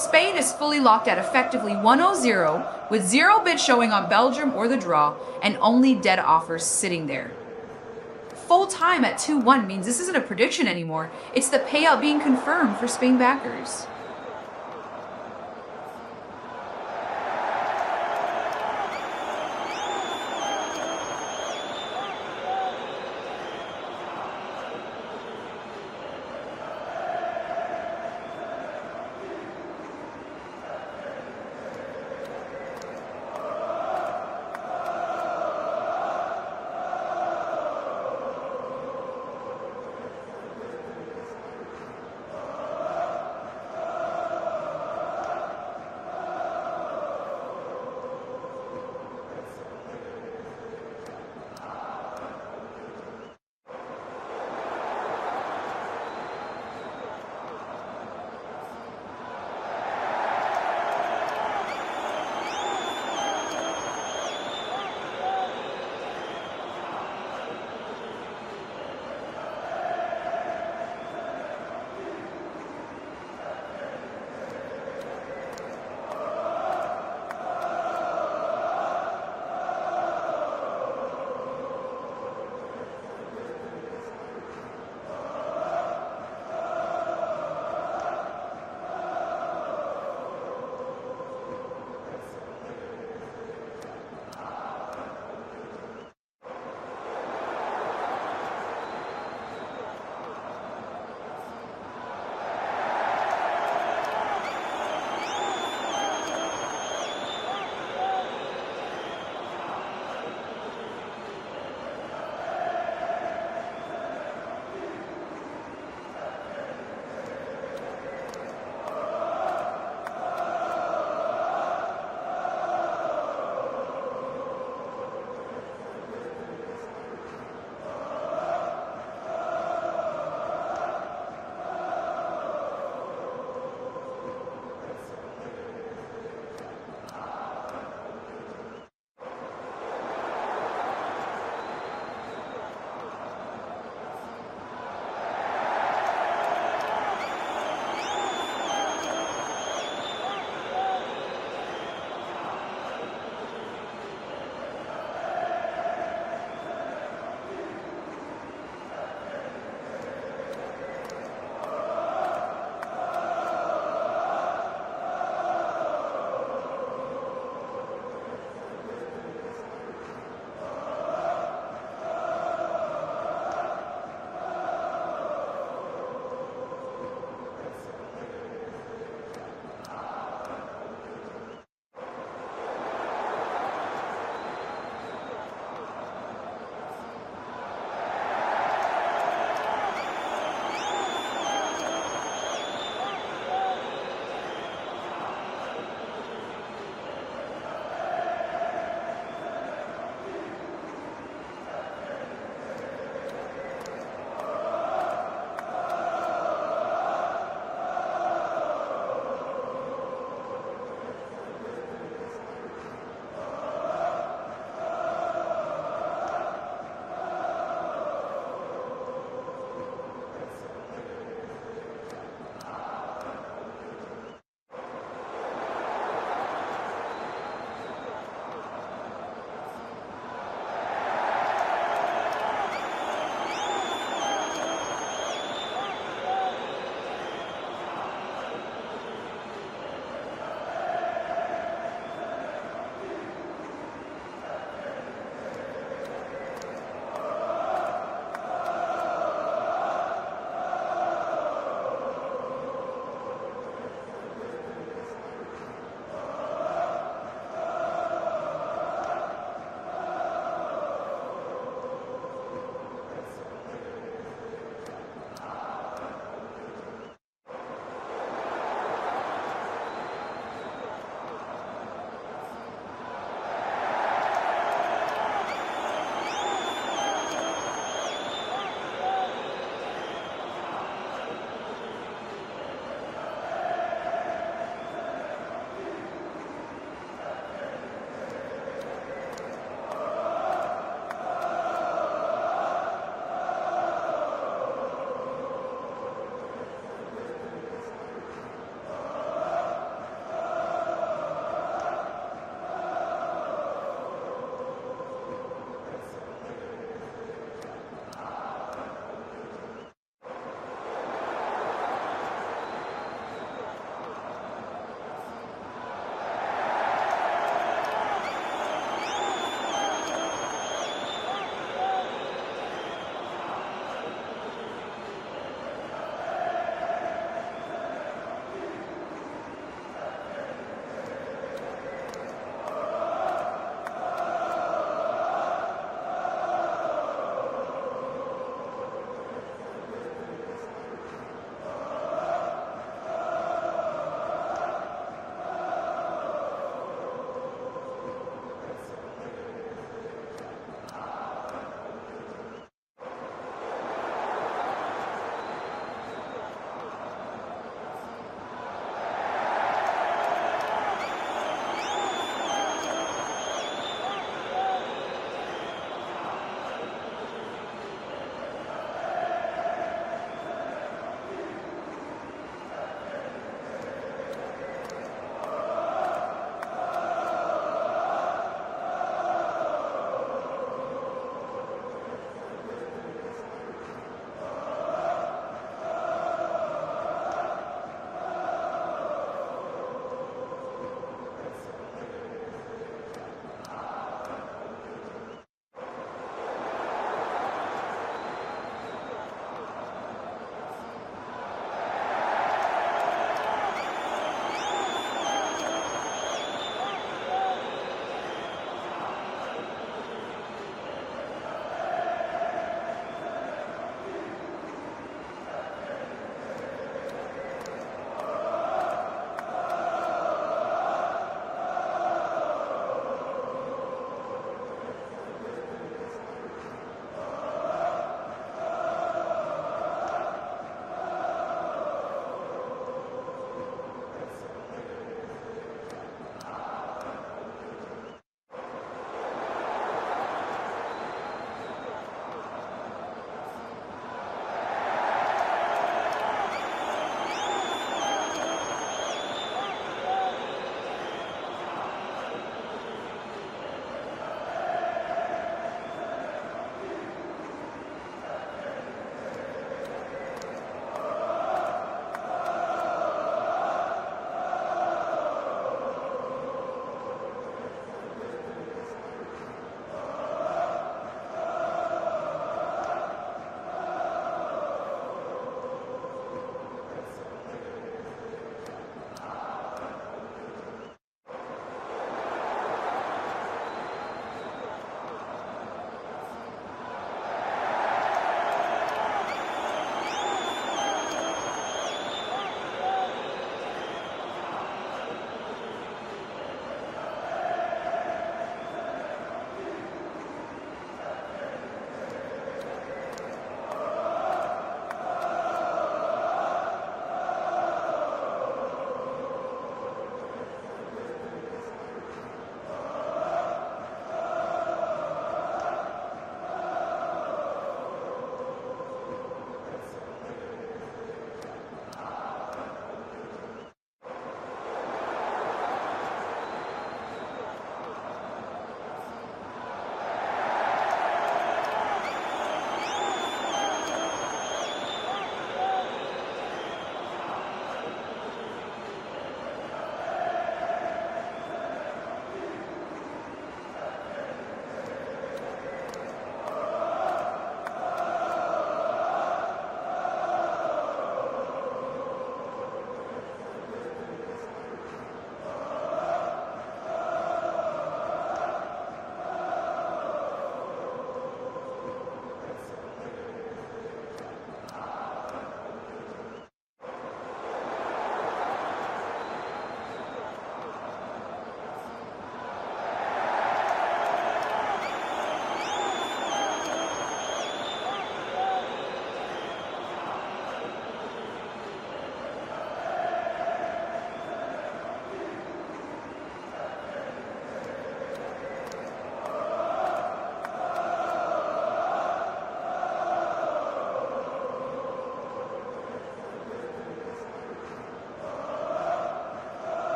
[SPEAKER 1] Spain is fully locked at effectively 1-0, with zero bid showing on Belgium or the draw, and only dead offers sitting there. Full time at 2-1 means this isn't a prediction anymore, it's the payout being confirmed for Spain backers.